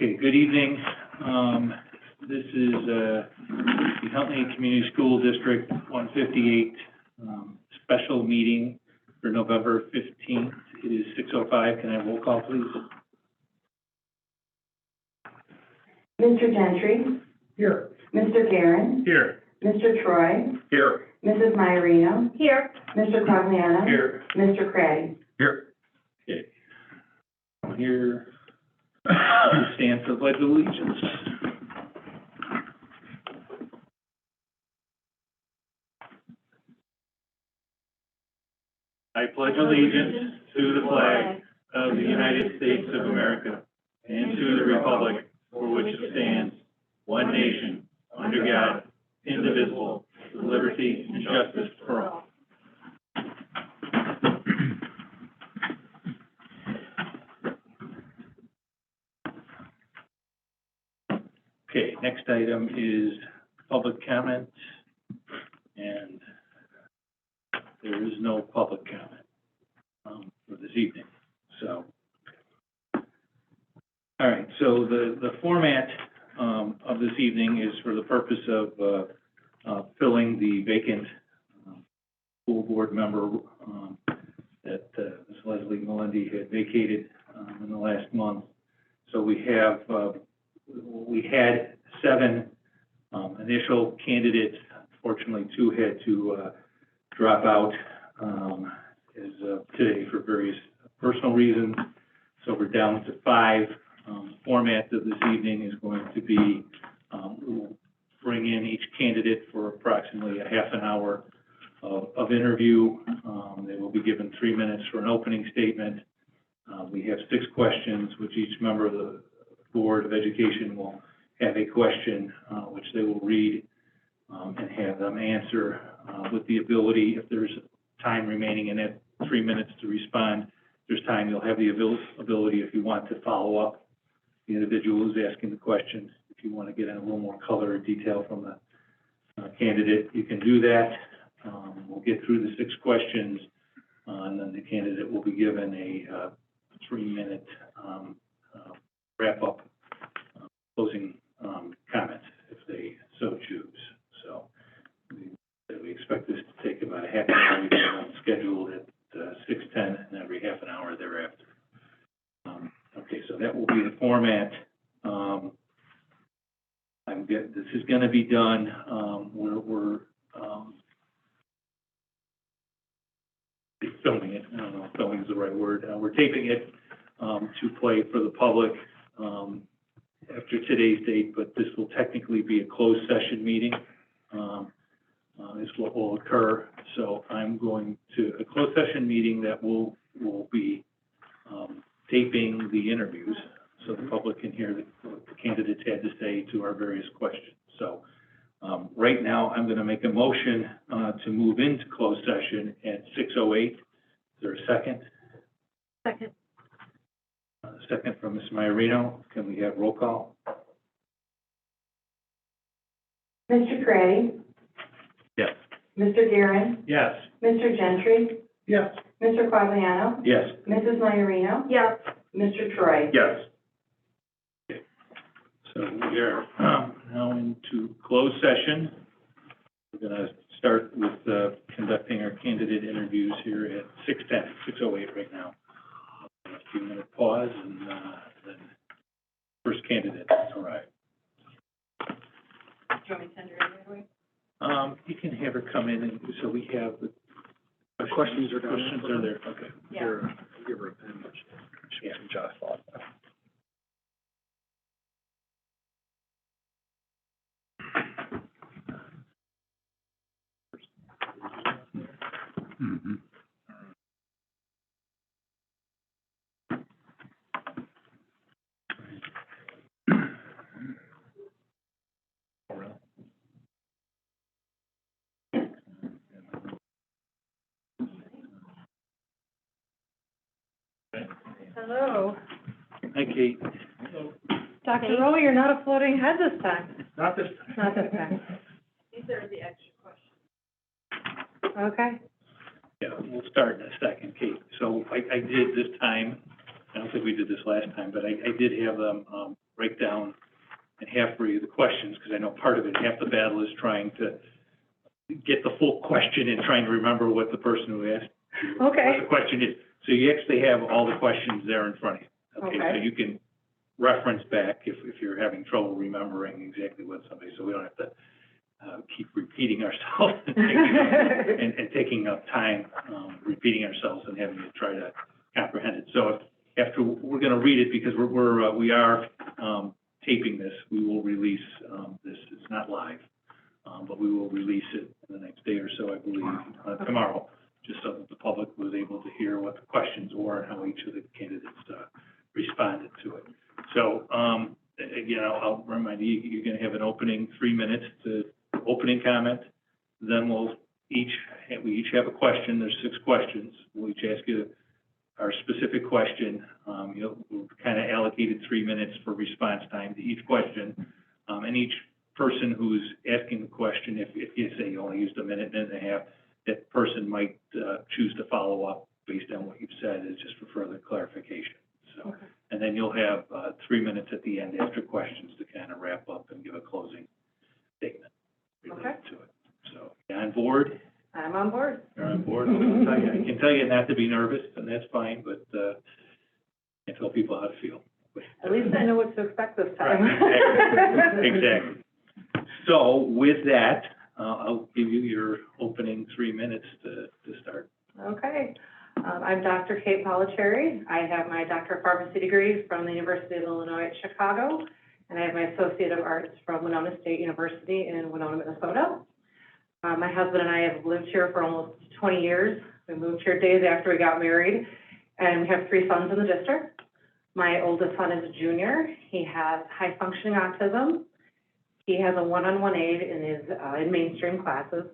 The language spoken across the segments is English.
Okay, good evening. This is the Huntley Community School District 158 special meeting for November 15th. It is 6:05. Can I have roll call, please? Mr. Gentry? Here. Mr. Guerin? Here. Mr. Troy? Here. Mrs. Maiorino? Here. Mr. Quagliano? Here. Mr. Craddy? Here. Okay. I'm here. Stand for the Pledge of Allegiance. I pledge allegiance to the flag of the United States of America and to the republic for which it stands, one nation, under God, indivisible, with liberty and justice for all. Okay, next item is public comment, and there is no public comment for this evening. So, all right, so the format of this evening is for the purpose of filling the vacant school board member that Ms. Lesli Melendy had vacated in the last month. So we had 7 initial candidates. Unfortunately, 2 had to drop out as of today for various personal reasons. So we're down to 5. Format of this evening is going to be, we'll bring in each candidate for approximately a half an hour of interview. They will be given 3 minutes for an opening statement. We have 6 questions, which each member of the Board of Education will have a question, which they will read and have them answer with the ability, if there's time remaining in that 3 minutes to respond, there's time, you'll have the ability, if you want, to follow up the individual who's asking the questions. If you want to get in a little more color or detail from the candidate, you can do that. We'll get through the 6 questions, and then the candidate will be given a 3-minute wrap-up closing comments if they so choose. So we expect this to take about a half an hour. We have it scheduled at 6:10 and every half an hour thereafter. Okay, so that will be the format. This is going to be done. We're filming it. I don't know if filming is the right word. We're taping it to play for the public after today's date, but this will technically be a closed session meeting. Is what will occur. So I'm going to a closed session meeting that will be taping the interviews so the public can hear what the candidates had to say to our various questions. So right now I'm going to make a motion to move into closed session at 6:08. Is there a second? Second. Second from Ms. Maiorino. Can we have roll call? Mr. Craddy? Yes. Mr. Guerin? Yes. Mr. Gentry? Yes. Mr. Quagliano? Yes. Mrs. Maiorino? Yes. Mr. Troy? Yes. Okay. So we are now into closed session. We're going to start with conducting our candidate interviews here at 6:08 right now. A few-minute pause, and then first candidate arrive. Do you want me to send her in right away? You can have her come in, and so we have the questions are there. Okay. Yeah. Give her a pen. Yeah. Josh thought. Mm-hmm. Hello. Hi, Kate. Dr. Rowe, you're not a floating head this time. Not this Not this time. These are the extra questions. Okay. Yeah, we'll start in a second, Kate. So I did this time, I don't think we did this last time, but I did have them break down and half for you the questions, because I know part of it, half the battle is trying to get the full question and trying to remember what the person who asked you Okay. what the question is. So you actually have all the questions there in front of you. Okay, Okay. so you can reference back if you're having trouble remembering exactly what somebody, so we don't have to keep repeating ourselves and taking up time repeating ourselves and having to try to comprehend it. So after, we're going to read it because we are taping this. We will release this. It's not live, but we will release it in the next day or so, I believe, tomorrow, just so that the public was able to hear what the questions were and how each of the candidates responded to it. So, again, I'll remind you, you're going to have an opening 3 minutes to opening comment. Then we each have a question. There's 6 questions. We'll each ask you our specific question. We've kind of allocated 3 minutes for response time to each question. And each person who's asking the question, if you say you only used a minute and a half, that person might choose to follow up based on what you've said, is just for further clarification. So, okay. And then you'll have 3 minutes at the end after questions to kind of wrap up and give a closing statement related to it. So, you on board? I'm on board. You're on board? I can tell you not to be nervous, and that's fine, but I tell people how to feel. But, At least I know what to expect this time. Right, exactly. So with that, I'll give you your opening 3 minutes to start. Okay. I'm Dr. Kate Policherry. I have my Doctor of Pharmacy degree from the University of Illinois at Chicago, and I have my Associate of Arts from Winona State University in Winona, Minnesota. My husband and I have lived here for almost 20 years. We moved here days after we got married, and we have 3 sons in the district. My oldest son is a junior. He has high-functioning autism. He has a one-on-one aide in mainstream classes.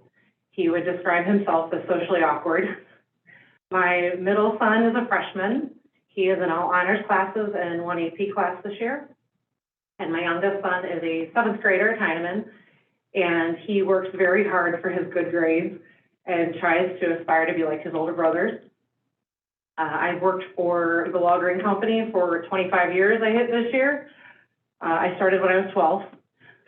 He would describe himself as socially awkward. My middle son is a freshman. He is in all honors classes and 1 AP class this year. And my youngest son is a 7th grader at Heinemann, and he works very hard for his good grades and tries to aspire to be like his older brothers. I've worked for the Walgreen Company for 25 years, I hit this year. I started when I was 12.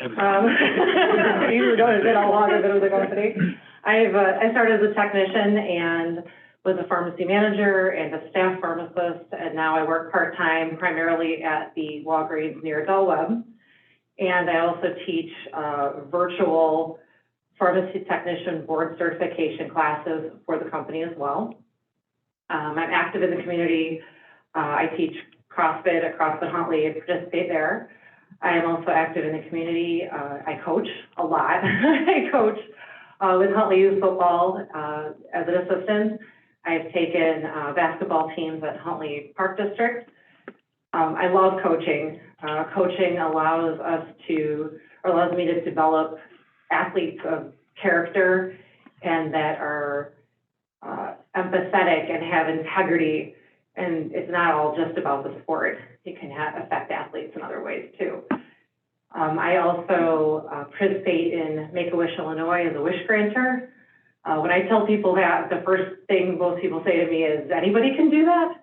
You don't know how long I've been with the company. I started as a technician and was a pharmacy manager and a staff pharmacist, and now I work part-time primarily at the Walgreens near Del Webb. And I also teach virtual pharmacy technician board certification classes for the company as well. I'm active in the community. I teach CrossFit at CrossFit Huntley and participate there. I am also active in the community. I coach a lot. I coach with Huntley Youth Football as an assistant. I've taken basketball teams at Huntley Park District. I love coaching. Coaching allows me to develop athletes of character and that are empathetic and have integrity. And it's not all just about the sport. It can affect athletes in other ways too. I also participate in Make-A-Wish Illinois as a wish granter. When I tell people that, the first thing most people say to me is, anybody can do that?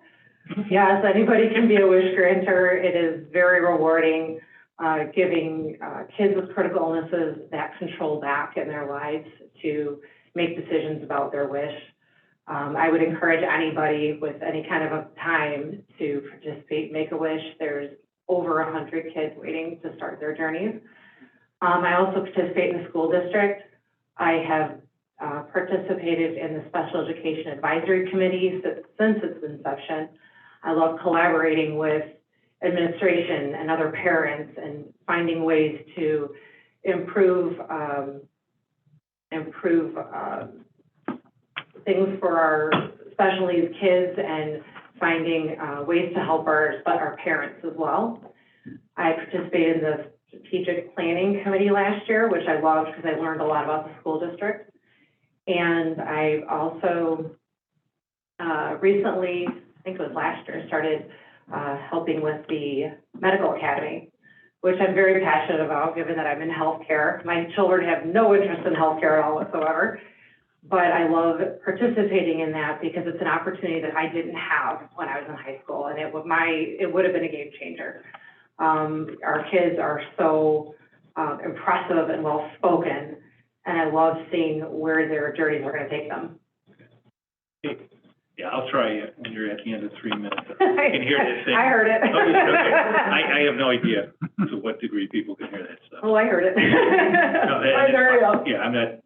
Yes, anybody can be a wish granter. It is very rewarding, giving kids with critical illnesses that control back in their lives to make decisions about their wish. I would encourage anybody with any kind of a time to participate, Make-A-Wish. There's over 100 kids waiting to start their journeys. I also participate in the school district. I have participated in the Special Education Advisory Committee since its inception. I love collaborating with administration and other parents and finding ways to improve things for our special needs kids and finding ways to help our parents as well. I participated in the Strategic Planning Committee last year, which I loved because I learned a lot about the school district. And I also recently, I think it was last year, started helping with the Medical Academy, which I'm very passionate about, given that I'm in healthcare. My children have no interest in healthcare at all whatsoever, but I love participating in that because it's an opportunity that I didn't have when I was in high school, and it would have been a game changer. Our kids are so impressive and well-spoken, and I love seeing where their journeys are going to take them. Yeah, I'll try it when you're at the end of 3 minutes. I can hear this thing. I heard it. Oh, okay. I have no idea to what degree people can hear that stuff. Oh, I heard it. No, I heard it. Yeah, I'm not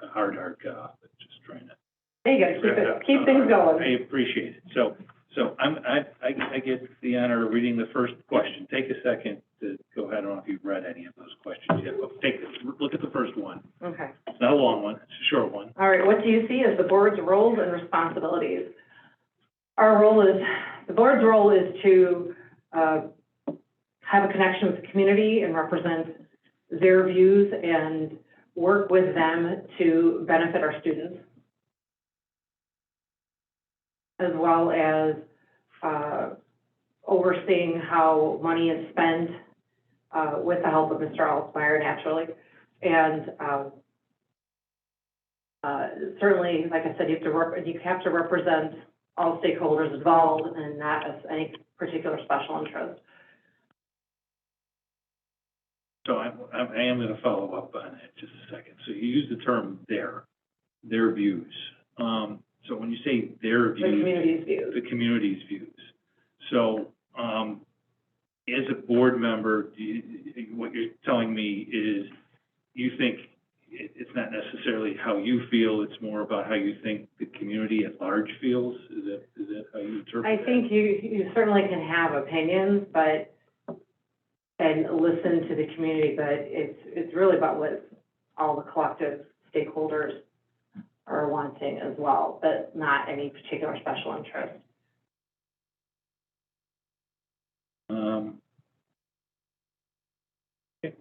a hard cop, but just trying to. There you go, keep things going. I appreciate it. So I get the honor of reading the first question. Take a second to go ahead. I don't know if you've read any of those questions yet, but look at the first one. Okay. It's not a long one, it's a short one. All right, what do you see as the board's roles and responsibilities? The board's role is to have a connection with the community and represent their views and work with them to benefit our students, as well as overseeing how money is spent with the help of Mr. Altsmeyer, naturally. And certainly, like I said, you have to represent all stakeholders involved and not as any particular special interest. So I am going to follow up on that just a second. So you use the term their views. So when you say their views, The community's views. The community's views. So as a board member, what you're telling me is you think it's not necessarily how you feel, it's more about how you think the community at large feels? Is that how you interpret that? I think you certainly can have opinions, and listen to the community, but it's really about what all the collective stakeholders are wanting as well, but not any particular special interest. Okay.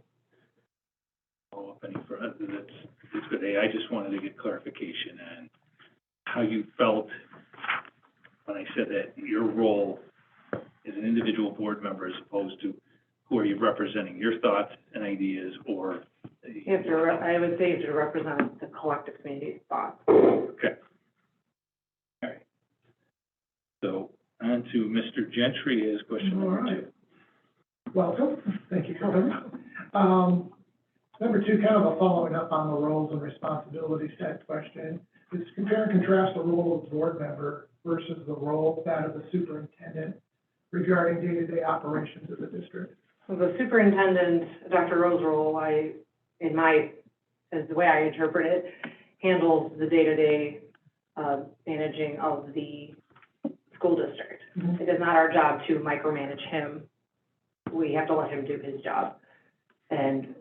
Follow up any further? That's good. Hey, I just wanted to get clarification on how you felt when I said that your role as an individual board member as opposed to who are you representing, your thoughts and ideas, or? I would say to represent the collective community's thoughts. Okay. All right. So on to Mr. Gentry is question number 2. Welcome. Thank you for coming. Number 2, kind of a following up on the roles and responsibilities type question. Is compare and contrast the role of board member versus the role that of the superintendent regarding day-to-day operations of the district. So the superintendent, Dr. Rowe's role, as the way I interpret it, handles the day-to-day managing of the school district. Mm-hmm. It is not our job to micromanage him. We have to let him do his job. And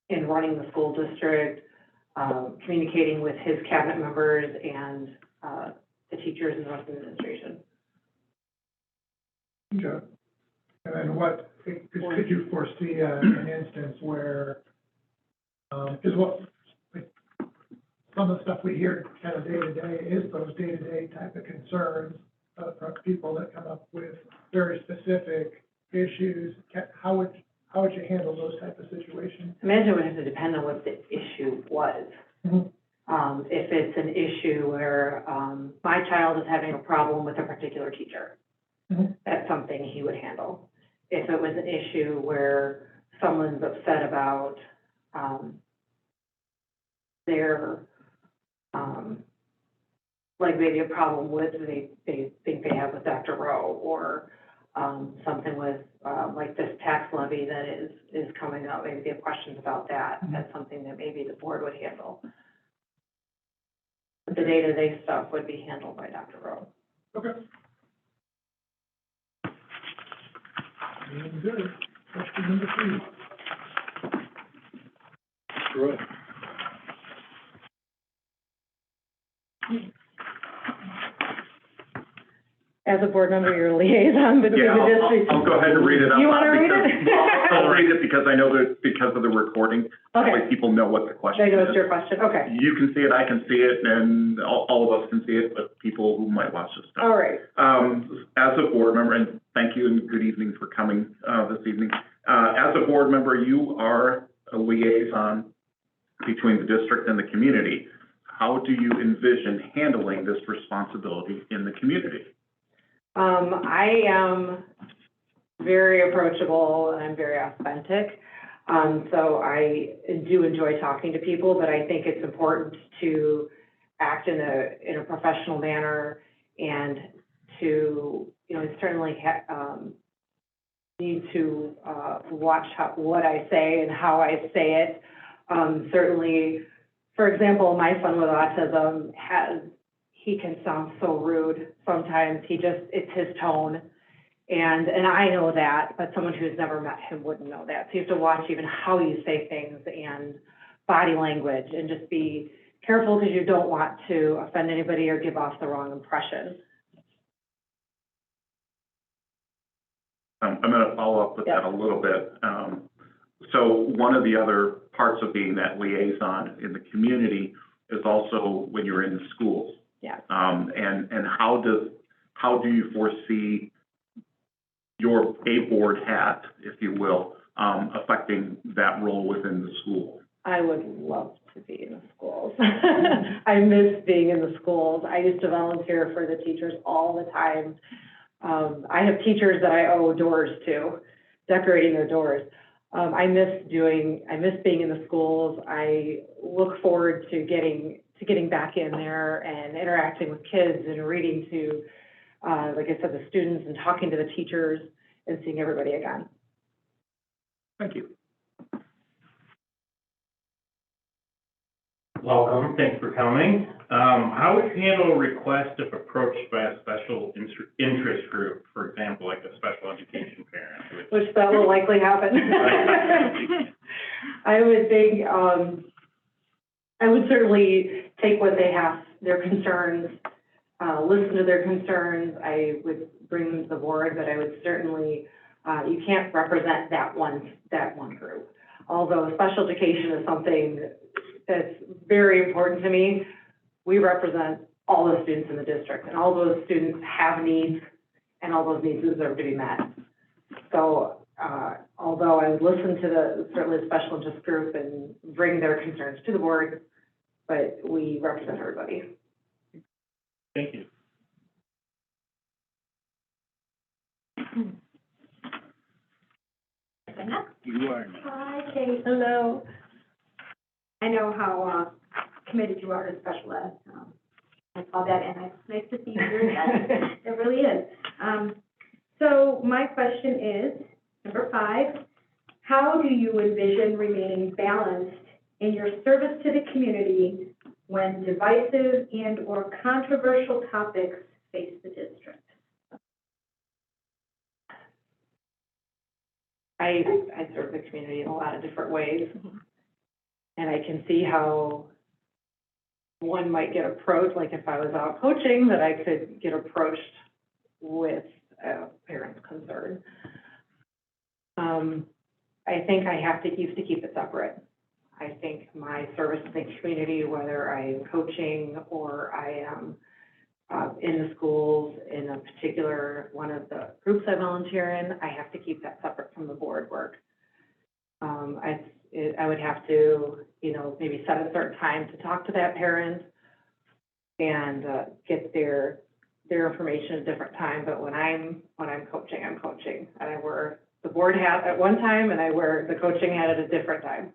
in running the school district, communicating with his cabinet members and the teachers and the rest of the administration. Okay. And then could you foresee an instance where, some of the stuff we hear kind of day to day is those day-to-day type of concerns from people that come up with very specific issues. How would you handle those type of situations? Imagine it would have to depend on what the issue was. Mm-hmm. If it's an issue where my child is having a problem with a particular teacher, mm-hmm. that's something he would handle. If it was an issue where someone's upset about their, like maybe a problem with they think they have with Dr. Rowe, or something with like this tax levy that is coming up, maybe they have questions about that. Mm-hmm. That's something that maybe the board would handle. But the day-to-day stuff would be handled by Dr. Rowe. Okay. Good. Question number 3. Roy. As a board member, you're a liaison between the districts. I'll go ahead and read it out. You want to read it? I'll read it because I know that because of the recording, that way people know what the question They know is. it's your question, okay. You can see it, I can see it, and all of us can see it, but people who might watch this stuff. All right. As a board member, and thank you and good evening for coming this evening. As a board member, you are a liaison between the district and the community. How do you envision handling this responsibility in the community? I am very approachable and I'm very authentic. So I do enjoy talking to people, but I think it's important to act in a professional manner and to, certainly need to watch what I say and how I say it. Certainly, for example, my son with autism he can sound so rude sometimes. It's his tone. And I know that, but someone who's never met him wouldn't know that. So you have to watch even how you say things and body language and just be careful because you don't want to offend anybody or give off the wrong impression. I'm going to follow up with that a little bit. So one of the other parts of being that liaison in the community is also when you're in the schools. Yeah. And how do you foresee your board hat, if you will, affecting that role within the school? I would love to be in the schools. I miss being in the schools. I used to volunteer for the teachers all the time. I have teachers that I owe doors to, decorating their doors. I miss being in the schools. I look forward to getting back in there and interacting with kids and reading to, like I said, the students and talking to the teachers and seeing everybody again. Thank you. Welcome, thanks for coming. How would you handle a request if approached by a special interest group, for example, like a special education parent? Which that will likely happen. I would think, I would certainly take what they have, their concerns, listen to their concerns. I would bring them to the board, but I would certainly, you can't represent that one group. Although special education is something that's very important to me, we represent all the students in the district, and all those students have needs, and all those needs deserve to be met. So, although I would listen to certainly the special interest group and bring their concerns to the board, but we represent everybody. Thank you. You are next. Hi, Kate. Hello. I know how committed you are to special ed. I saw that, and it's nice to see you here again. It really is. So my question is, number 5, how do you envision remaining balanced in your service to the community when divisive and/or controversial topics face the district? I serve the community in a lot of different ways, and I can see how one might get approached, like if I was out coaching, that I could get approached with a parent's concern. I think I used to keep it separate. I think my service to the community, whether I'm coaching or I am in the schools, in a particular one of the groups I volunteer in, I have to keep that separate from the board work. I would have to, maybe set a certain time to talk to that parent and get their information at a different time. But when I'm coaching, I'm coaching, and I wear the board hat at one time, and I wear the coaching hat at a different time.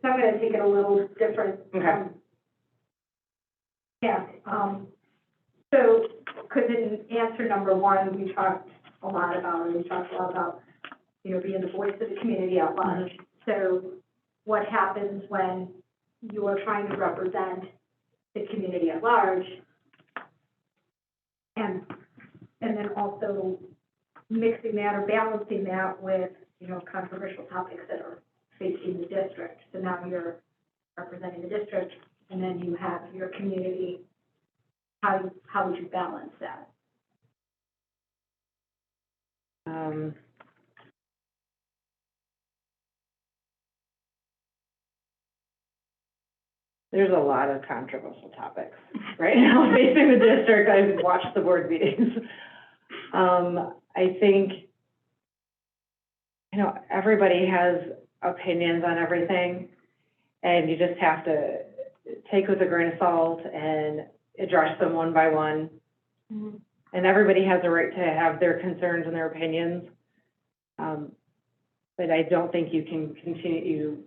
So I'm going to take it a little different. Okay. So, because in answer number 1, we talked a lot about being the voice of the community at large. So what happens when you are trying to represent the community at large, and then also mixing that or balancing that with, controversial topics that are facing the district. So now you're representing the district, and then you have your community. How would you balance that? There's a lot of controversial topics right now facing the district. I've watched the board meetings. I think, everybody has opinions on everything, and you just have to take with a grain of salt and address them one by one. and everybody has a right to have their concerns and their opinions. But I don't think you can you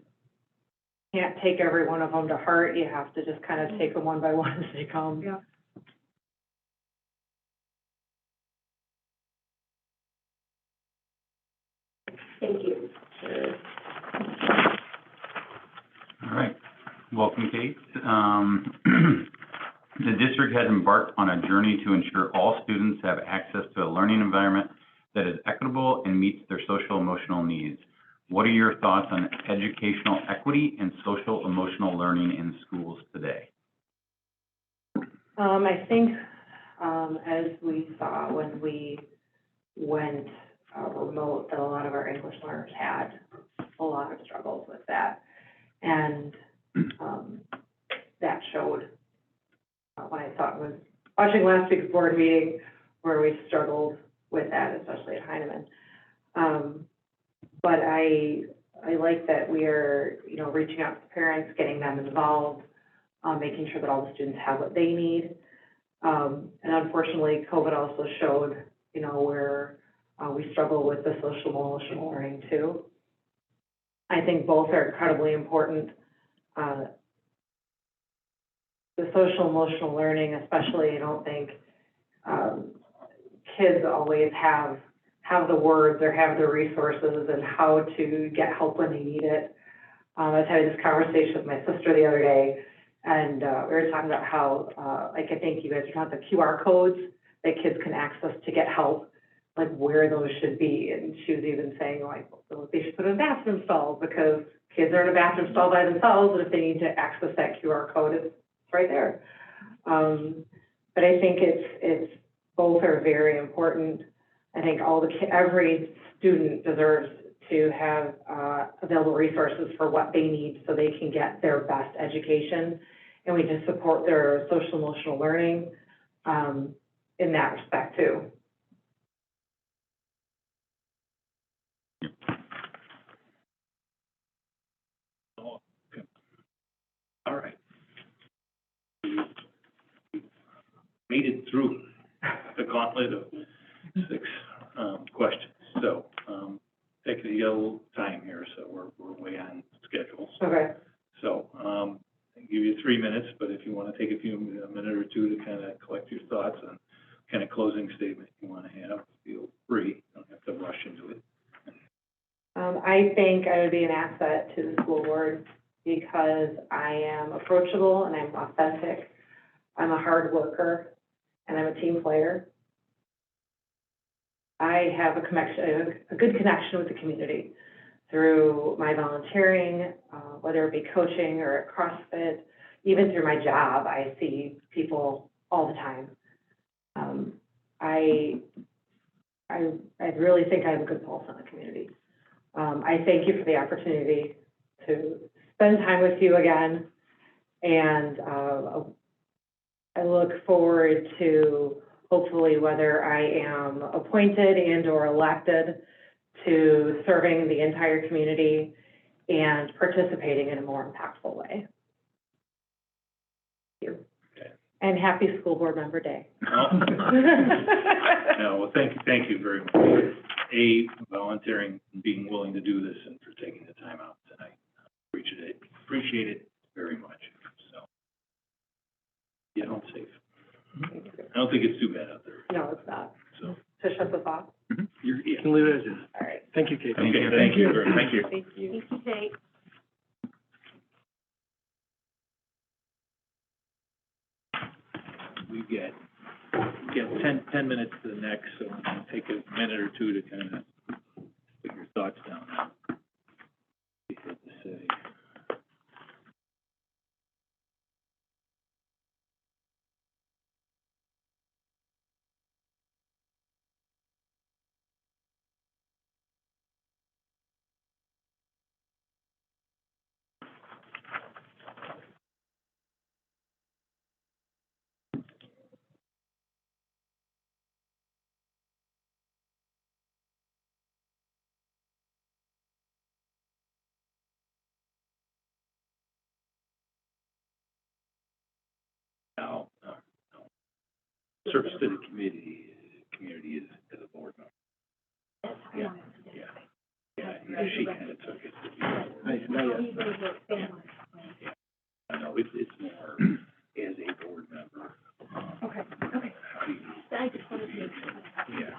can't take every one of them to heart. You have to just kind of take them one by one as they come. Yeah. Thank you. All right, welcome, Kate. The district has embarked on a journey to ensure all students have access to a learning environment that is equitable and meets their social emotional needs. What are your thoughts on educational equity and social emotional learning in schools today? I think, as we saw when we went remote, that a lot of our English learners had a lot of struggles with that. And that showed when I was watching last week's board meeting where we struggled with that, especially at Heinemann. But I like that we are, reaching out to the parents, getting them involved, making sure that all the students have what they need. And unfortunately, COVID also showed, where we struggle with the social emotional learning too. I think both are incredibly important. The social emotional learning, especially, I don't think kids always have the words or have the resources and how to get help when they need it. I was having this conversation with my sister the other day, and we were talking about how, I think you guys are talking about the QR codes that kids can access to get help, like where those should be. And she was even saying, like, well, they should put in a bathroom stall because kids are in a bathroom stall by themselves, and if they need to access that QR code, it's right there. But I think it's both are very important. I think every student deserves to have available resources for what they need so they can get their best education, and we just support their social emotional learning in that respect too. All right. Made it through the gauntlet of 6 questions. So, technically, you got a little time here, so we're way on schedule. Okay. So, I'll give you 3 minutes, but if you want to take a minute or two to kind of collect your thoughts on kind of closing statement you want to have, feel free. You don't have to rush into it. I think I would be an asset to the school board because I am approachable and I'm authentic. I'm a hard worker and I'm a team player. I have a good connection with the community through my volunteering, whether it be coaching or at CrossFit, even through my job. I see people all the time. I really think I have a good pulse on the community. I thank you for the opportunity to spend time with you again, and I look forward to hopefully whether I am appointed and or elected to serving the entire community and participating in a more impactful way. Thank you. Okay. And happy School Board Member Day. No, well, thank you very much for volunteering and being willing to do this and for taking the time out tonight. Appreciate it very much. So, get home safe. I don't think it's too bad out there. No, it's not. So, To shut this off? you can leave it as is. All right. Thank you, Kate. Okay, thank you. Thank you. Thank you, Kate. We get 10 minutes to the next, so I'm going to take a minute or two to kind of put your thoughts down. You had to say. Now, service to the committee. community as a board member. Yeah, she kind of took it. I know, it's more as a board member. Okay. How do you? I just wanted to make sure. Yeah.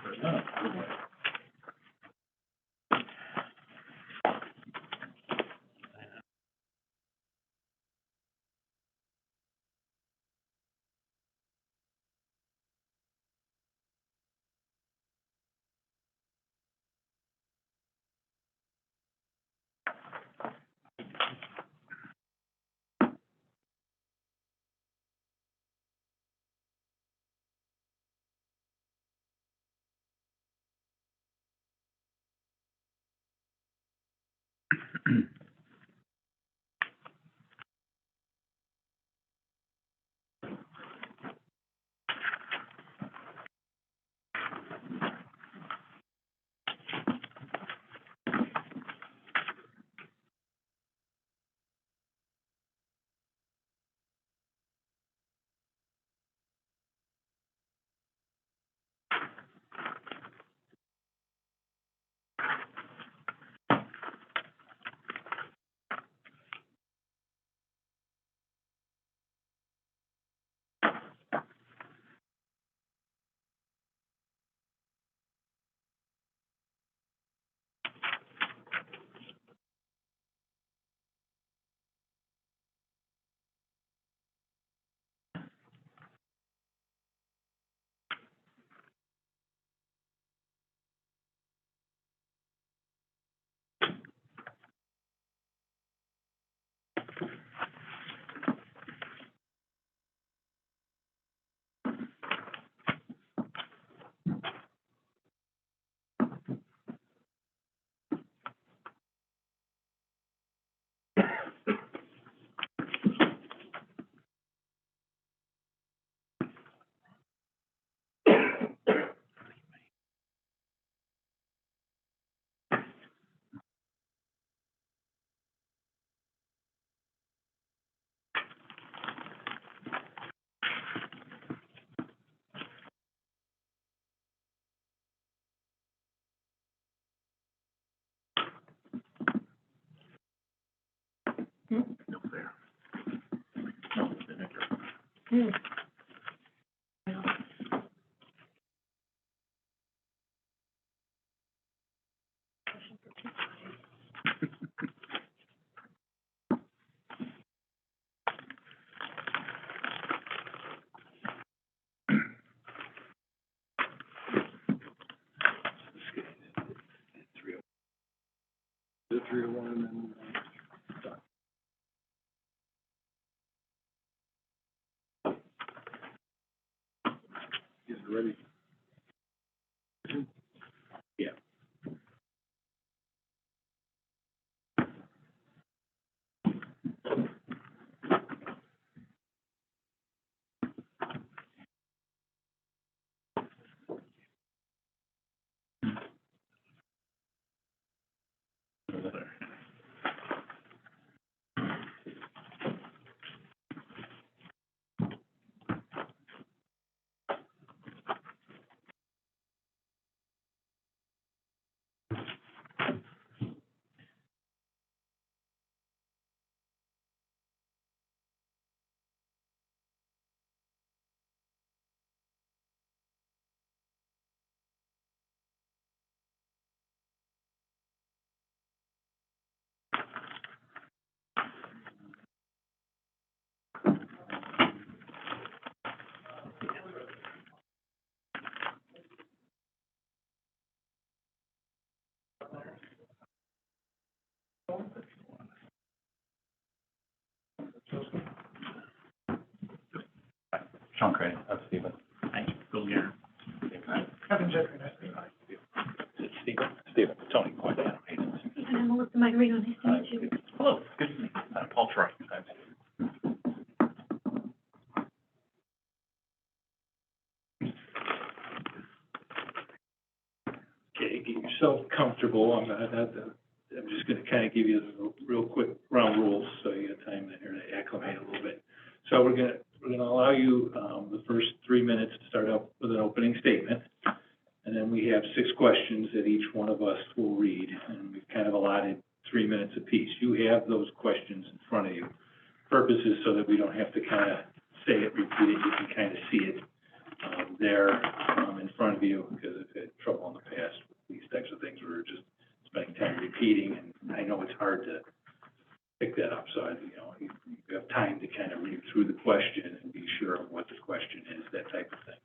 No fair. No vinegar. The 301 and then. Is it ready? Yeah. Sean Craig, that's Stephen. Hi, Bill Guerin. Kevin Jeffrey, nice to meet you. Stephen, Tony, quite And I'm Melissa Margarino, nice to meet you. Hello, good to meet you. Paul Troy. Okay, get yourself comfortable. I'm just gonna kind of give you the real quick ground rules, so you got time here to acclimate a little bit. So we're gonna allow you, the first 3 minutes to start up with an opening statement. questions that each one of us will read, and we've kind of allotted 3 minutes apiece. You have those questions in front of you. Purposes so that we don't have to kind of say it, repeat it, you can kind of see it there in front of you, because I've had trouble in the past with these types of things where we're just spending time repeating, and I know it's hard to pick that up, so you have time to kind of read through the question and be sure of what the question is, that type of thing.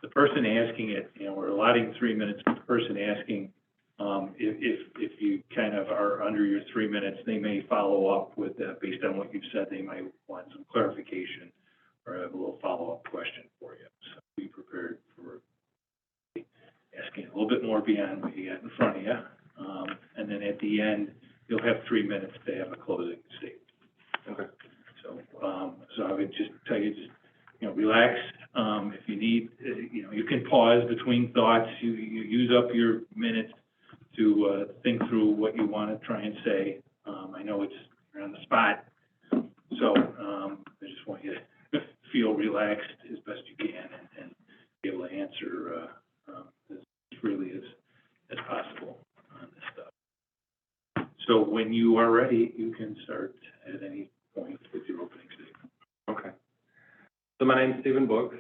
The person asking it, we're allotting 3 minutes for the person asking. If you kind of are under your 3 minutes, they may follow up with that based on what you've said. They might want some clarification or have a little follow-up question for you. So be prepared for asking a little bit more beyond what you got in front of you. And then at the end, you'll have 3 minutes to have a closing statement. Okay. So I would just tell you, relax. If you need, you can pause between thoughts. You use up your minutes to think through what you want to try and say. I know you're on the spot, so I just want you to feel relaxed as best you can and be able to answer as freely as possible on this stuff. So when you are ready, you can start at any point with your opening statement. Okay. So my name's Stephen Books.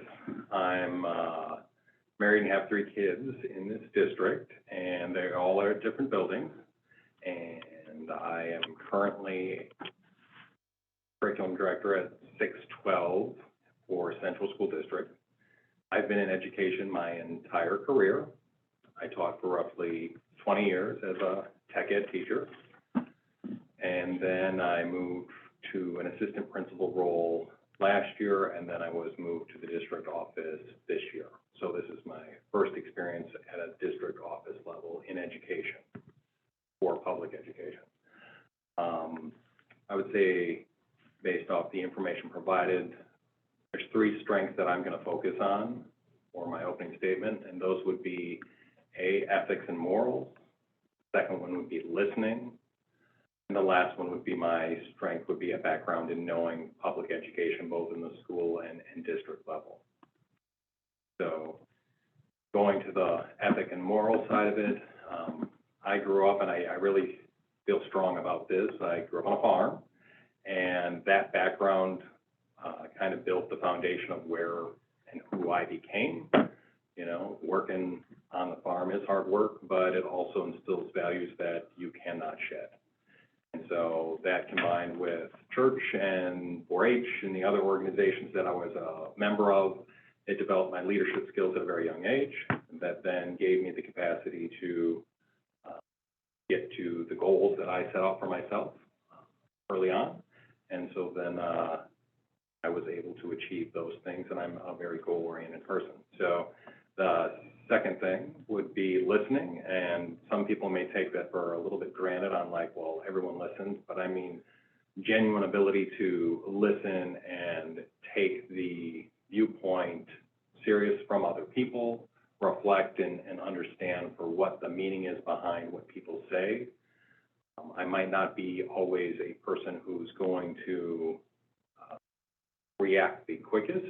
I'm married and have 3 kids in this district, and they all are at different buildings. And I am currently curriculum director at 612 for Central School District. I've been in education my entire career. I taught for roughly 20 years as a tech ed teacher. And then I moved to an assistant principal role last year, and then I was moved to the district office this year. So this is my first experience at a district office level in education, for public education. I would say, based off the information provided, there's 3 strengths that I'm going to focus on for my opening statement, and those would be A, ethics and morals. Second one would be listening. And the last one would be my strength would be a background in knowing public education, both in the school and district level. So going to the ethic and moral side of it, I grew up, and I really feel strong about this. I grew up on a farm, and that background kind of built the foundation of where and who I became. Working on the farm is hard work, but it also instills values that you cannot shed. And so that combined with church and 4-H and the other organizations that I was a member of, it developed my leadership skills at a very young age. That then gave me the capacity to get to the goals that I set out for myself early on. And so then I was able to achieve those things, and I'm a very goal-oriented person. So the second thing would be listening, and some people may take that for a little bit granted on like, well, everyone listens, but I mean genuine ability to listen and take the viewpoint serious from other people, reflect and understand for what the meaning is behind what people say. I might not be always a person who's going to react the quickest,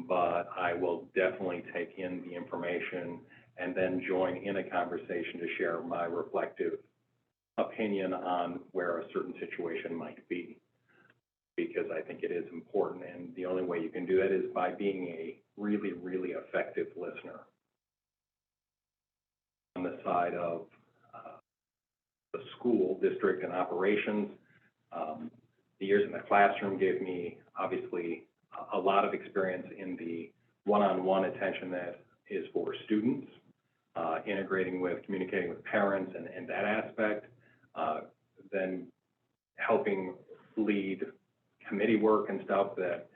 but I will definitely take in the information and then join in a conversation to share my reflective opinion on where a certain situation might be, because I think it is important, and the only way you can do that is by being a really, really effective listener. On the side of the school district and operations, the years in the classroom gave me obviously a lot of experience in the one-on-one attention that is for students, integrating with, communicating with parents and that aspect, then helping lead committee work and stuff that,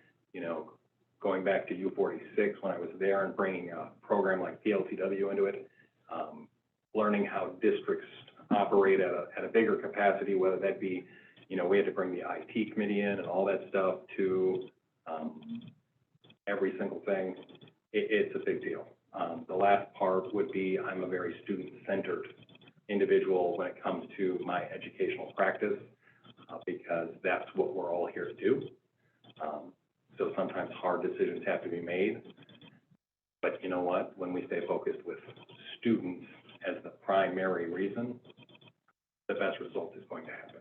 going back to U46 when I was there and bringing a program like PLTW into it, learning how districts operate at a bigger capacity, whether that be, we had to bring the IT committee in and all that stuff to every single thing. It's a big deal. The last part would be I'm a very student-centered individual when it comes to my educational practice, because that's what we're all here to do. So sometimes hard decisions have to be made. But you know what? When we stay focused with students as the primary reason, the best result is going to happen.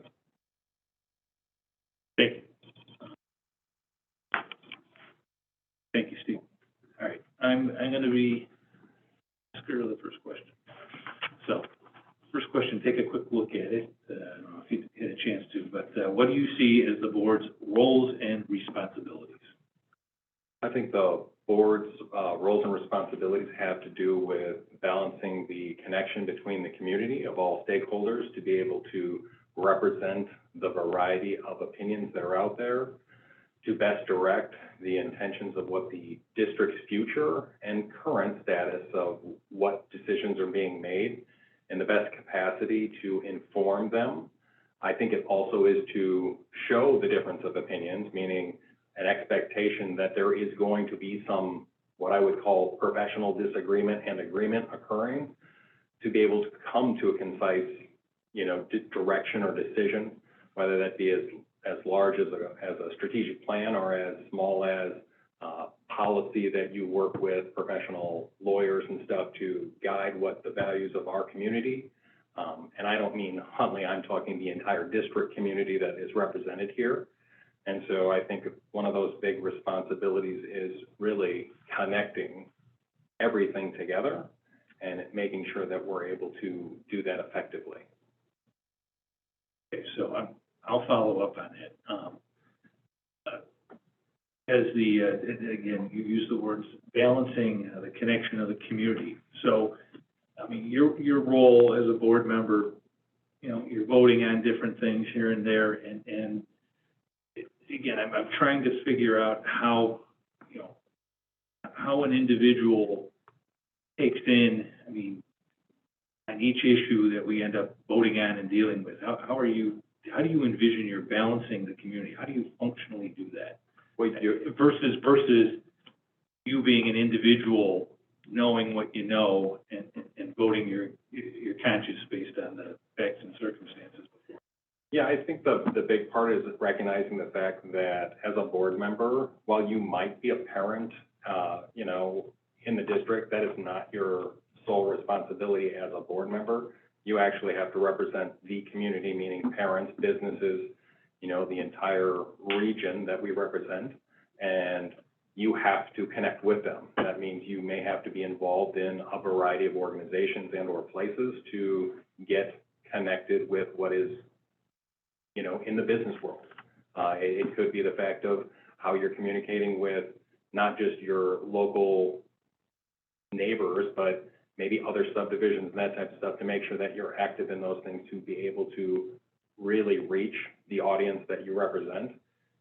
Thank you. Thank you, Steve. All right, I'm gonna be, let's go to the first question. So, first question, take a quick look at it. I don't know if you had a chance to, but what do you see as the board's roles and responsibilities? I think the board's roles and responsibilities have to do with balancing the connection between the community of all stakeholders to be able to represent the variety of opinions that are out there, to best direct the intentions of what the district's future and current status of what decisions are being made in the best capacity to inform them. I think it also is to show the difference of opinions, meaning an expectation that there is going to be some, what I would call professional disagreement and agreement occurring, to be able to come to a concise, direction or decision, whether that be as large as a strategic plan or as small as policy that you work with professional lawyers and stuff to guide what the values of our community. And I don't mean Huntley, I'm talking the entire district community that is represented here. And so I think one of those big responsibilities is really connecting everything together and making sure that we're able to do that effectively. Okay, so I'll follow up on it. Again, you use the words balancing the connection of the community. So, I mean, your role as a board member, you're voting on different things here and there, and again, I'm trying to figure out how an individual takes in, on each issue that we end up voting on and dealing with. How do you envision you're balancing the community? How do you functionally do that? Versus you being an individual, knowing what you know and voting your conscience based on the facts and circumstances before. Yeah, I think the big part is recognizing the fact that as a board member, while you might be a parent, in the district, that is not your sole responsibility as a board member. You actually have to represent the community, meaning parents, businesses, the entire region that we represent, and you have to connect with them. That means you may have to be involved in a variety of organizations and or places to get connected with what is, in the business world. It could be the fact of how you're communicating with not just your local neighbors, but maybe other subdivisions and that type of stuff, to make sure that you're active in those things to be able to really reach the audience that you represent.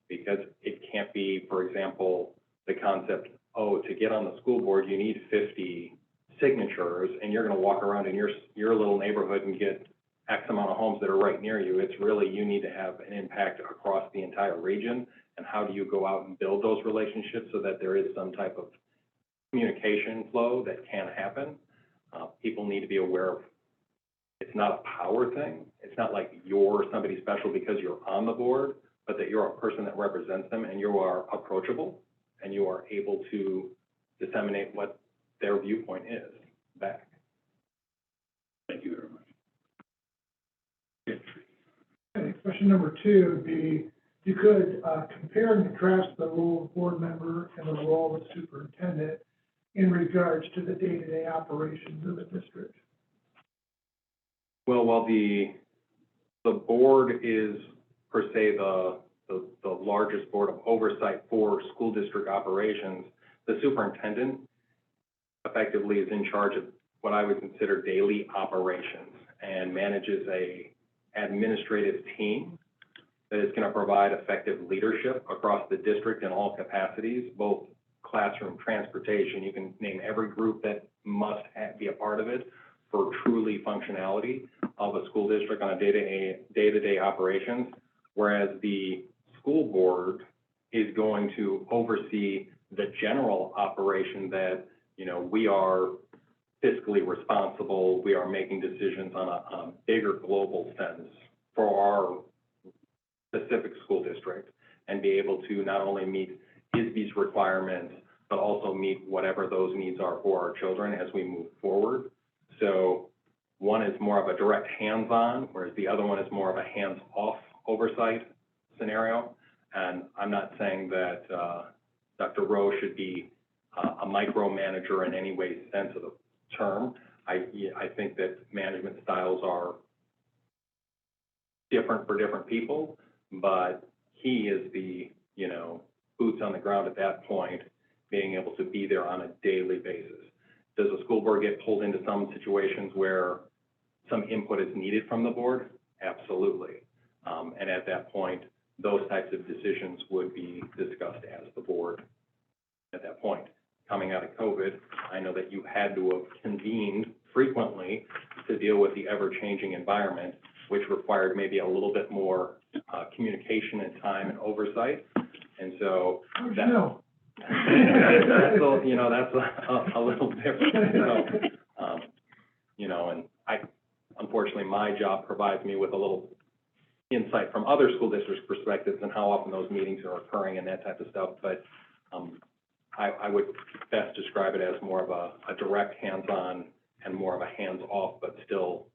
Because it can't be, for example, the concept, to get on the school board, you need 50 signatures, and you're going to walk around in your little neighborhood and get X amount of homes that are right near you. It's really, you need to have an impact across the entire region. And how do you go out and build those relationships so that there is some type of communication flow that can happen? People need to be aware of, it's not a power thing. It's not like you're somebody special because you're on the board, but that you're a person that represents them and you are approachable and you are able to disseminate what their viewpoint is back. Thank you very much. Okay, question number 2 would be, you could compare and contrast the role of board member and the role of superintendent in regards to the day-to-day operations of the district. Well, while the board is per se the largest board of oversight for school district operations, the superintendent effectively is in charge of what I would consider daily operations and manages a administrative team that is going to provide effective leadership across the district in all capacities, both classroom, transportation. You can name every group that must be a part of it for truly functionality of a school district on a day-to-day operations, whereas the school board is going to oversee the general operation that, we are fiscally responsible, we are making decisions on a bigger global sense for our specific school district, and be able to not only meet ISB's requirements, but also meet whatever those needs are for our children as we move forward. So One is more of a direct hands-on, whereas the other one is more of a hands-off oversight scenario. And I'm not saying that Dr. Rowe should be a micromanager in any way sense of the term. I think that management styles are different for different people, but he is the, boots on the ground at that point, being able to be there on a daily basis. Does the school board get pulled into some situations where some input is needed from the board? Absolutely. And at that point, those types of decisions would be discussed as the board at that point. Coming out of COVID, I know that you had to have convened frequently to deal with the ever-changing environment, which required maybe a little bit more communication and time and oversight. And so How'd you that, know? that's a little different. So, and unfortunately, my job provides me with a little insight from other school districts' perspectives and how often those meetings are occurring and that type of stuff. But I would best describe it as more of a direct hands-on and more of a hands-off, but still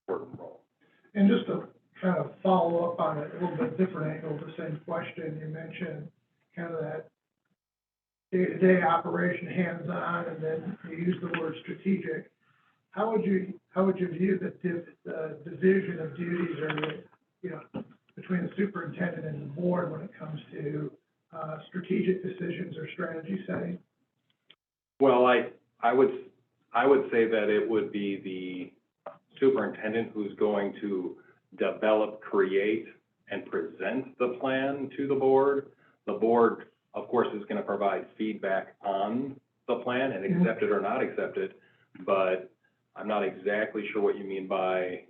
important role. And just to kind of follow up on it, a little bit different angle, the same question, you mentioned kind of that day-to-day operation, hands-on, and then you use the word strategic. How would you view the division of duties or, between the superintendent and the board when it comes to strategic decisions or strategy setting? Well, I would say that it would be the superintendent who's going to develop, create, and present the plan to the board. The board, of course, is going to provide feedback on the plan and accept it or not accept it, but I'm not exactly sure what you mean by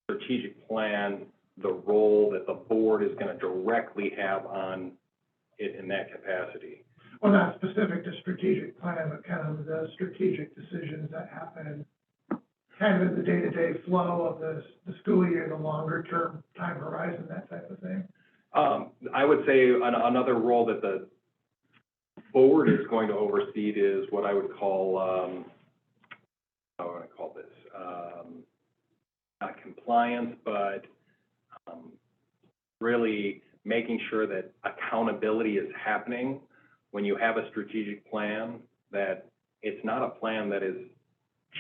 strategic plan, the role that the board is going to directly have on it in that capacity. Well, not specific to strategic plan, but kind of the strategic decisions that happen kind of in the day-to-day flow of the school year, the longer-term time horizon, that type of thing. I would say another role that the board is going to oversee is what I would call, how would I call this? Not compliance, but really making sure that accountability is happening when you have a strategic plan, that it's not a plan that is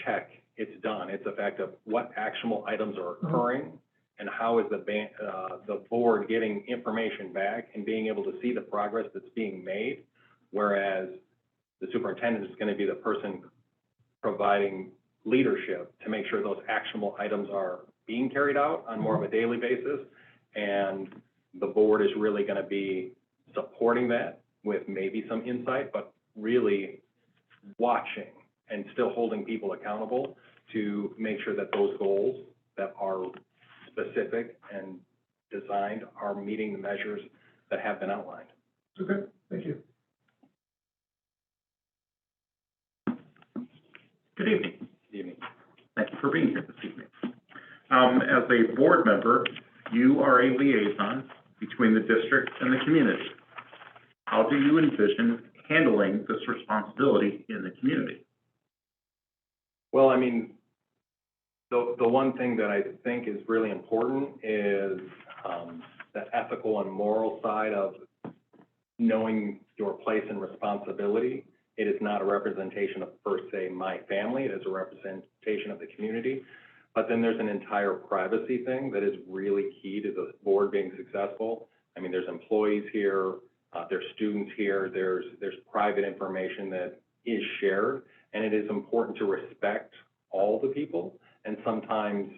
check, it's done. It's a fact of what actionable items are occurring and how is the board getting information back and being able to see the progress that's being made, whereas the superintendent is going to be the person providing leadership to make sure those actionable items are being carried out on more of a daily basis, and the board is really going to be supporting that with maybe some insight, but really watching and still holding people accountable to make sure that those goals that are specific and designed are meeting the measures that have been outlined. Okay, thank you. Good evening. Good evening. Thank you for being here this evening. As a board member, you are a liaison between the district and the community. How do you envision handling this responsibility in the community? Well, I mean, the one thing that I think is really important is the ethical and moral side of knowing your place and responsibility. It is not a representation of, per se, my family. It is a representation of the community. But then there's an entire privacy thing that is really key to the board being successful. I mean, there's employees here, there's students here, there's private information that is shared, and it is important to respect all the people. And sometimes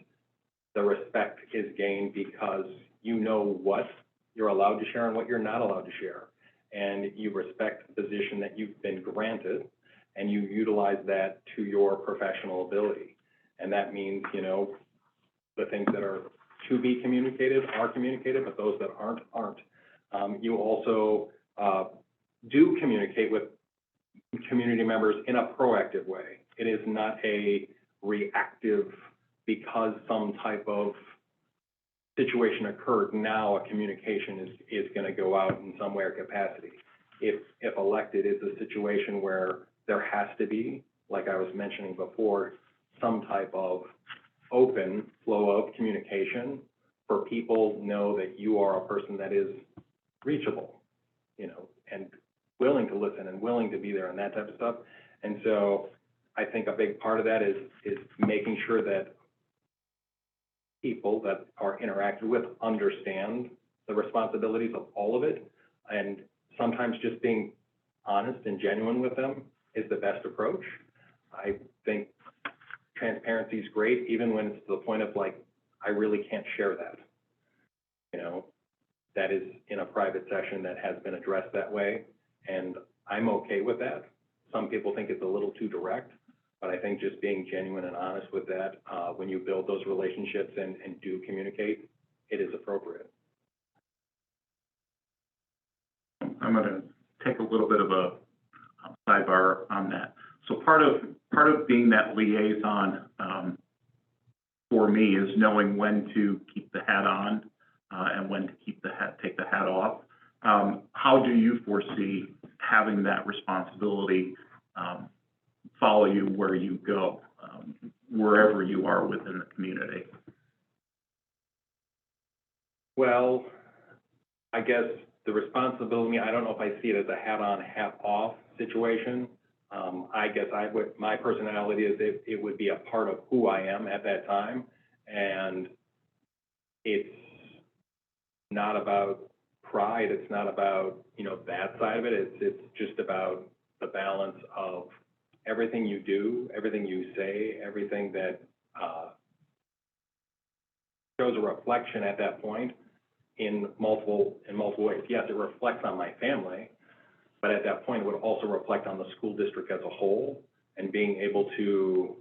the respect is gained because you know what you're allowed to share and what you're not allowed to share. And you respect the position that you've been granted, and you utilize that to your professional ability. And that means, the things that are to be communicated are communicated, but those that aren't. You also do communicate with community members in a proactive way. It is not a reactive, because some type of situation occurred, now a communication is going to go out in some way or capacity. If elected, it's a situation where there has to be like I was mentioning before, some type of open flow of communication for people know that you are a person that is reachable, you know, and willing to listen and willing to be there and that type of stuff. And so I think a big part of that is making sure that people that are interacted with understand the responsibilities of all of it. And sometimes just being honest and genuine with them is the best approach. I think transparency is great, even when it's to the point of like, I really can't share that. You know, that is in a private session that has been addressed that way, and I'm okay with that. Some people think it's a little too direct, but I think just being genuine and honest with that, when you build those relationships and do communicate, it is appropriate. I'm going to take a little bit of a sidebar on that. So part of being that liaison for me is knowing when to keep the hat on and when to take the hat off. How do you foresee having that responsibility follow you where you go, wherever you are within the community? Well, I guess the responsibility, I don't know if I see it as a hat on, hat off situation. I guess my personality is it would be a part of who I am at that time. And it's not about pride. It's not about, you know, that side of it. It's just about the balance of everything you do, everything you say, everything that shows a reflection at that point in multiple ways. Yes, it reflects on my family, but at that point, it would also reflect on the school district as a whole, and being able to,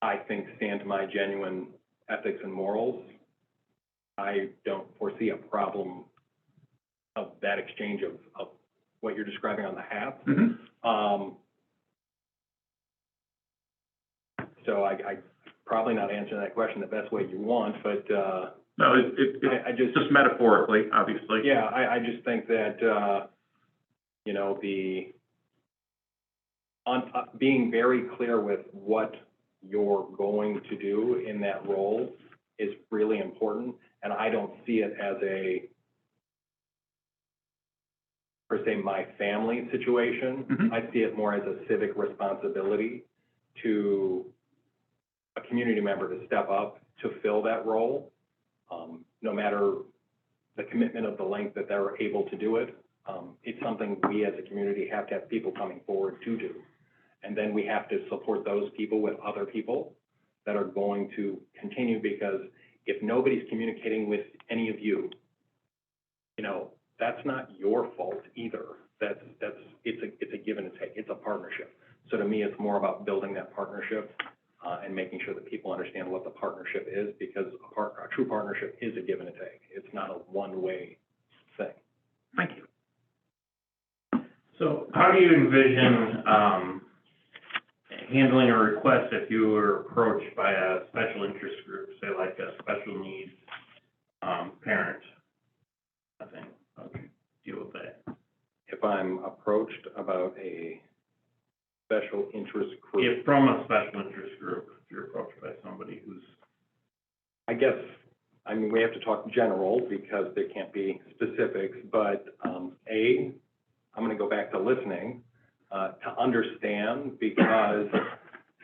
I think, stand to my genuine ethics and morals. I don't foresee a problem of that exchange of what you're describing on the hat. Mm-hmm. So I probably not answering that question the best way you want, but No, I just metaphorically, obviously. Yeah, I just think that, you know, being very clear with what you're going to do in that role is really important. And I don't see it as per se, my family situation. Mm-hmm. I see it more as a civic responsibility to a community member to step up to fill that role, no matter the commitment of the length that they're able to do it. It's something we as a community have to have people coming forward to do. And then we have to support those people with other people that are going to continue, because if nobody's communicating with any of you, you know, that's not your fault either. It's a give and a take. It's a partnership. So to me, it's more about building that partnership and making sure that people understand what the partnership is, because a true partnership is a give and a take. It's not a one-way thing. Thank you. So how do you envision handling a request if you were approached by a special interest group, say like a special needs parent? I think, how would you deal with that? If I'm approached about a special interest group, If from a special interest group, if you're approached by somebody who's... I guess, I mean, we have to talk general because there can't be specifics, but I'm going to go back to listening to understand, because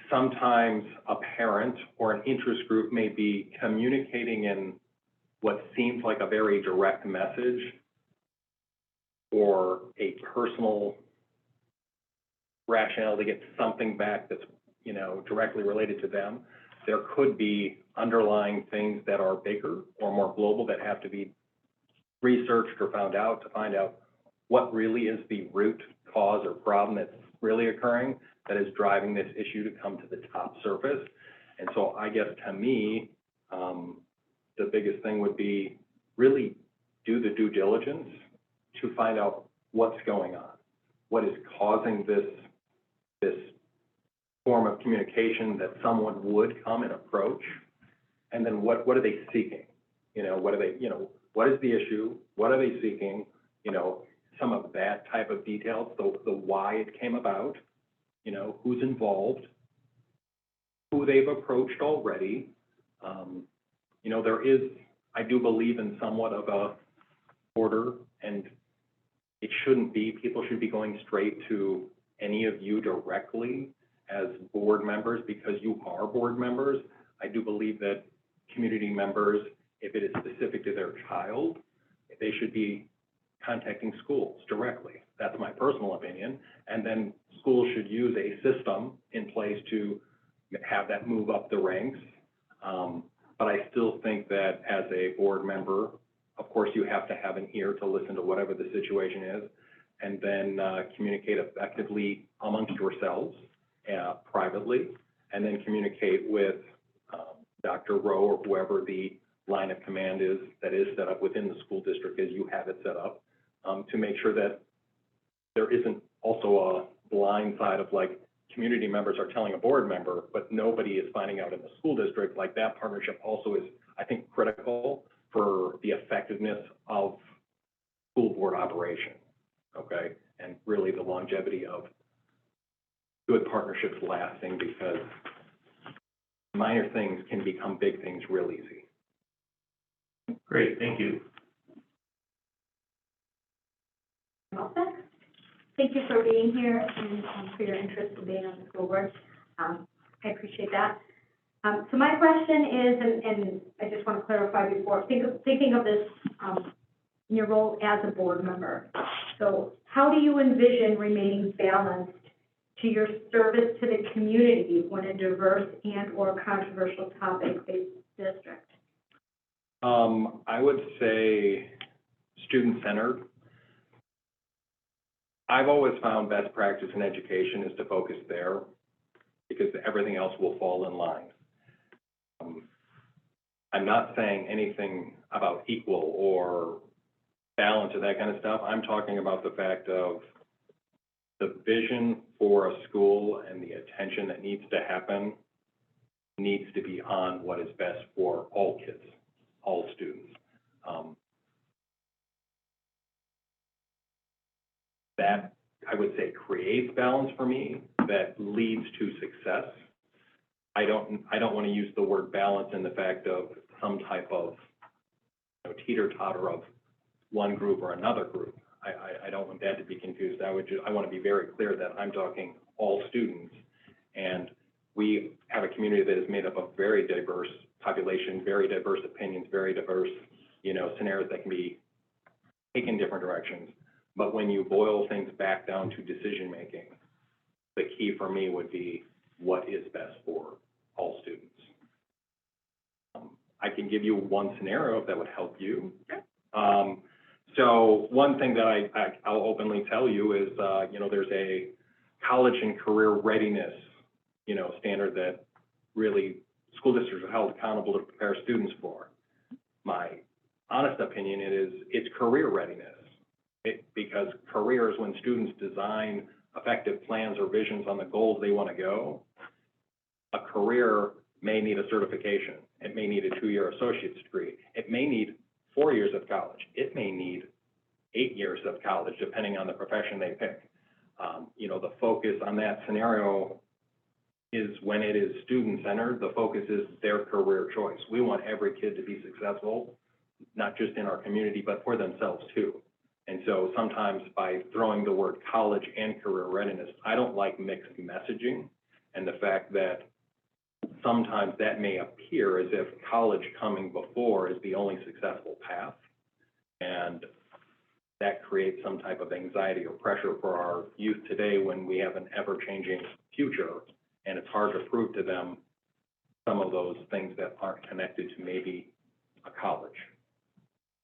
sometimes a parent or an interest group may be communicating in what seems like a very direct message or a personal rationale to get something back that's, you know, directly related to them. There could be underlying things that are bigger or more global that have to be researched or found out to find out what really is the root cause or problem that's really occurring that is driving this issue to come to the top surface. And so I guess to me, the biggest thing would be really do the due diligence to find out what's going on, what is causing this form of communication that someone would come and approach, and then what are they seeking? You know, what are they, you know, what is the issue? What are they seeking? You know, some of that type of details, the why it came about, you know, who's involved, who they've approached already. You know, there is, I do believe in somewhat of a order, and it shouldn't be, people should be going straight to any of you directly as board members because you are board members. I do believe that community members, if it is specific to their child, they should be contacting schools directly. That's my personal opinion. And then schools should use a system in place to have that move up the ranks. But I still think that as a board member, of course, you have to have an ear to listen to whatever the situation is, and then communicate effectively amongst yourselves privately, and then communicate with Dr. Rowe or whoever the line of command is that is set up within the school district as you have it set up, to make sure that there isn't also a blind side of like community members are telling a board member, but nobody is finding out in the school district. Like that partnership also is, I think, critical for the effectiveness of school board operation, okay? And really the longevity of good partnerships lasting, because minor things can become big things real easy. Great, thank you. All set. Thank you for being here and for your interest in being on the school board. I appreciate that. So my question is, and I just want to clarify before, thinking of this in your role as a board member. So how do you envision remaining balanced to your service to the community when a diverse and or controversial topic faces district? I would say student-centered. I've always found best practice in education is to focus there, because everything else will fall in line. I'm not saying anything about equal or balance or that kind of stuff. I'm talking about the fact of the vision for a school and the attention that needs to happen needs to be on what is best for all kids, all students. That, I would say, creates balance for me, that leads to success. I don't want to use the word balance in the fact of some type of, you know, teeter-totter of one group or another group. I don't want that to be confused. I want to be very clear that I'm talking all students, and we have a community that is made up of very diverse population, very diverse opinions, very diverse, you know, scenarios that can be taken different directions. But when you boil things back down to decision-making, the key for me would be what is best for all students. I can give you one scenario if that would help you. So one thing that I'll openly tell you is, you know, there's a college and career readiness, you know, standard that really school districts are held accountable to prepare students for. My honest opinion it's career readiness. Because careers, when students design effective plans or visions on the goals they want to go, a career may need a certification. It may need a 2-year associate's degree. It may need 4 years of college. It may need 8 years of college, depending on the profession they pick. You know, the focus on that scenario is when it is student-centered, the focus is their career choice. We want every kid to be successful, not just in our community, but for themselves too. And so sometimes by throwing the word college and career readiness, I don't like mixed messaging, and the fact that sometimes that may appear as if college coming before is the only successful path, and that creates some type of anxiety or pressure for our youth today when we have an ever-changing future, and it's hard to prove to them some of those things that aren't connected to maybe a college.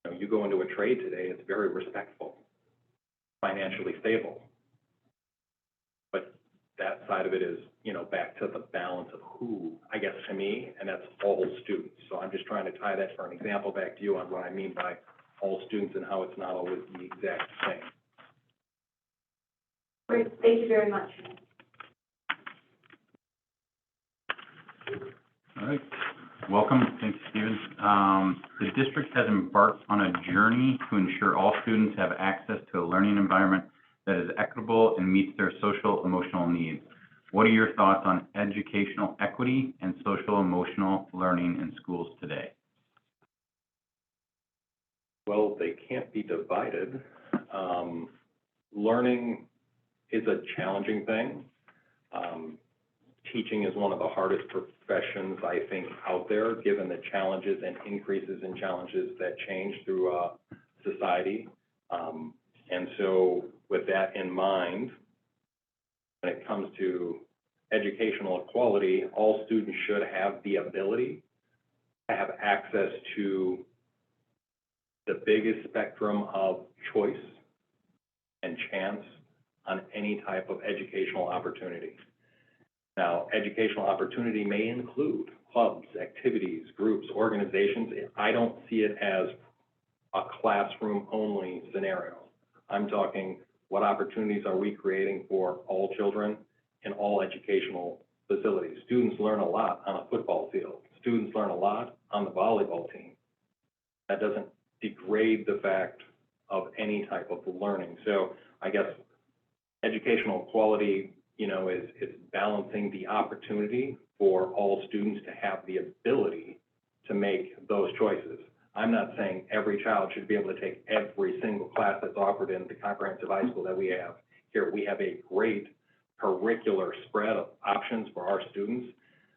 You know, you go into a trade today, it's very respectful, financially stable. But that side of it is, you know, back to the balance of who, I guess, to me, and that's all students. So I'm just trying to tie that for an example back to you on what I mean by all students and how it's not always the exact same. Great, thank you very much. All right, welcome, thanks, Stephen. The district has embarked on a journey to ensure all students have access to a learning environment that is equitable and meets their social emotional needs. What are your thoughts on educational equity and social emotional learning in schools today? Well, they can't be divided. Learning is a challenging thing. Teaching is one of the hardest professions, I think, out there, given the challenges and increases in challenges that change through society. And so with that in mind, when it comes to educational equality, all students should have the ability to have access to the biggest spectrum of choice and chance on any type of educational opportunity. Now, educational opportunity may include clubs, activities, groups, organizations. I don't see it as a classroom-only scenario. I'm talking, what opportunities are we creating for all children in all educational facilities? Students learn a lot on a football field. Students learn a lot on the volleyball team. That doesn't degrade the fact of any type of learning. So I guess educational equality, is balancing the opportunity for all students to have the ability to make those choices. I'm not saying every child should be able to take every single class that's offered in the comprehensive high school that we have here. We have a great curricular spread of options for our students,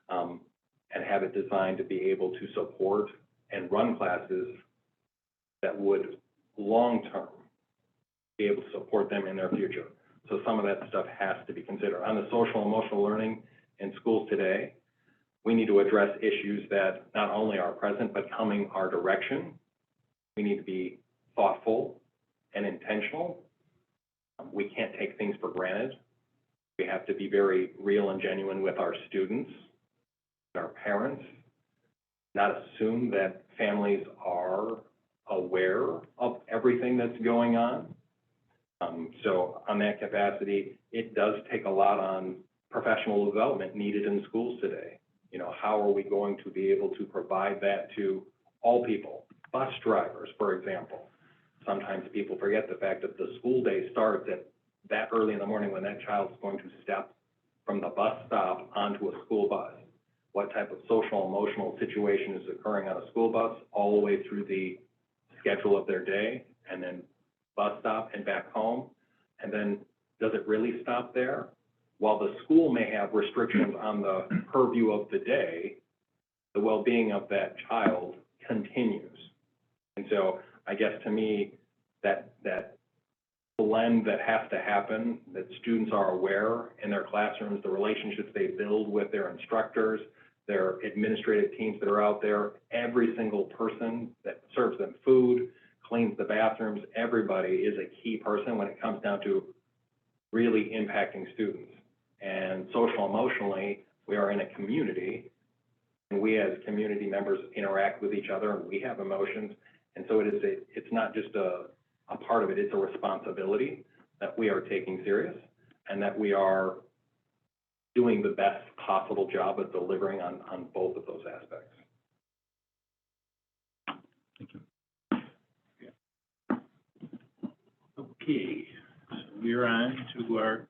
and have it designed to be able to support and run classes that would long-term be able to support them in their future. So some of that stuff has to be considered. On the social emotional learning in schools today, we need to address issues that not only are present, but coming our direction. We need to be thoughtful and intentional. We can't take things for granted. We have to be very real and genuine with our students, our parents, not assume that families are aware of everything that's going on. So on that capacity, it does take a lot on professional development needed in schools today. How are we going to be able to provide that to all people? Bus drivers, for example. Sometimes people forget the fact that the school day starts at that early in the morning when that child's going to step from the bus stop onto a school bus. What type of social, emotional situation is occurring on a school bus all the way through the schedule of their day, and then bus stop and back home. And then does it really stop there? While the school may have restrictions on the purview of the day, the well-being of that child continues. And so I guess to me, that blend that has to happen, that students are aware in their classrooms, the relationships they build with their instructors, their administrative teams that are out there, every single person that serves them food, cleans the bathrooms, everybody is a key person when it comes down to really impacting students. And social emotionally, we are in a community, and we as community members interact with each other, and we have emotions. And so it's not just a part of it, it's a responsibility that we are taking serious, and that we are doing the best possible job of delivering on both of those aspects. Thank you. Okay, so we're on to our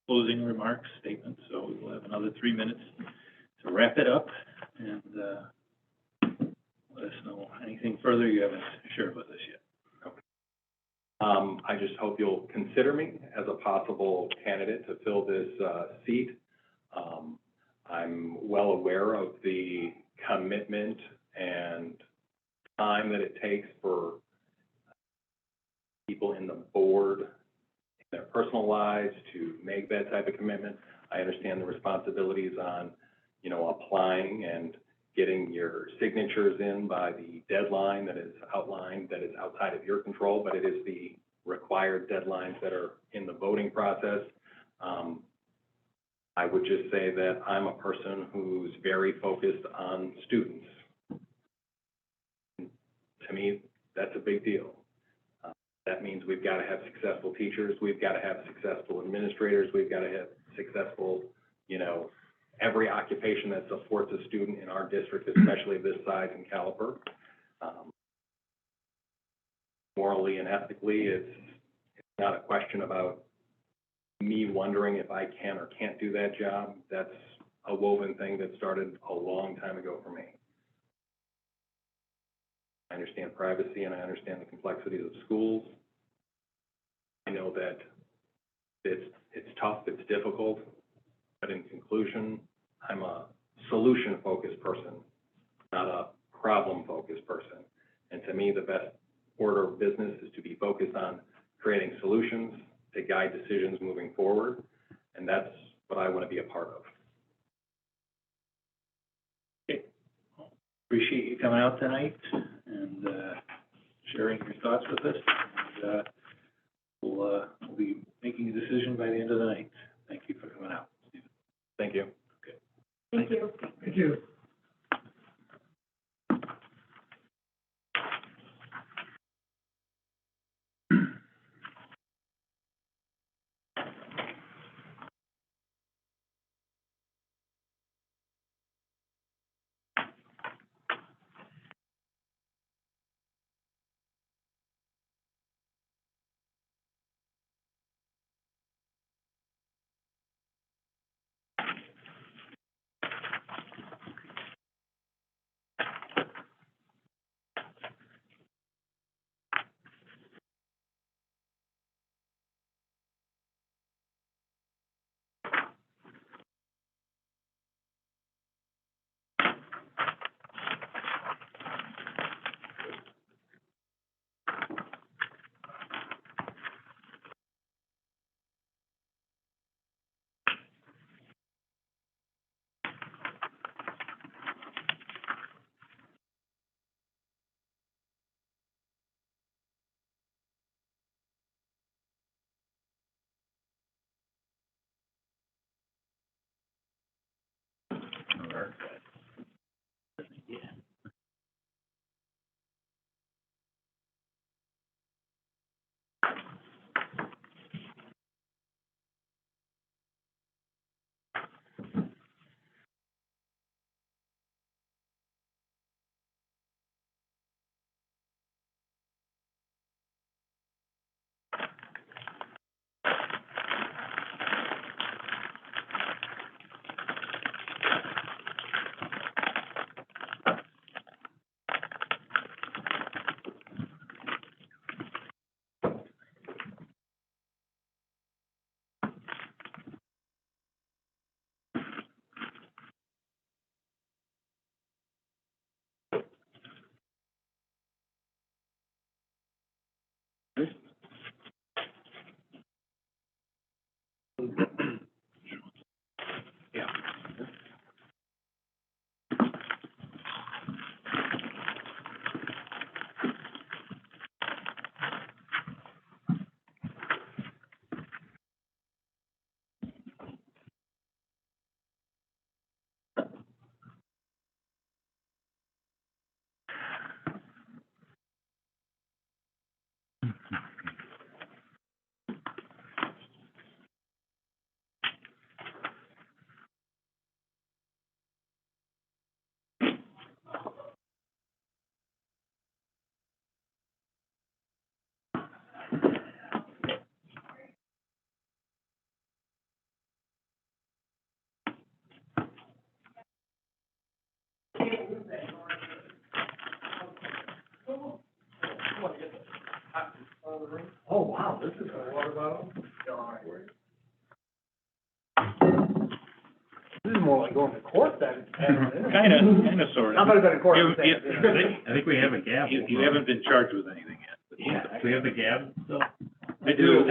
closing remarks statement, so we will have another 3 minutes to wrap it up, and let us know anything further you haven't shared with us yet. I just hope you'll consider me as a possible candidate to fill this seat. I'm well aware of the commitment and time that it takes for people in the board, in their personal lives, to make that type of commitment. I understand the responsibilities on, applying and getting your signatures in by the deadline that is outlined, that is outside of your control, but it is the required deadlines that are in the voting process. I would just say that I'm a person who's very focused on students. To me, that's a big deal. That means we've got to have successful teachers, we've got to have successful administrators, we've got to have successful, every occupation that supports a student in our district, especially this size and caliber. Morally and ethically, it's not a question about me wondering if I can or can't do that job, that's a woven thing that started a long time ago for me. I understand privacy and I understand the complexities of schools. I know that it's tough, it's difficult, but in conclusion, I'm a solution-focused person, not a problem-focused person. And to me, the best order of business is to be focused on creating solutions to guide decisions moving forward, and that's what I want to be a part of. Appreciate you coming out tonight and sharing your thoughts with us. And we'll be making a decision by the end of the night. Thank you for coming out, Stephen. Thank you. Okay. Thank you. Thank you. Yeah. Oh, wow, this is a water bottle? This is more like going to court than. Kind of, sort of. How about a court? I think we have a gavel. You haven't been charged with anything yet. Yeah, do we have the gavel still? I do.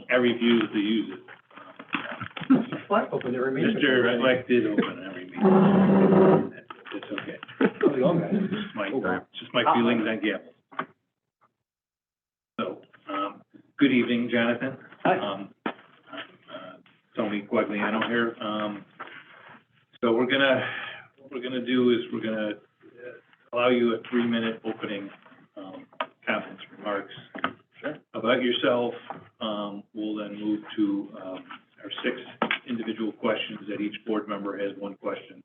I refuse to use it. Open every meeting. Mr. Fleck did open every meeting. It's okay. Just my feelings on gavels. So, good evening, Jonathan. Hi. Tony Guagliano here. So what we're gonna do is we're gonna allow you a 3-minute opening, comments, remarks about yourself. We'll then move to, our 6 individual questions that each board member has 1 question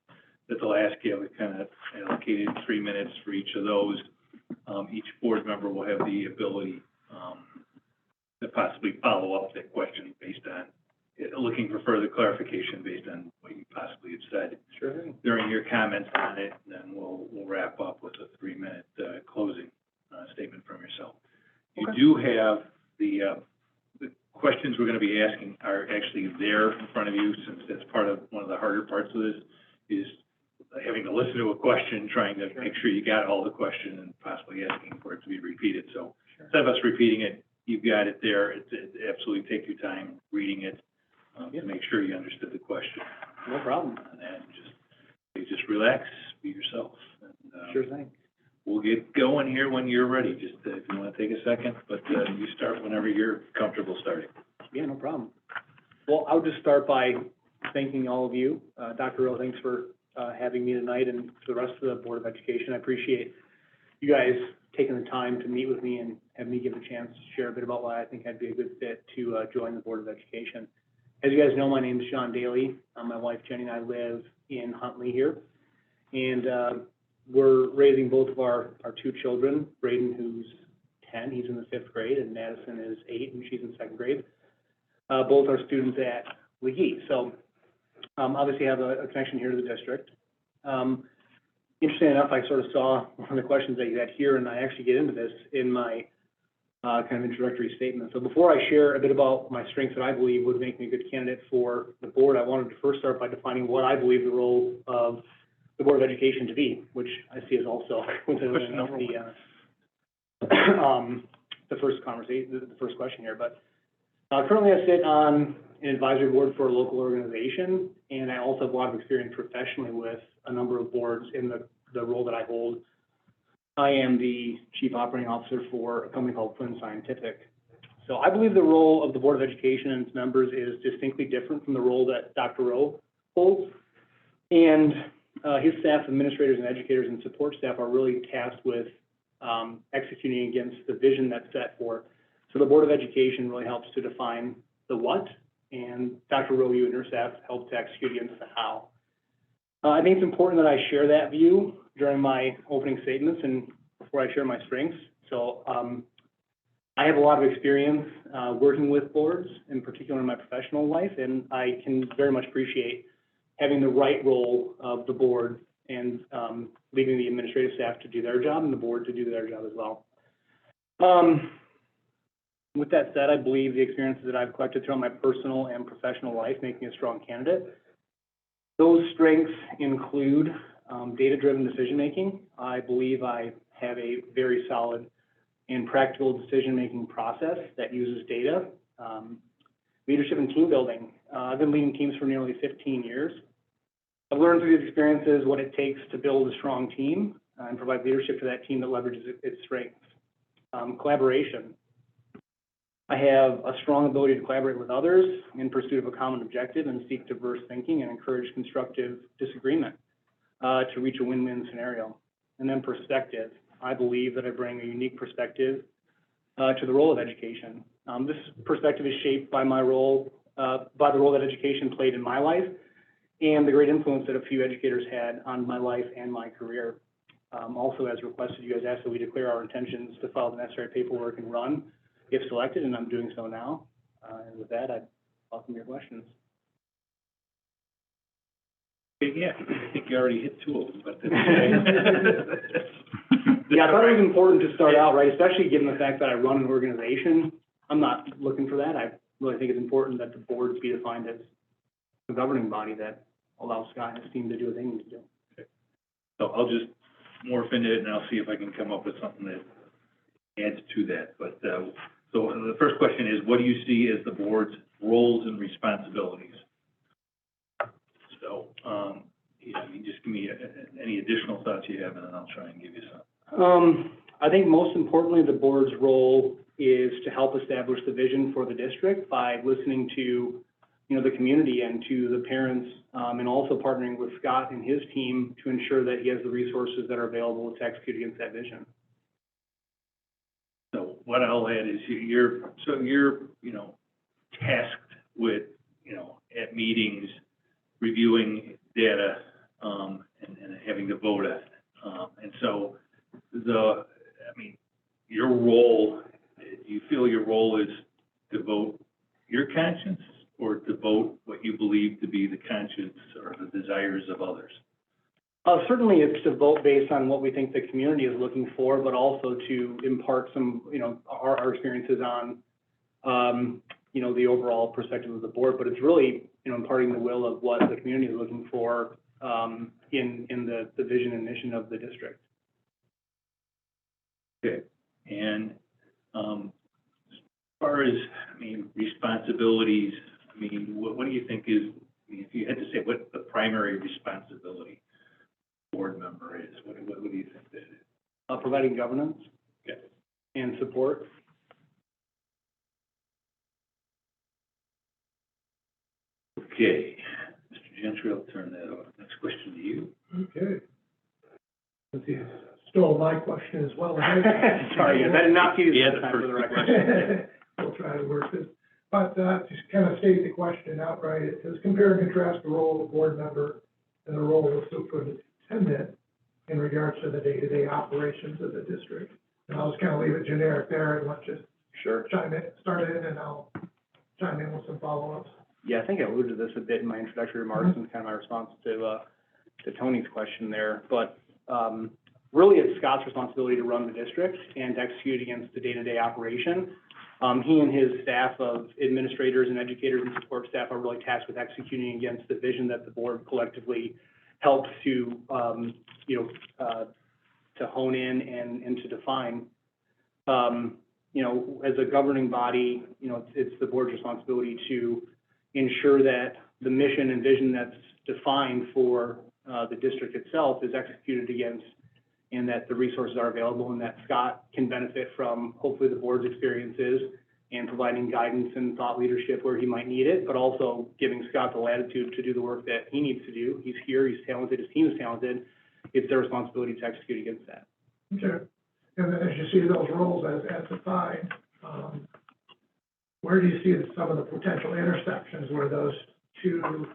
that they'll ask you. We've kind of allocated 3 minutes for each of those. Each board member will have the ability, to possibly follow up that question clarification based on what you possibly have said Sure. during your comments on it, and then we'll wrap up with a 3-minute closing statement from yourself. You do have the questions we're going to be asking are actually there in front of you, since that's part of one of the harder parts of this, is having to listen to a question, trying to make sure you got all the question, and possibly asking for it to be repeated. So instead of us repeating it, you've got it there. It absolutely take your time reading it to make sure you understood the question. No problem. And then just relax, be yourself. And, Sure thing. we'll get going here when you're ready. Just if you want to take a second, but you start whenever you're comfortable starting. Yeah, no problem. Well, I'll just start by thanking all of you. Dr. Rowe, thanks for having me tonight, and to the rest of the Board of Education. I appreciate you guys taking the time to meet with me and have me give a chance to share a bit about why I think I'd be a good fit to join the Board of Education. As you guys know, my name is Sean Daly. My wife Jenny and I live in Huntley here, and we're raising both of our 2 children. Braden, who's 10, he's in the 5th grade, and Madison is 8, and she's in 2nd grade. Both are students at Legee. So obviously have a connection here to the district. Interesting enough, I sort of saw one of the questions that you had here, and I actually get into this in my kind of introductory statement. So before I share a bit about my strengths that I believe would make me a good candidate for the board, I wanted to first start by defining what I believe the role of the Board of Education to be, which I see as also within the first conversation, the first question here. But currently I sit on an advisory board for a local organization, and I also have a lot of experience professionally with a number of boards in the role that I hold. I am the Chief Operating Officer for a company called Flynn Scientific. So I believe the role of the Board of Education and its members is distinctly different from the role that Dr. Rowe holds. And his staff, administrators and educators and support staff are really tasked with executing against the vision that's set forth. So the Board of Education really helps to define the what, and Dr. Rowe, you and your staff help to execute against the how. I think it's important that I share that view during my opening statements and before I share my strengths. So I have a lot of experience working with boards, in particular in my professional life, and I can very much appreciate having the right role of the board and leaving the administrative staff to do their job and the board to do their job as well. With that said, I believe the experiences that I've collected throughout my personal and professional life make me a strong candidate. Those strengths include data-driven decision-making. I believe I have a very solid and practical decision-making process that uses data. Leadership and team building. I've been leading teams for nearly 15 years. I've learned through these experiences what it takes to build a strong team and provide leadership to that team that leverages its strengths. Collaboration. I have a strong ability to collaborate with others in pursuit of a common objective and seek diverse thinking and encourage constructive disagreement to reach a win-win scenario. And then perspective. I believe that I bring a unique perspective to the role of education. This perspective is shaped by my role, by the role that education played in my life and the great influence that a few educators had on my life and my career. Also, as requested, you guys asked that we declare our intentions to file the necessary paperwork and run if selected, and I'm doing so now. And with that, I'd welcome your questions. Yeah, I think you already hit 2 of them, but that's Yeah, I thought it was important to start out, right, especially given the fact that I run an organization. I'm not looking for that. I really think it's important that the boards be defined as a governing body that allows Scott and his team to do what they need to do. So I'll just morph into it, and I'll see if I can come up with something that adds to that. But so the first question is, what do you see as the board's roles and responsibilities? So, yeah, I mean, just give me any additional thoughts you have, and then I'll try and give you some. I think most importantly, the board's role is to help establish the vision for the district by listening to, the community and to the parents, and also partnering with Scott and his team to ensure that he has the resources that are available to execute against that vision. So what I'll add is you're tasked with, at meetings, reviewing data, and having to vote on it. And so your role, do you feel your role is to vote your conscience or to vote what you believe to to be the conscience or the desires of others? Certainly, it's to vote based on what we think the community is looking for, but also to impart some, our experiences on, the overall perspective of the board. But it's really, imparting the will of what the community is looking for in the vision and mission of the district. Okay. And as far as, responsibilities, what do you think is, if you had to say what the primary responsibility board member is, what do you think that is? Providing governance Okay. and support. Okay. Mr. Gentry, I'll turn that over. Next question to you. Okay. Let's see, stole my question as well. Sorry, I did not use Yeah, that the time for the first record. We'll try to work this. But just kind of state the question outright. It says, compare and contrast the role of a board member and the role of a superintendent in regards to the day-to-day operations of the district. And I'll just kind of leave it generic there and let's just start in, and I'll chime in with some follow-ups. Yeah, I think I alluded to this a bit in my introductory remarks and kind of my response to Tony's question there. But really, it's Scott's responsibility to run the district and to execute against the day-to-day operation. He and his staff of administrators and educators and support staff are really tasked with executing against the vision that the board collectively helps to, to hone in and to define. As a governing body, it's the board's responsibility to ensure that the mission and vision that's defined for the district itself is executed against, and that the resources are available, and that Scott can benefit from hopefully the board's experiences and providing guidance and thought leadership where he might need it, but also giving Scott the latitude to do the work that he needs to do. He's here, he's talented, his team is talented. It's their responsibility to execute against that. Okay. And then as you see those roles as defined, where do you see some of the potential intersections where those two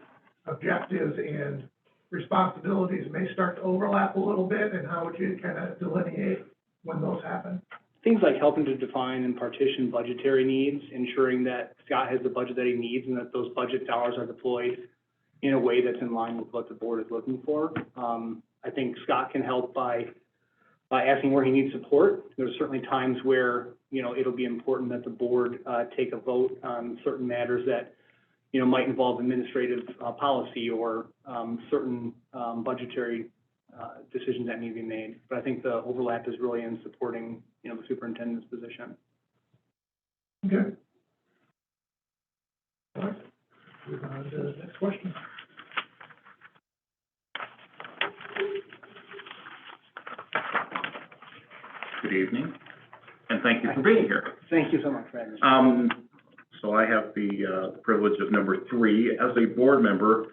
objectives and responsibilities may start to overlap a little bit, and how would you kind of delineate when those happen? Things like helping to define and partition budgetary needs, ensuring that Scott has the budget that he needs and that those budget dollars are deployed in a way that's in line with what the board is looking for. I think Scott can help by asking where he needs support. There's certainly times where, it'll be important that the board take a vote on certain matters that, might involve administrative policy or certain budgetary decisions that need to be made. But I think the overlap is really in supporting, the superintendent's position. Okay. All right. Move on to the next question. Good evening, and thank you for being here. Thank you so much for having me. So I have the privilege of number 3. As a board member,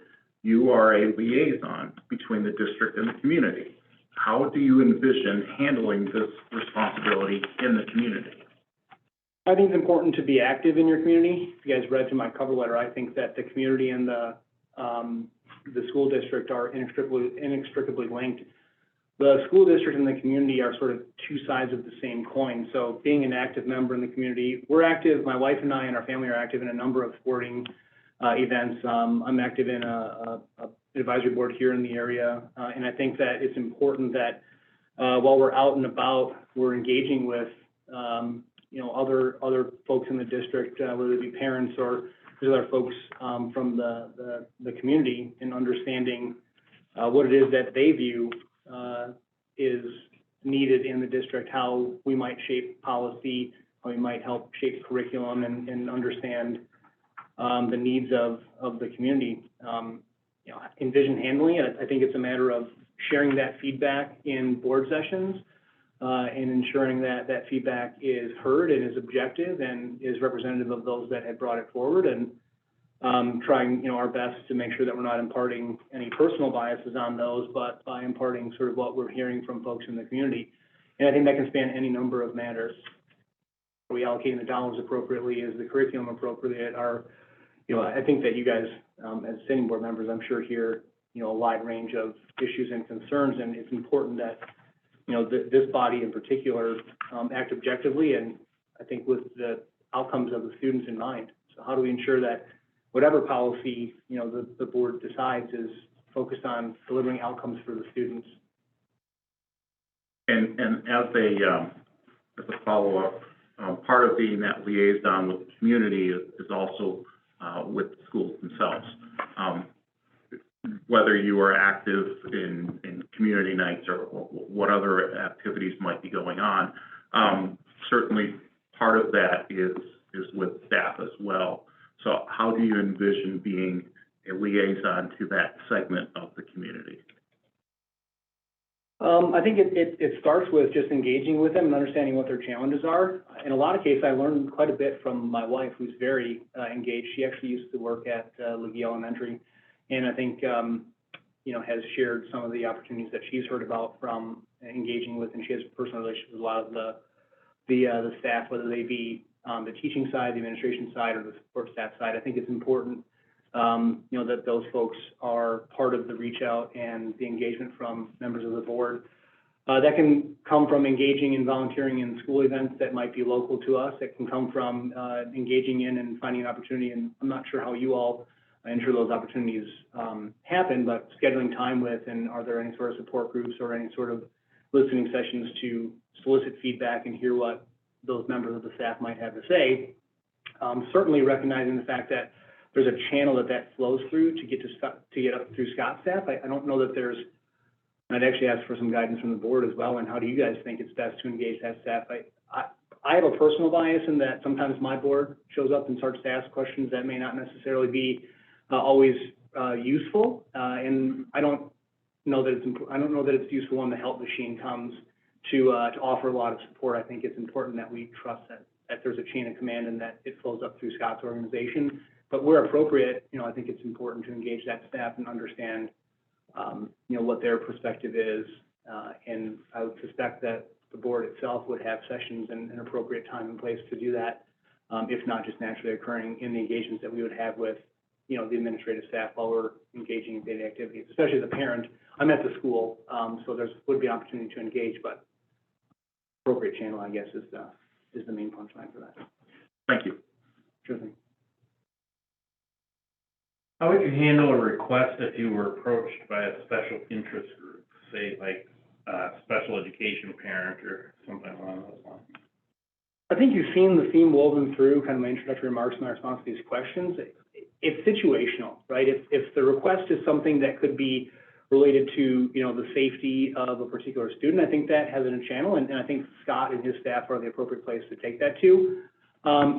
you are a liaison between the district and the community. How do you envision handling this responsibility in the community? I think it's important to be active in your community. If you guys read through my cover letter, I think that the community and the school district are inextricably linked. The school district and the community are sort of two sides of the same coin. So being an active member in the community, we're active, my wife and I and our family are active in a number of sporting events. I'm active in a advisory board here in the area. And I think that it's important that while we're out and about, we're engaging with, other folks in the district, whether it be parents or other folks from the community, and understanding what it is that they view is needed in the district, how we might shape policy, how we might help shape curriculum, and understand the needs of the community. Envision handling it. I think it's a matter of sharing that feedback in board sessions and ensuring that that feedback is heard and is objective and is representative of those that had brought it forward, and trying, our best to make sure that we're not imparting any personal biases on those, but by imparting sort of what we're hearing from folks in the community. And I think that can span any number of matters. Are we allocating the dollars appropriately? Is the curriculum appropriate? I think that you guys, as sitting board members, I'm sure hear, a wide range of issues and concerns, and it's important that, this body in particular, act objectively, and I think with the outcomes of the students in mind. So how do we ensure that whatever policy, you know, the board decides is focused on delivering outcomes for the students. And as a follow-up, part of being that liaison with the community is also with the schools themselves. Whether you are active in community nights or what other activities might be going on, certainly part of that is with staff as well. So how do you envision being a liaison to that segment of the community? I think it starts with just engaging with them and understanding what their challenges are. In a lot of cases, I learned quite a bit from my wife, who's very engaged. She actually used to work at Lesli Elementary, and I think, you know, has shared some of the opportunities that she's heard about from engaging with, and she has a personal relationship with a lot of the staff, whether they be the teaching side, the administration side, or the support staff side. I think it's important, you know, that those folks are part of the reach out and the engagement from members of the board. That can come from engaging in volunteering in school events that might be local to us. It can come from engaging in and finding an opportunity, and I'm not sure how you all ensure those opportunities happen, but scheduling time with, and are there any sort of support groups or any sort of listening sessions to solicit feedback and hear what those members of the staff might have to say. Certainly recognizing the fact that there's a channel that flows through to get up through Scott's staff. I don't know that there's, and I'd actually ask for some guidance from the board as well, and how do you guys think it's best to engage that staff? I have a personal bias in that sometimes my board shows up and starts to ask questions that may not necessarily be always useful, and I don't know that it's useful when the help machine comes to offer a lot of support. I think it's important that we trust that there's a chain of command and that it flows up through Scott's organization. But where appropriate, you know, I think it's important to engage that staff and understand, you know, what their perspective is. And I would suspect that the board itself would have sessions and an appropriate time and place to do that, if not just naturally occurring in the engagements that we would have with, you know, the administrative staff while we're engaging in daily activities, especially the parent. I'm at the school, so would be an opportunity to engage, but appropriate channel, I guess, is the main punchline for that. Thank you. Sure thing. How would you handle a request if you were approached by a special interest group, say like special education parent or something along those lines? I think you've seen the theme woven through kind of my introductory remarks and my response to these questions. It's situational, right? If the request is something that could be related to, you know, the safety of a particular student, I think that has a channel, and I think Scott and his staff are the appropriate place to take that to.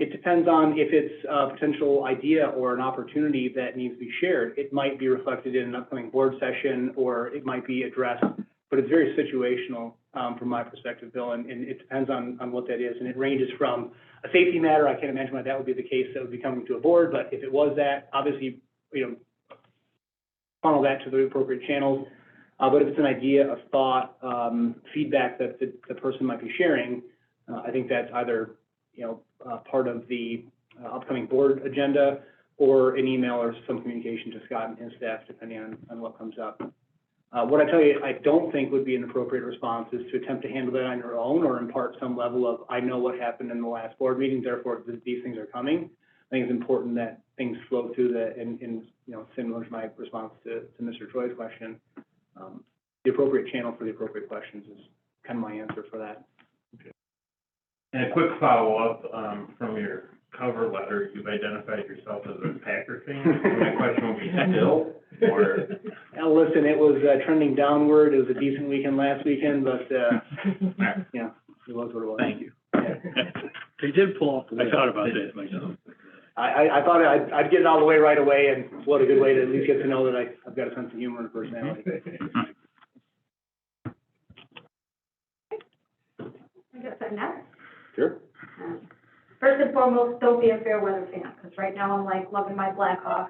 It depends on if it's a potential idea or an opportunity that needs to be shared. It might be reflected in an upcoming board session, or it might be addressed, but it's very situational from my perspective, Bill, and it depends on what that is. And it ranges from a safety matter. I can't imagine why that would be the case that would be coming to a board, but if it was that, obviously, you know, funnel that to the appropriate channels. But if it's an idea, a thought, feedback that the person might be sharing, I think that's either, you know, part of the upcoming board agenda or an email or some communication to Scott and his staff, depending on what comes up. What I tell you, I don't think would be an appropriate response is to attempt to handle that on your own or impart some level of, I know what happened in the last board meeting, therefore these things are coming. I think it's important that things flow through that, and you know, similar to my response to Mr. Troy's question, the appropriate channel for the appropriate questions is kind of my answer for that. Okay. And a quick follow-up from your cover letter, you've identified yourself as a Packer fan. My question would be still, or? Listen, it was trending downward. It was a decent weekend last weekend, but yeah, it was what it was. Thank you. Yeah. They did pull off the win. I thought about that myself. I thought I'd get it out of the way right away, and what a good way to at least get to know that I've got a sense of humor and a personality. I guess I'm next. Sure. First and foremost, don't be a fair weather fan, because right now I'm like loving my Blackhawks.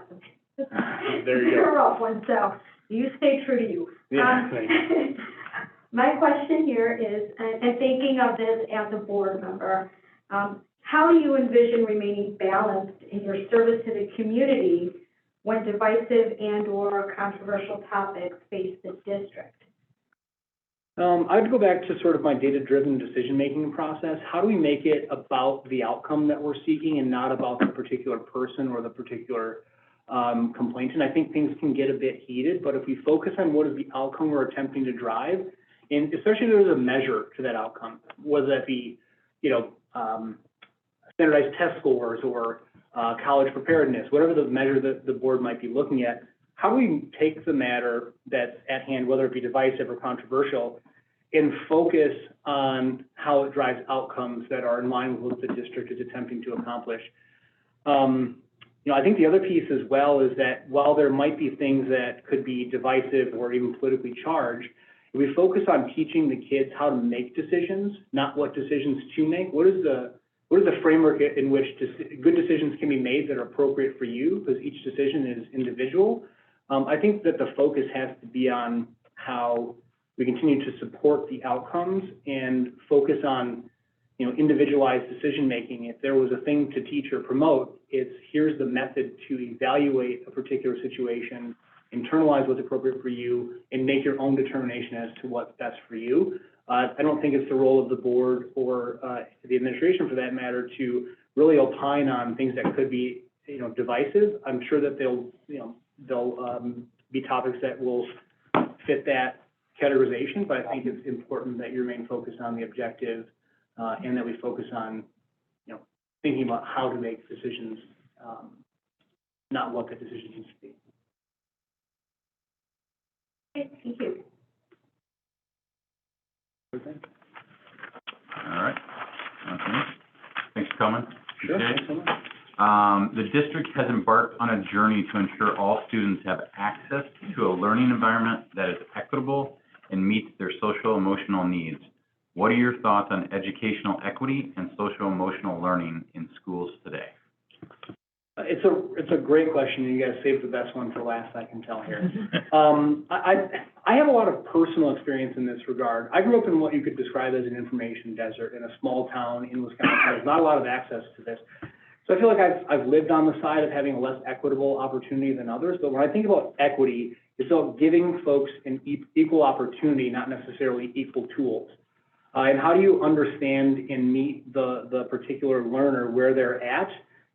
There you go. They're a rough one, so you stay true to you. Yeah, thanks. My question here is, and thinking of this as a board member, how do you envision remaining balanced in your service to the community when divisive and/or controversial topics face the district? I'd go back to sort of my data-driven decision-making process. How do we make it about the outcome that we're seeking and not about the particular person or the particular complaint. And I think things can get a bit heated, but if we focus on what is the outcome we're attempting to drive, and especially if there's a measure to that outcome, whether that be, standardized test scores or college preparedness, whatever the measure that the board might be looking at, how do we take the matter that's at hand, whether it be divisive or controversial, and focus on how it drives outcomes that are in line with what the district is attempting to accomplish. I think the other piece as well is that while there might be things that could be divisive or even politically charged, if we focus on teaching the kids how to make decisions, not what decisions to make, what is the framework in which good decisions can be made that are appropriate for you, because each decision is individual. I think that the focus has to be on how we continue to support the outcomes and focus on, individualized decision-making. If there was a thing to teach or promote, it's here's the method to evaluate a particular situation, internalize what's appropriate for you, and make your own determination as to what's best for you. I don't think it's the role of the board or the administration, for that matter, to really opine on things that could be, divisive. I'm sure that they'll be topics that will fit that categorization, but I think it's important that you remain focused on the objective and that we focus on, thinking about how to make decisions, not what the decision needs to be. Okay, thank you. All right. Okay. Thanks for coming. Sure. Okay. Thanks so much. The district has embarked on a journey to ensure all students have access to a learning environment that is equitable and meets their social emotional needs. What are your thoughts on educational equity and social emotional learning in schools today? It's a great question, and you guys saved the best one for last, I can tell here. I have a lot of personal experience in this regard. I grew up in what you could describe as an information desert in a small town in Wisconsin. There's not a lot of access to this. So I feel like I've lived on the side of having a less equitable opportunity than others. But when I think about equity, it's about giving folks an equal opportunity, not necessarily equal tools. And how do you understand and meet the particular learner where they're at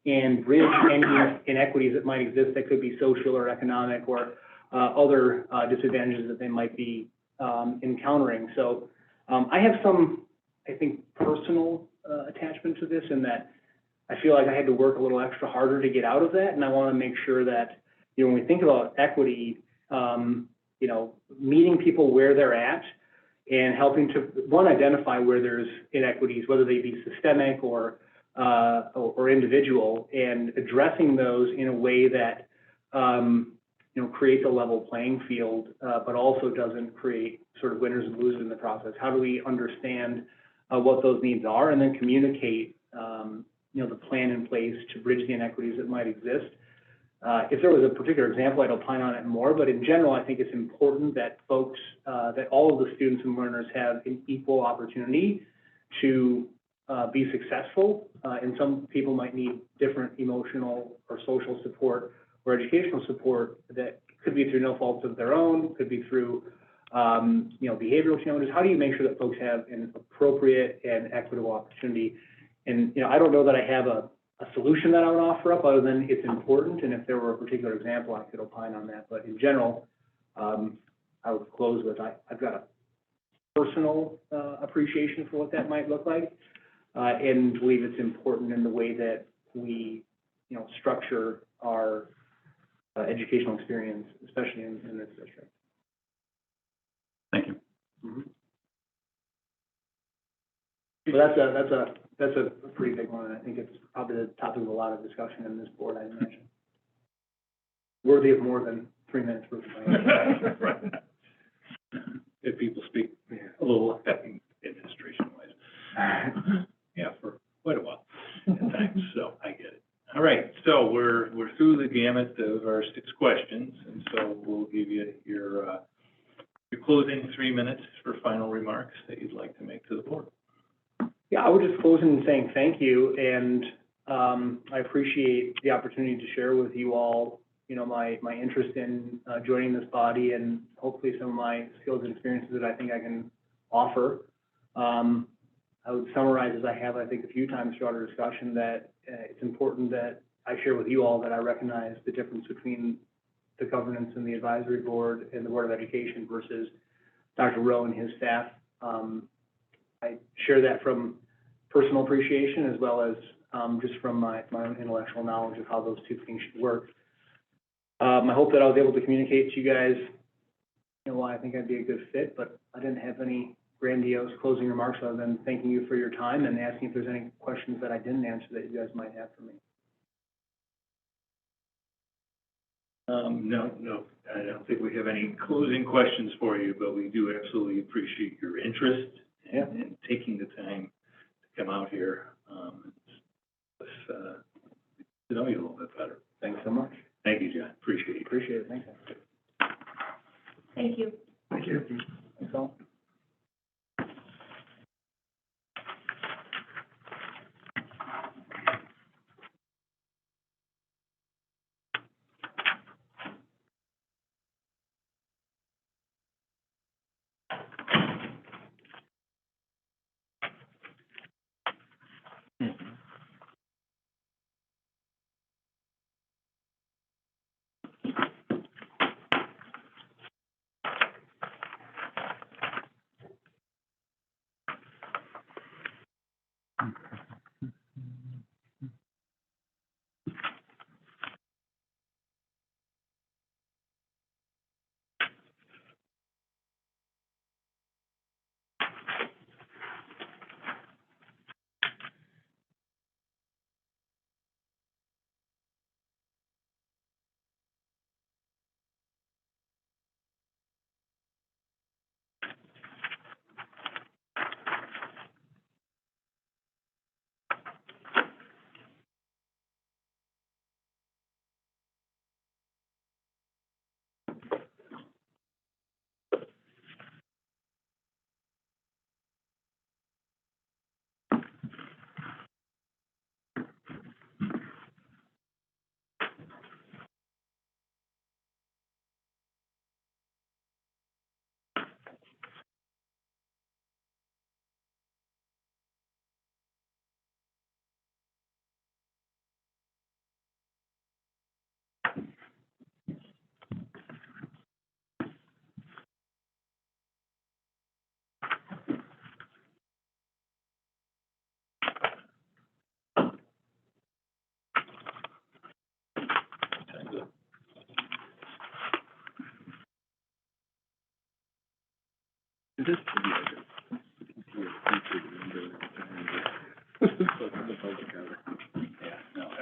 and bridge any inequities that might exist that could be social or economic or other disadvantages that they might be encountering. So I have some, I think, personal attachment to this, in that I feel like I had to work a little extra harder to get out of that, and I want to make sure that, when we think about equity, meeting people where they're at and helping to, one, identify where there's inequities, whether they be systemic or individual, and addressing those in a way that, creates a level playing field, but also doesn't create sort of winners and losers in the process. How do we understand what those needs are, and then communicate, the plan in place to bridge the inequities that might exist? If there was a particular example, I'd opine on it more, but in general, I think it's important that folks, that all of the students and learners have an equal opportunity to be successful. And some people might need different emotional or social support or educational support that could be through no faults of their own, could be through, behavioral challenges. How do you make sure that folks have an appropriate and equitable opportunity? And, I don't know that I have a solution that I would offer up, other than it's important, and if there were a particular example, I could opine on that. But in general, I would close with, I've got a personal appreciation for what that might look like, and believe it's important in the way that we, structure our educational experience, especially in this district. Thank you. Mm-hmm. So that's a pretty big one, and I think it's probably the topic of a lot of discussion in this board, I imagine. Worthy of more than 3 minutes worth of time. Right. If people speak a little administration-wise. Yeah, for quite a while at times, so I get it. All right, so we're through the gamut of our 6 questions, and so we'll give you your closing 3 minutes for final remarks that you'd like to make to the board. Yeah, I would just close in saying thank you, and I appreciate the opportunity to share with you all, my interest in joining this body, and hopefully some of my skills and experiences that I think I can offer. I would summarize, as I have, I think, a few times throughout our discussion, that it's important that I share with you all that I recognize the difference between the governance and the advisory board and the Board of Education versus Dr. Rowe and his staff. I share that from personal appreciation as well as just from my own intellectual knowledge of how those two things should work. I hope that I was able to communicate to you guys, you know, why I think I'd be a good fit, but I didn't have any grandiose closing remarks other than thanking you for your time and asking if there's any questions that I didn't answer that you guys might have for me. No, I don't think we have any closing questions for you, but we do absolutely appreciate your interest and taking the time to come out here. Let's get to know you a little bit better. Thanks so much. Thank you, John. Appreciate it. Appreciate it. Thanks. Thank you. Thank you. Thanks all.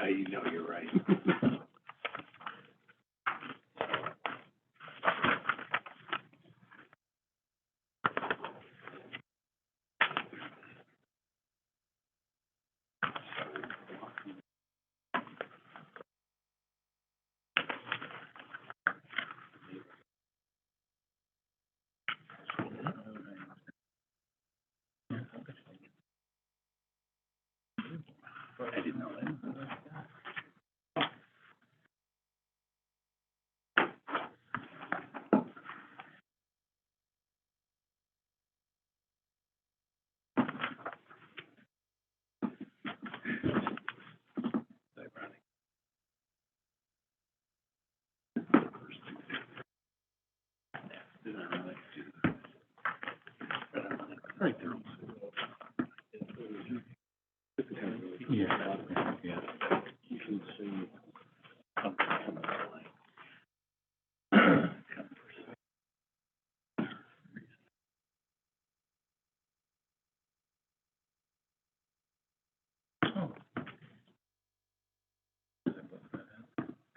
You know you're right. I didn't know that. Right there. Yeah. You can see something coming like.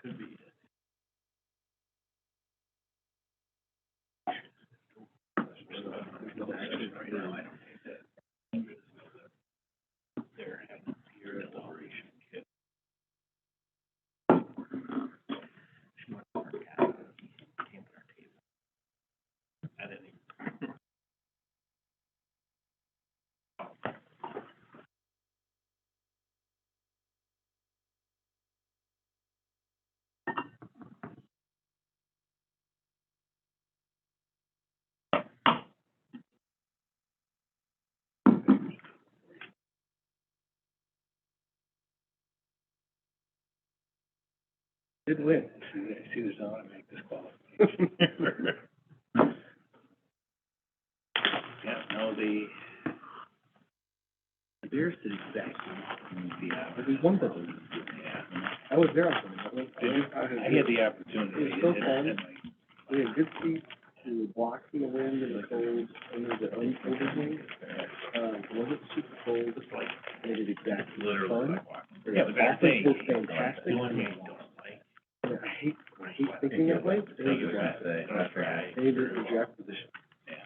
Could be. There's no action right now. I don't think that. Didn't win. I see there's an automatic disqualification. Yeah, no, Bears did exactly there's one that didn't. Yeah. I was there on Sunday. I had the opportunity. It was so fun. We had good seats. We were blocking the wind and the cold under the overhang. Wasn't super cold. It's like, they did exactly literally. Yeah, the best thing was fantastic. I hate thinking that way. They did the draft position. Yeah.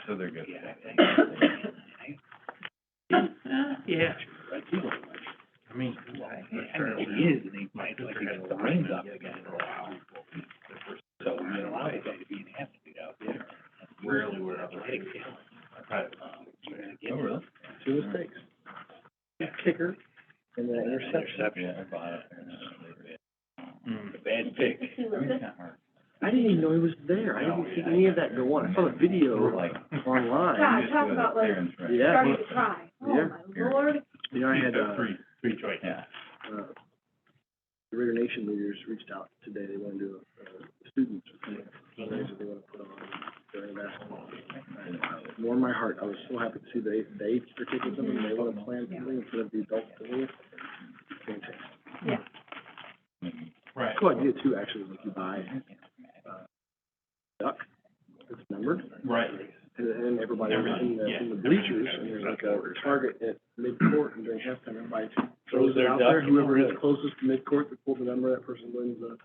So they're good. Yeah. I mean, he is, and he might like to get the reins up again for a while. So we allow the guy to be an athlete out there. Rarely we're athletic. Oh, really? Two mistakes. Kicker and the interception. A bad pick. I didn't even know he was there. I didn't see any of that go on. I saw the video online. God, talk about like starting to cry. Oh, my Lord. You know, I had, three choices. Yeah. The Raider Nation leaders reached out today. They want to do a students thing that they want to put on during basketball. More in my heart. I was so happy to see they are taking something. They want to plan something instead of the adults doing it. Fantastic. Yeah. Right. Cool idea too, actually, like you buy duck, it's numbered. Right. And everybody in the bleachers, and there's like a target at midcourt, and during halftime, everybody throws it out there. Whoever is closest to midcourt, they pull the number, that person wins the,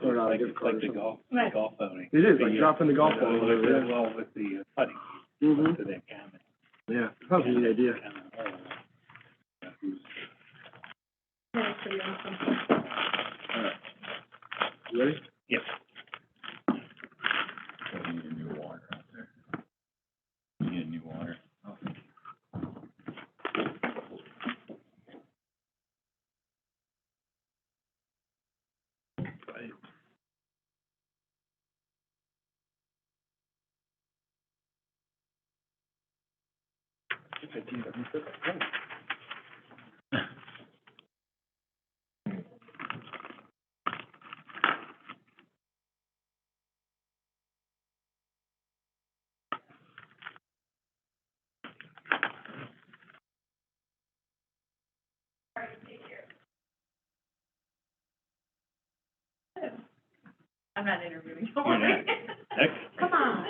sort out a gift card or something. Right. Golf outing. It is, like dropping the golf ball. Well, with the putting. Mm-hmm. To that comment. Yeah, that was a neat idea. That's pretty awesome. All right. You ready? Yes. You need a new water out there. You need a new water. I'm not interviewing. You're not. Come on.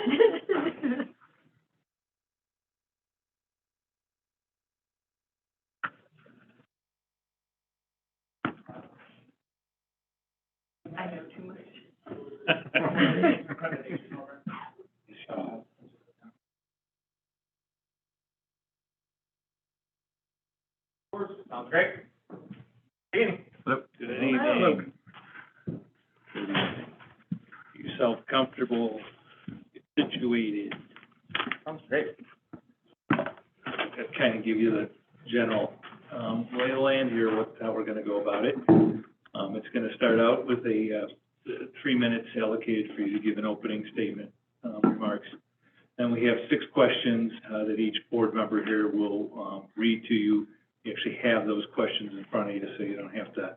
I know too much. Sounds great. Good evening. Good evening. Yourself comfortable, situated. Sounds great. Kind of give you the general lay of the land here, how we're going to go about it. It's going to start out with 3 minutes allocated for you to give an opening statement, remarks. Then we have 6 questions that each board member here will read to you. You actually have those questions in front of you, so you don't have to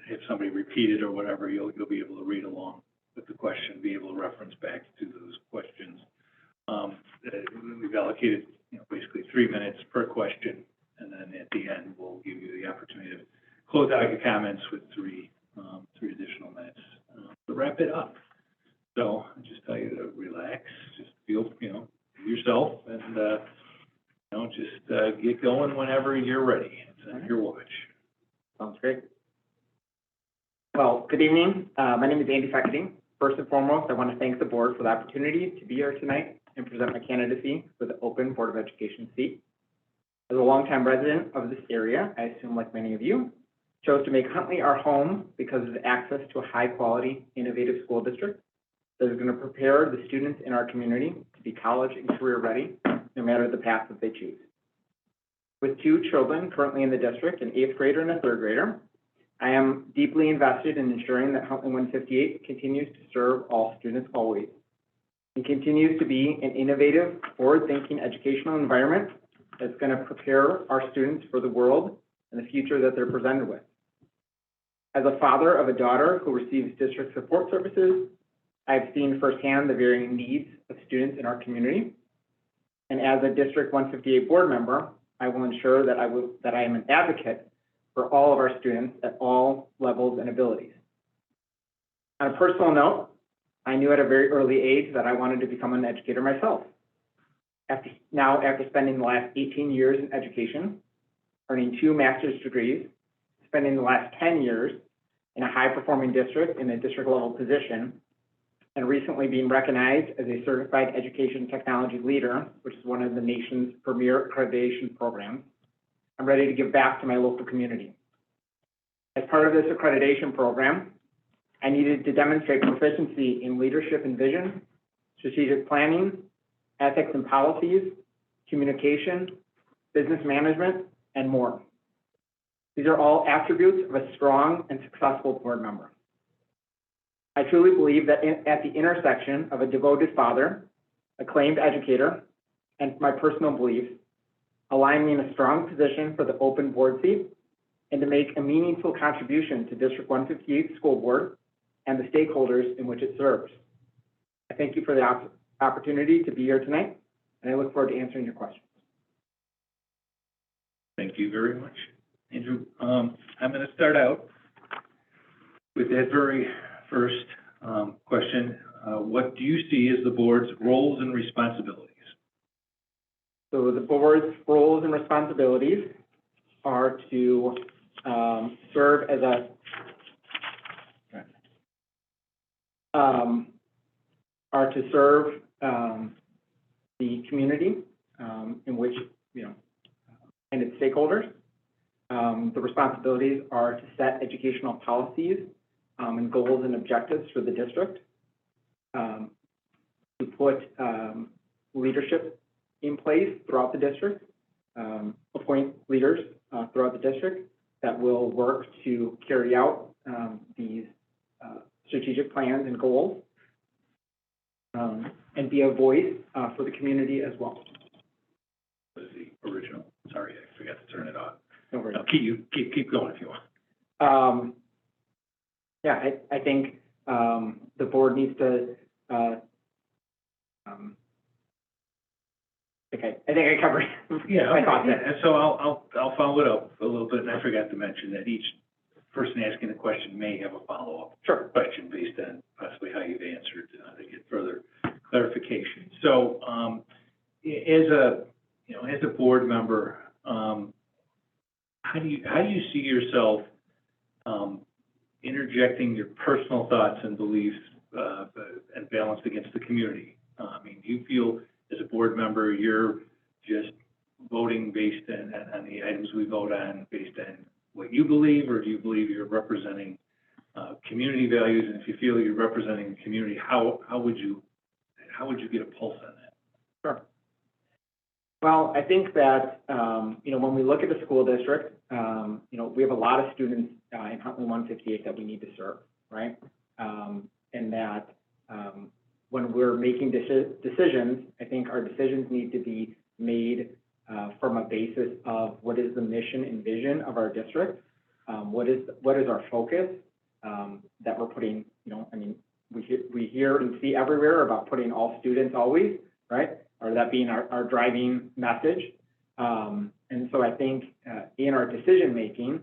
have somebody repeat it or whatever. You'll be able to read along with the question, be able to reference back to those questions. We've allocated, basically 3 minutes per question, and then at the end, we'll give you the opportunity to close out your comments with 3 additional minutes to wrap it up. So I just tell you to relax, just feel, yourself, and just get going whenever you're ready. It's on your watch. Sounds great. Well, good evening. My name is Andy Fecketing. First and foremost, I want to thank the board for the opportunity to be here tonight and present my candidacy for the open Board of Education seat. As a longtime resident of this area, I assume like many of you, chose to make Huntley our home because of the access to a high-quality, innovative school district that is going to prepare the students in our community to be college and career ready, no matter the path that they choose. With 2 children currently in the district, an 8th grader and a 3rd grader, I am deeply invested in ensuring that Huntley 158 continues to serve all students always and continues to be an innovative, forward-thinking educational environment that's going to prepare our students for the world and the future that they're presented with. As a father of a daughter who receives district support services, I have seen firsthand the varying needs of students in our community. And as a District 158 board member, I will ensure that I am an advocate for all of our students at all levels and abilities. On a personal note, I knew at a very early age that I wanted to become an educator myself. After spending the last 18 years in education, earning 2 master's degrees, spending the last 10 years in a high-performing district in a district-level position, and recently being recognized as a certified education technology leader, which is one of the nation's premier accreditation programs, I'm ready to give back to my local community. As part of this accreditation program, I needed to demonstrate proficiency in leadership and vision, strategic planning, ethics and policies, communication, business management, and more. These are all attributes of a strong and successful board member. I truly believe that at the intersection of a devoted father, acclaimed educator, and my personal beliefs, align me in a strong position for the open board seat and to make a meaningful contribution to District 158 School Board and the stakeholders in which it serves. I thank you for the opportunity to be here tonight, and I look forward to answering your questions. Thank you very much, Andrew. I'm going to start out with that very first question. What do you see as the board's roles and responsibilities? So the board's roles and responsibilities are to serve as the community in which, and its stakeholders. The responsibilities are to set educational policies and goals and objectives for the district, to put leadership in place throughout the district, appoint leaders throughout the district that will work to carry out these strategic plans and goals, and be a voice for the community as well. What is the original? Sorry, I forgot to turn it on. No worries. No, keep going if you want. Yeah, I think the board needs to, I think I covered my thoughts there. And so I'll follow it up a little bit, and I forgot to mention that each person asking the question may have a follow-up Sure. question based on possibly how you've answered to get further clarification. So, as a board member, how do you see yourself interjecting your personal thoughts and beliefs and balanced against the community? I mean, do you feel as a board member you're just voting based on the items we vote on, based on what you believe, or do you believe you're representing community values? And if you feel you're representing the community, how would you get a pulse on that? Sure. Well, I think that, when we look at the school district, we have a lot of students in Huntley 158 that we need to serve, right? And that when we're making decisions, I think our decisions need to be made from a basis of what is the mission and vision of our district, what is our focus that we're putting, we hear and see everywhere about putting all students always, right? Or that being our driving message. And so I think in our decision making,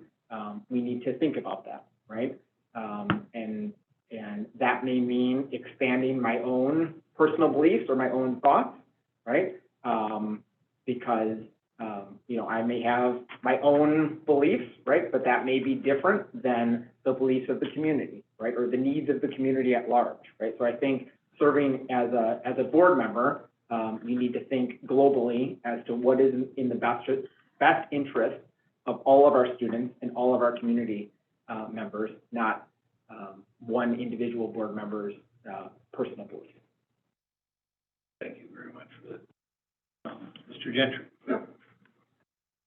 we need to think about that, right? And that may mean expanding my own personal beliefs or my own thoughts, right? Because I may have my own beliefs, right? But that may be different than the beliefs of the community, right? Or the needs of the community at large, right? So I think serving as a board member, you need to think globally as to what is in the best interest of all of our students and all of our community members, not one individual board member's personal beliefs. Thank you very much for that. Mr. Gentry.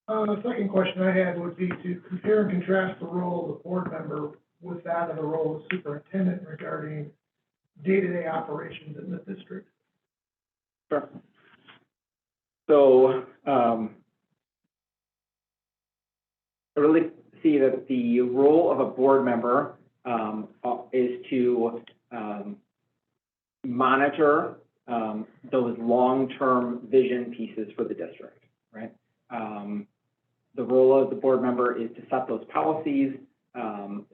The second question I had would be to compare and contrast the role of the board member with that of the role of superintendent regarding day-to-day operations in the district. Sure. So, a really see that the role of a board member, is to, monitor, those long-term vision pieces for the district, right? The role of the board member is to set those policies,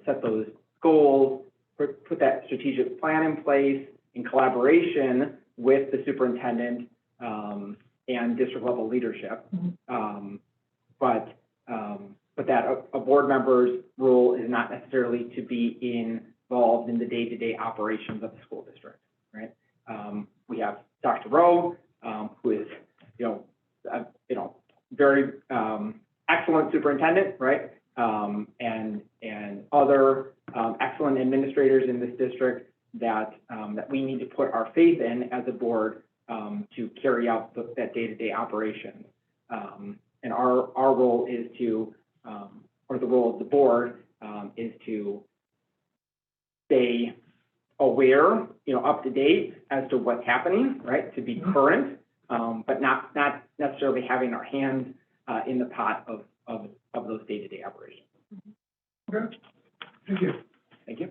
set those goals, put that strategic plan in place in collaboration with the superintendent, and district level leadership. But that a board member's role is not necessarily to be involved in the day-to-day operations of the school district, right? We have Dr. Rowe, who is, very, excellent superintendent, right? And other, excellent administrators in this district that we need to put our faith in as a board, to carry out that day-to-day operations. And our role is to, or the role of the board, is to stay aware, up to date as to what's happening, right? To be current, but not necessarily having our hands in the pot of those day-to-day operations. Okay, thank you. Thank you.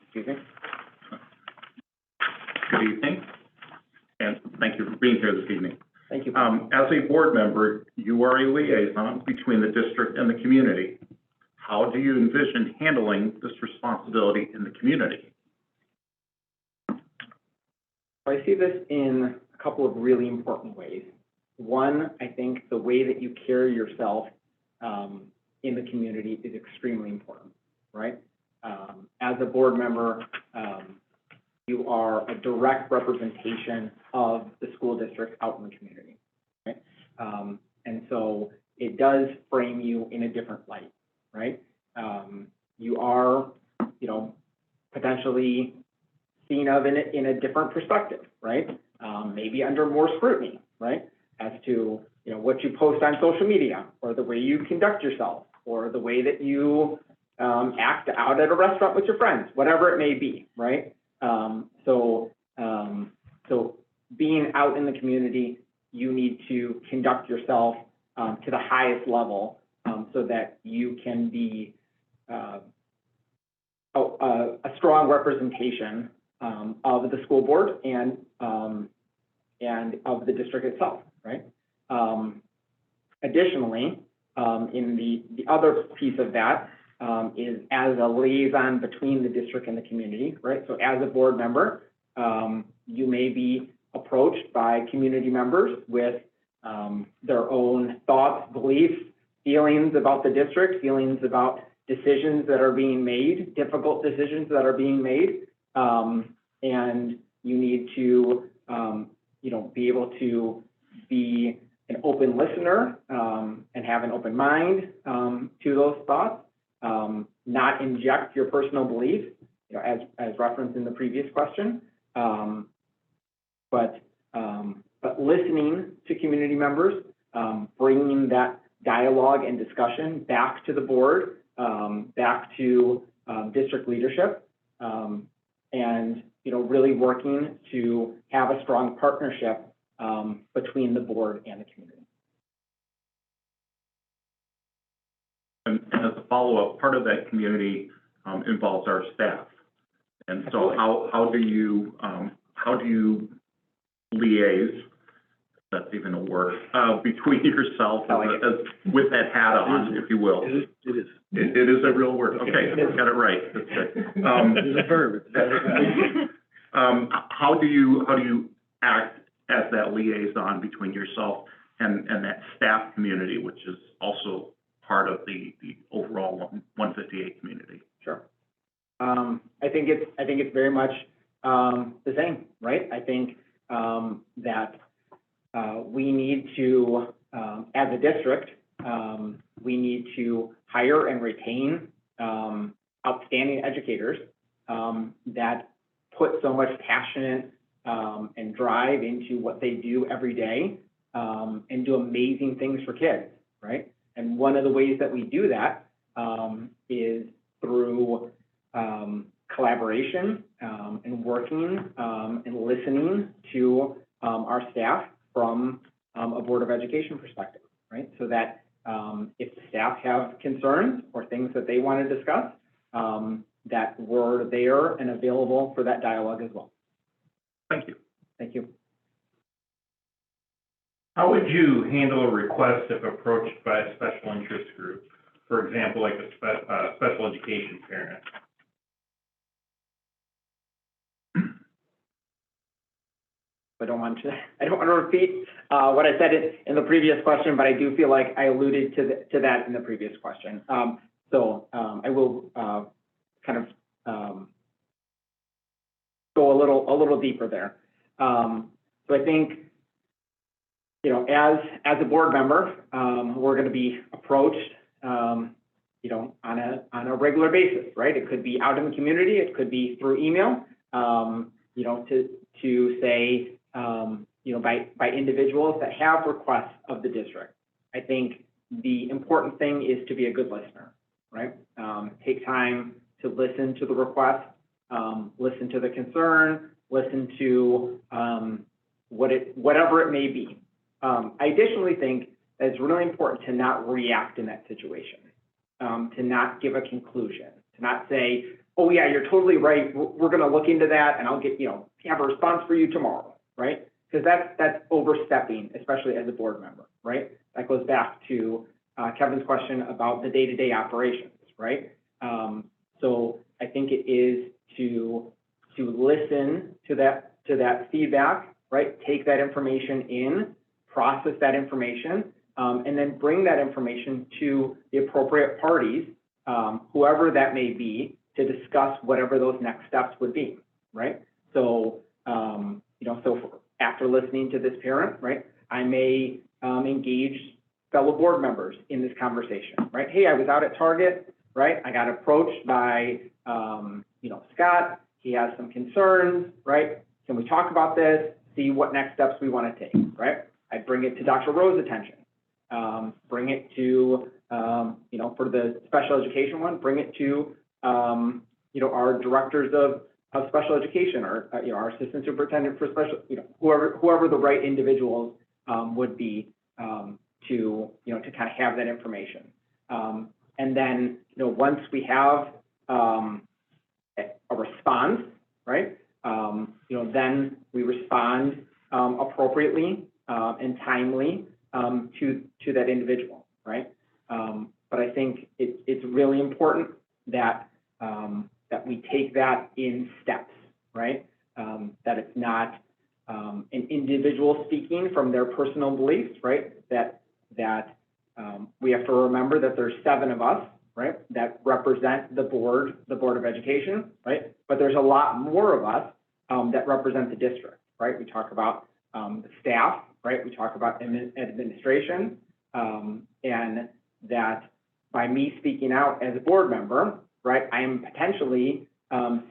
Excuse me. Good evening, and thank you for being here this evening. Thank you. As a board member, you are a liaison between the district and the community. How do you envision handling this responsibility in the community? I see this in a couple of really important ways. One, I think the way that you carry yourself in the community is extremely important, right? As a board member, you are a direct representation of the school district out in the community, right? And so it does frame you in a different light, right? You are, potentially seen of in a different perspective, right? Maybe under more scrutiny, right? As to, what you post on social media, or the way you conduct yourself, or the way that you act out at a restaurant with your friends, whatever it may be, right? So being out in the community, you need to conduct yourself to the highest level so that you can be a strong representation of the school board and of the district itself, right? Additionally, in the other piece of that is as a liaison between the district and the community, right? So as a board member, you may be approached by community members with their own thoughts, beliefs, feelings about the district, feelings about decisions that are being made, difficult decisions that are being made, and you need to, be able to be an open listener and have an open mind to those thoughts, not inject your personal beliefs, as referenced in the previous question, but listening to community members, bringing that dialogue and discussion back to the board, back to district leadership, and really working to have a strong partnership between the board and the community. And as a follow-up, part of that community involves our staff. And so how do you liaise, if that's even a word, between yourself with that hat on, if you will? It is. It is a real word. Okay, got it right. That's good. It is a verb. How do you act as that liaison between yourself and that staff community, which is also part of the overall 158 community? Sure. I think it's very much the same, right? I think that we need to, as a district, we need to hire and retain outstanding educators that put so much passion and drive into what they do every day and do amazing things for kids, right? And one of the ways that we do that is through collaboration and working and listening to our staff from a Board of Education perspective, right? So that if the staff have concerns or things that they want to discuss, that we're there and available for that dialogue as well. Thank you. Thank you. How would you handle a request if approached by a special interest group? For example, like a special education parent? I don't want to repeat what I said in the previous question, but I do feel like I alluded to that in the previous question. So I will kind of go a little deeper there. So I think, you know, as a board member, we're going to be approached, you know, on a regular basis, right? It could be out in the community, it could be through email, you know, to say, you know, by individuals that have requests of the district. I think the important thing is to be a good listener, right? Take time to listen to the request, listen to the concern, listen to whatever it may be. I additionally think that it's really important to not react in that situation, to not give a conclusion, to not say, oh yeah, you're totally right, we're going to look into that and I'll get, you know, have a response for you tomorrow, right? Because that's overstepping, especially as a board member, right? That goes back to Kevin's question about the day-to-day operations, right? So I think it is to listen to that feedback, right? Take that information in, process that information, and then bring that information to the appropriate parties, whoever that may be, to discuss whatever those next steps would be, right? So, you know, after listening to this parent, right, I may engage fellow board members in this conversation, right? Hey, I was out at Target, right? I got approached by, you know, Scott. He has some concerns, right? Can we talk about this? See what next steps we want to take, right? I bring it to Dr. Rowe's attention. Bring it to, you know, for the special education one, bring it to, you know, our directors of special education, or you know, our assistant superintendent for special, you know, whoever the right individuals would be, to, you know, to kind of have that information. And then, you know, once we have a response, right, you know, then we respond appropriately and timely to that individual, right? But I think it's really important that that we take that in steps, right? That it's not an individual speaking from their personal beliefs, right? That we have to remember that there's 7 of us, right, that represent the Board of Education, right? But there's a lot more of us that represent the district, right? We talk about the staff, right? We talk about administration, and that by me speaking out as a board member, right, I am potentially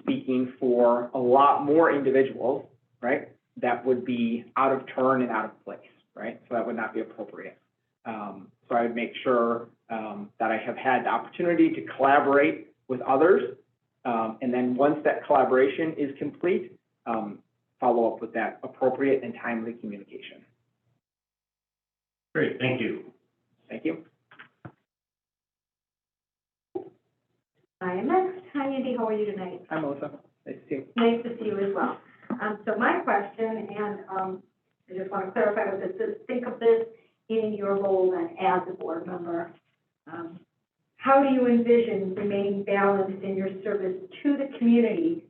speaking for a lot more individuals, right, that would be out of turn and out of place, right? So that would not be appropriate. So I would make sure that I have had the opportunity to collaborate with others, and then once that collaboration is complete, follow up with that appropriate and timely communication. Great, thank you. Thank you. I am next. Hi, Andy, how are you tonight? Hi, Melissa. Nice to see you. Nice to see you as well. So my question, and I just want to clarify with this, is think of this in your role then as a board member. How do you envision remaining balanced in your service to the community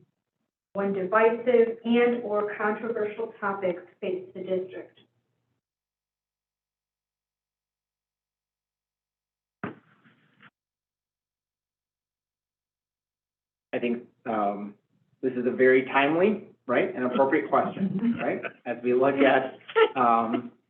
when divisive and or controversial topics face the district? I think this is a very timely, right, and appropriate question, right? As we look at,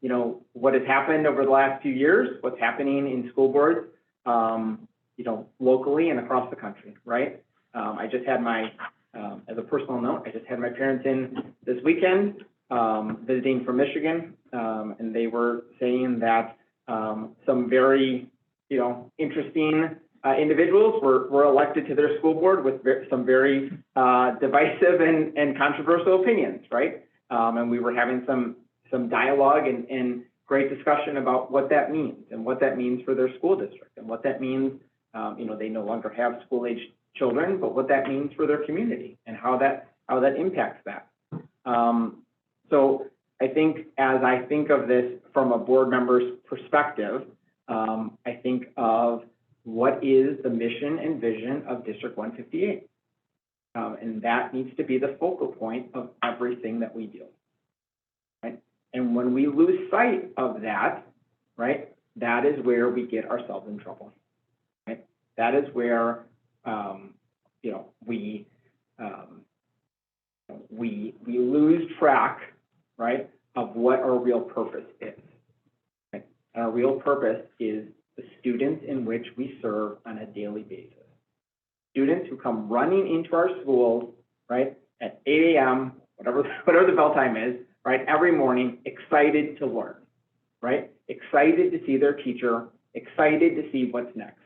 you know, what has happened over the last few years, what's happening in school boards, you know, locally and across the country, right? I just had my, as a personal note, I just had my parents in this weekend, visiting from Michigan, and they were saying that some very, you know, interesting individuals were elected to their school board with some very divisive and controversial opinions, right? And we were having some dialogue and great discussion about what that means and what that means for their school district and what that means, they no longer have school-aged children, but what that means for their community and how that impacts that. So I think as I think of this from a board member's perspective, I think of what is the mission and vision of District 158. And that needs to be the focal point of everything that we do, right? And when we lose sight of that, right, that is where we get ourselves in trouble, right? That is where, we lose track, right, of what our real purpose is, right? And our real purpose is the students in which we serve on a daily basis. Students who come running into our schools, right, at 8 a.m., whatever the bell time is, right, every morning, excited to learn, right? Excited to see their teacher, excited to see what's next,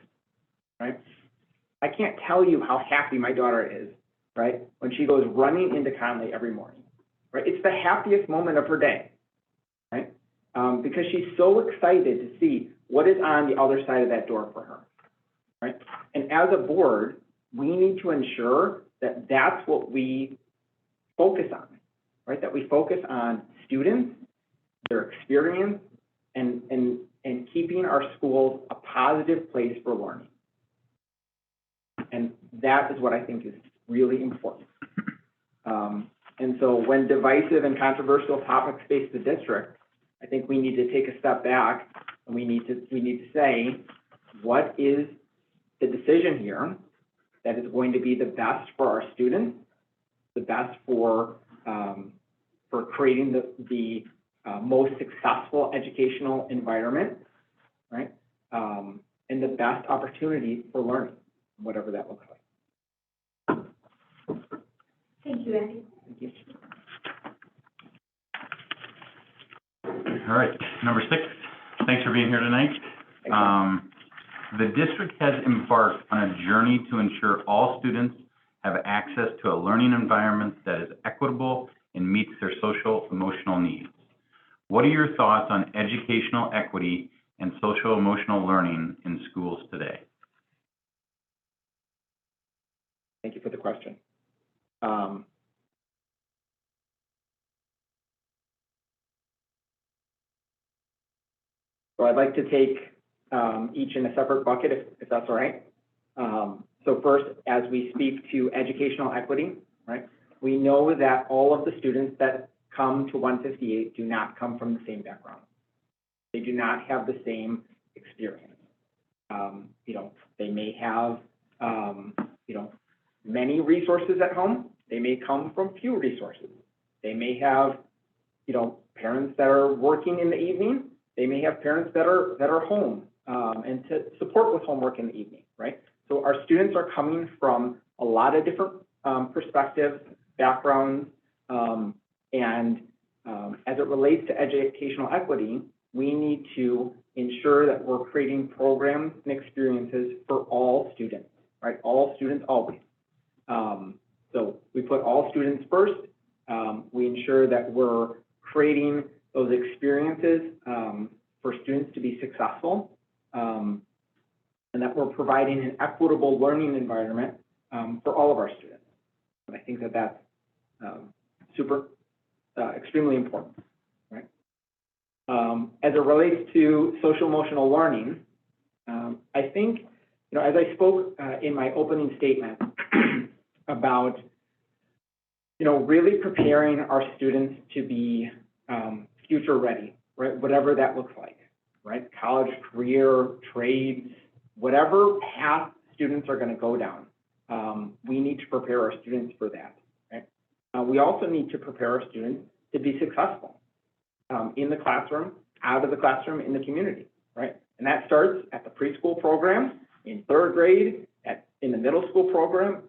right? I can't tell you how happy my daughter is, right, when she goes running into Huntley every morning, right? It's the happiest moment of her day, right? Because she's so excited to see what is on the other side of that door for her, right? And as a board, we need to ensure that that's what we focus on, right? That we focus on students, their experience, and keeping our schools a positive place for learning. And that is what I think is really important. And so when divisive and controversial topics face the district, I think we need to take a step back and we need to say, what is the decision here that is going to be the best for our students, the best for creating the most successful educational environment, right? And the best opportunity for learning, whatever that looks like. Thank you, Andy. Thank you. All right, number 6, thanks for being here tonight. The district has embarked on a journey to ensure all students have access to a learning environment that is equitable and meets their social emotional needs. What are your thoughts on educational equity and social emotional learning in schools today? Thank you for the question. So I'd like to take each in a separate bucket, if that's all right. So first, as we speak to educational equity, right, we know that all of the students that come to 158 do not come from the same background. They do not have the same experience. They may have, many resources at home. They may come from few resources. They may have, parents that are working in the evening. They may have parents that are home and to support with homework in the evening, right? So our students are coming from a lot of different perspectives, backgrounds, and as it relates to educational equity, we need to ensure that we're creating programs and experiences for all students, right? All students always. So we put all students first. We ensure that we're creating those experiences for students to be successful, and that we're providing an equitable learning environment for all of our students. And I think that that's extremely important, right? As it relates to social emotional learning, I think, as I spoke in my opening statement about, really preparing our students to be future ready, right? Whatever that looks like, right? College, career, trades, whatever path students are going to go down, we need to prepare our students for that, right? We also need to prepare our students to be successful in the classroom, out of the classroom, in the community, right? And that starts at the preschool program, in 3rd grade, in the middle school program,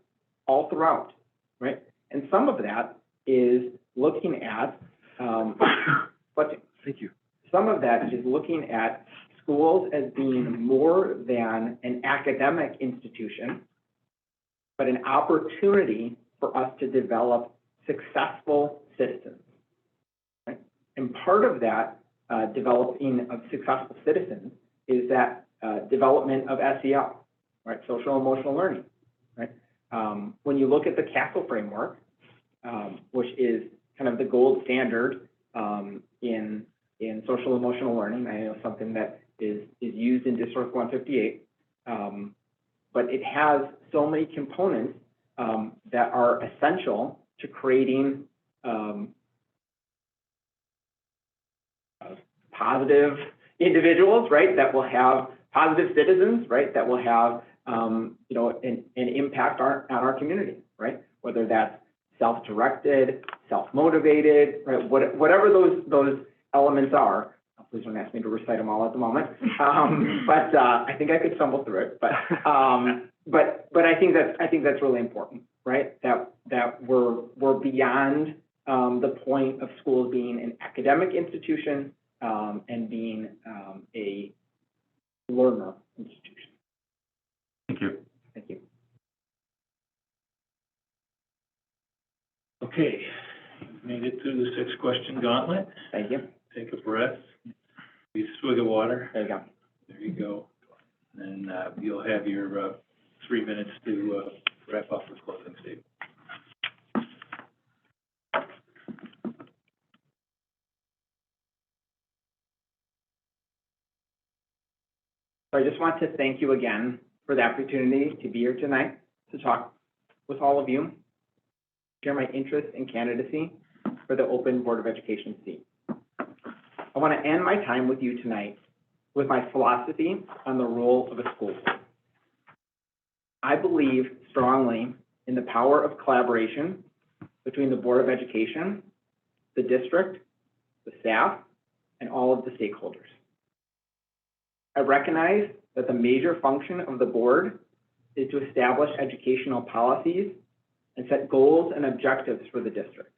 all throughout, right? And some of that is looking at, thank you. Some of that is looking at schools as being more than an academic institution, but an opportunity for us to develop successful citizens, right? And part of that developing of successful citizens is that development of SEL, right? Social emotional learning, right? When you look at the CASEL framework, which is kind of the gold standard in social emotional learning, I know something that is used in District 158, but it has so many components that are essential to creating positive individuals, right, that will have positive citizens, right, that will have, you know, an impact on our community, right, whether that's self-directed, self-motivated, right, whatever those elements are. Please don't ask me to recite them all at the moment, but I think I could stumble through it. But I think that's really important, right? That we're beyond the point of schools being an academic institution and being a learner institution. Thank you. Thank you. Okay, made it through the 6-question gauntlet. Thank you. Take a breath, take a swig of water. There you go. There you go. And you'll have your 3 minutes to wrap up with closing statement. So I just want to thank you again for the opportunity to be here tonight to talk with all of you, share my interest in candidacy for the open Board of Education seat. I want to end my time with you tonight with my philosophy on the role of a school board. I believe strongly in the power of collaboration between the Board of Education, the district, the staff, and all of the stakeholders. I recognize that the major function of the board is to establish educational policies and set goals and objectives for the district.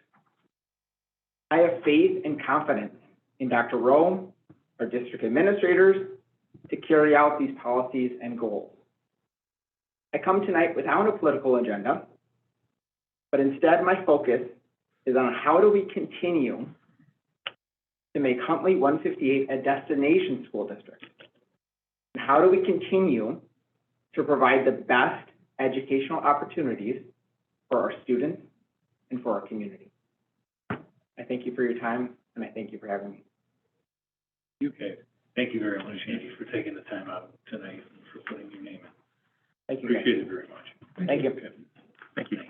I have faith and confidence in Dr. Rowe, our district administrators, to carry out these policies and goals. I come tonight without a political agenda, but instead my focus is on how do we continue to make Huntley 158 a destination school district? And how do we continue to provide the best educational opportunities for our students and for our community? I thank you for your time, and I thank you for having me. Okay. Thank you very much, Andy, for taking the time out tonight and for putting your name in. Thank you. guys. Appreciate it very much. Thank you. Okay. Thank you.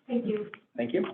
Thank you. Thank you.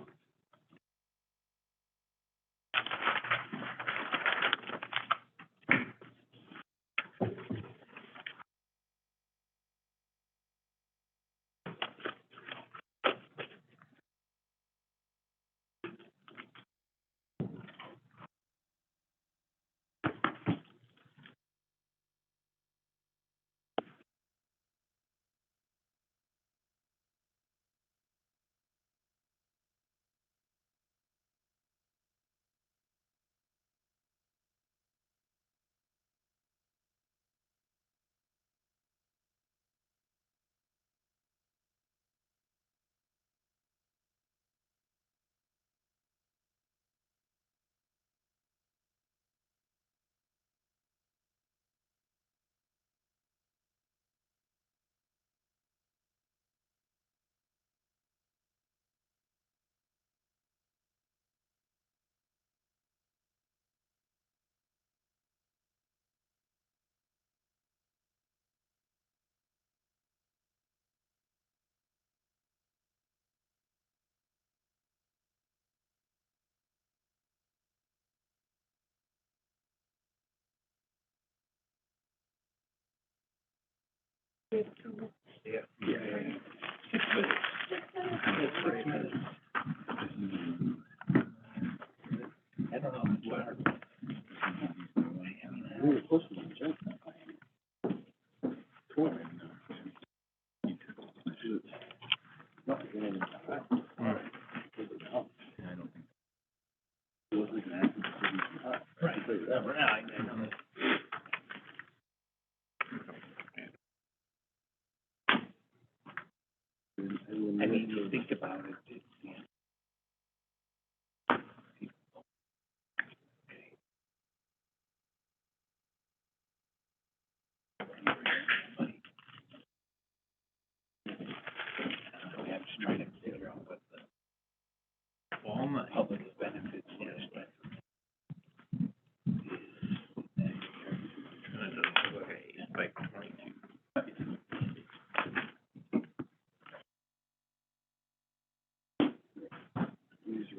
I mean, you think about it.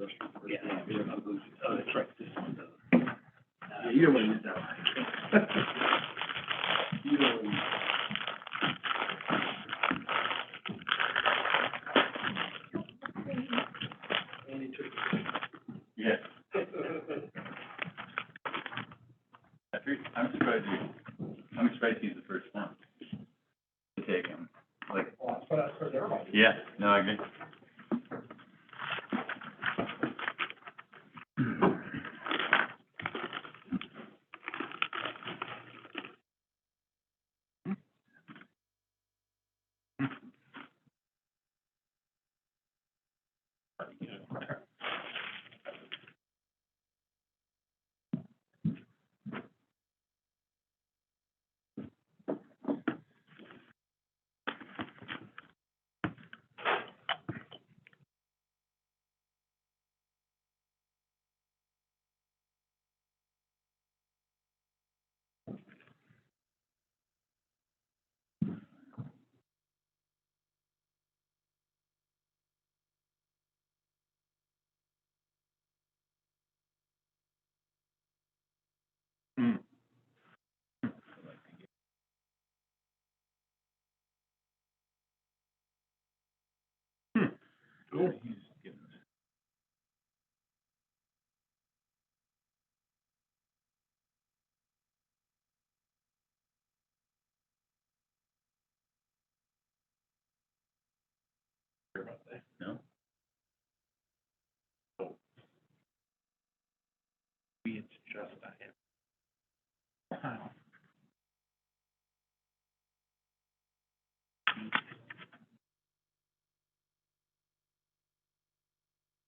Oh, that's right, this one doesn't. Yeah, you don't want to use that one. You don't want to use Andy took it. Yeah. I'm surprised he's the first one to take him. Like, Well, that's what I heard everybody. yeah, no, I agree. Cool. No? It's just a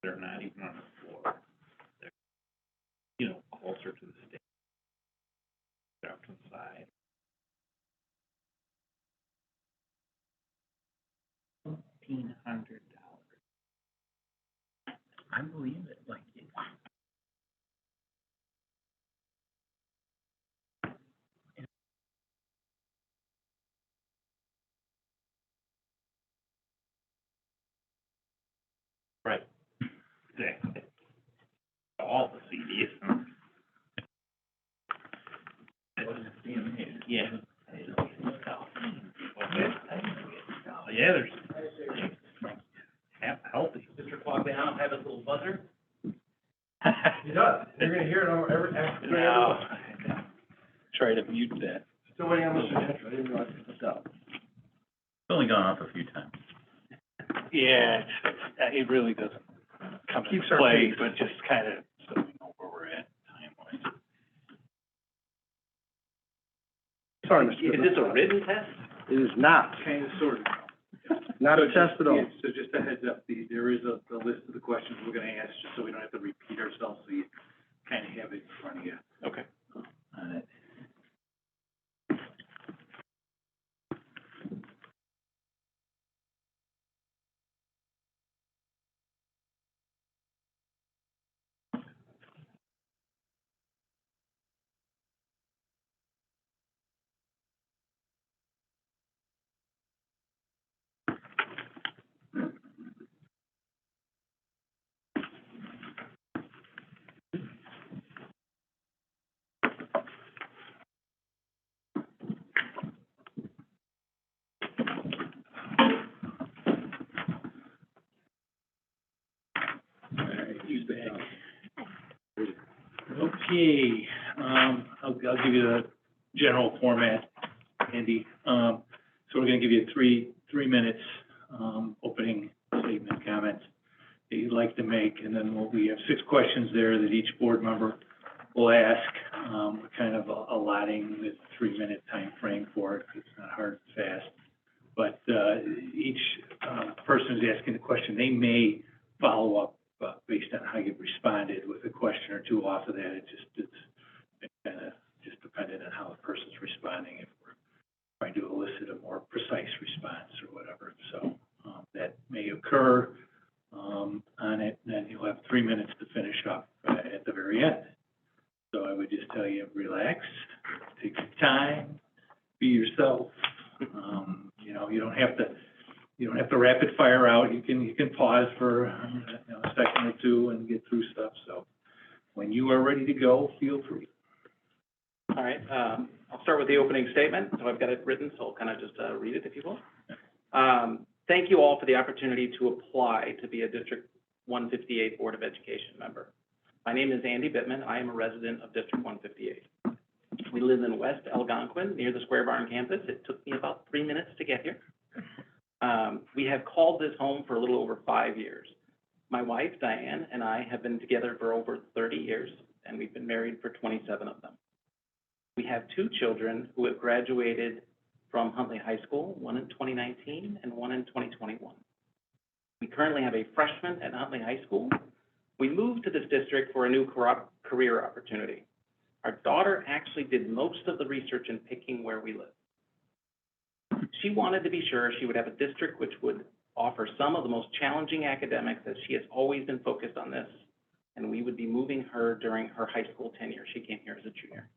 they're not even on the floor. They're, you know, closer to the stage. They're up to the side. $1,500. I believe it, like, Right. Exactly. All the CDs. Yeah. Yeah, there's healthy. Mr. Quagliano have his little buzzer? He does, you're gonna hear it over every, after every No. one. Try to mute that. Still waiting on Mr. Gentry, I didn't realize it was up. it's only gone off a few times. Yeah, it really doesn't come Keeps into our play, pace. but just kind of so we know where we're at time-wise. Sorry, Mr. Is this a written test? It is not. Kind of, sort of. Not a test at all. Yeah, so just a heads up, there is a list of the questions we're gonna ask, just so we don't have to repeat ourselves, so you kind of have it in front of you. Okay. On it. All right, he's back. Okay, I'll give you the general format, Andy. So we're gonna give you three minutes, opening statement comments that you'd like to make, and then we have 6 questions there that each board member will ask. We're kind of allotting the 3-minute time frame for it, 'cause it's not hard and fast. But, each, person who's asking the question, they may follow up, based on how you've responded with a question or two off of that. It's kind of just dependent on how the person's responding, if we're trying to elicit a more precise response or whatever. So, that may occur, on it, and then you'll have 3 minutes to finish up, at the very end. So I would just tell you, relax, take your time, be yourself. You know, you don't have you don't have to rapid fire out. You can pause for, a second or two and get through stuff. So when you are ready to go, feel free. All right, I'll start with the opening statement. So I've got it written, so I'll kind of just read it if you will. Thank you all for the opportunity to apply to be a District 158 Board of Education member. My name is Andy Bittman. I am a resident of District 158. We live in West Algonquin, near the Square Barn campus. It took me about 3 minutes to get here. We have called this home for a little over 5 years. My wife, Diane, and I have been together for over 30 years, and we've been married for 27 of them. We have 2 children who have graduated from Huntley High School, one in 2019 and one in 2021. We currently have a freshman at Huntley High School. We moved to this district for a new career opportunity. Our daughter actually did most of the research in picking where we live. She wanted to be sure she would have a district which would offer some of the most challenging academics, as she has always been focused on this, and we would be moving her during her high school tenure. She came here as a junior.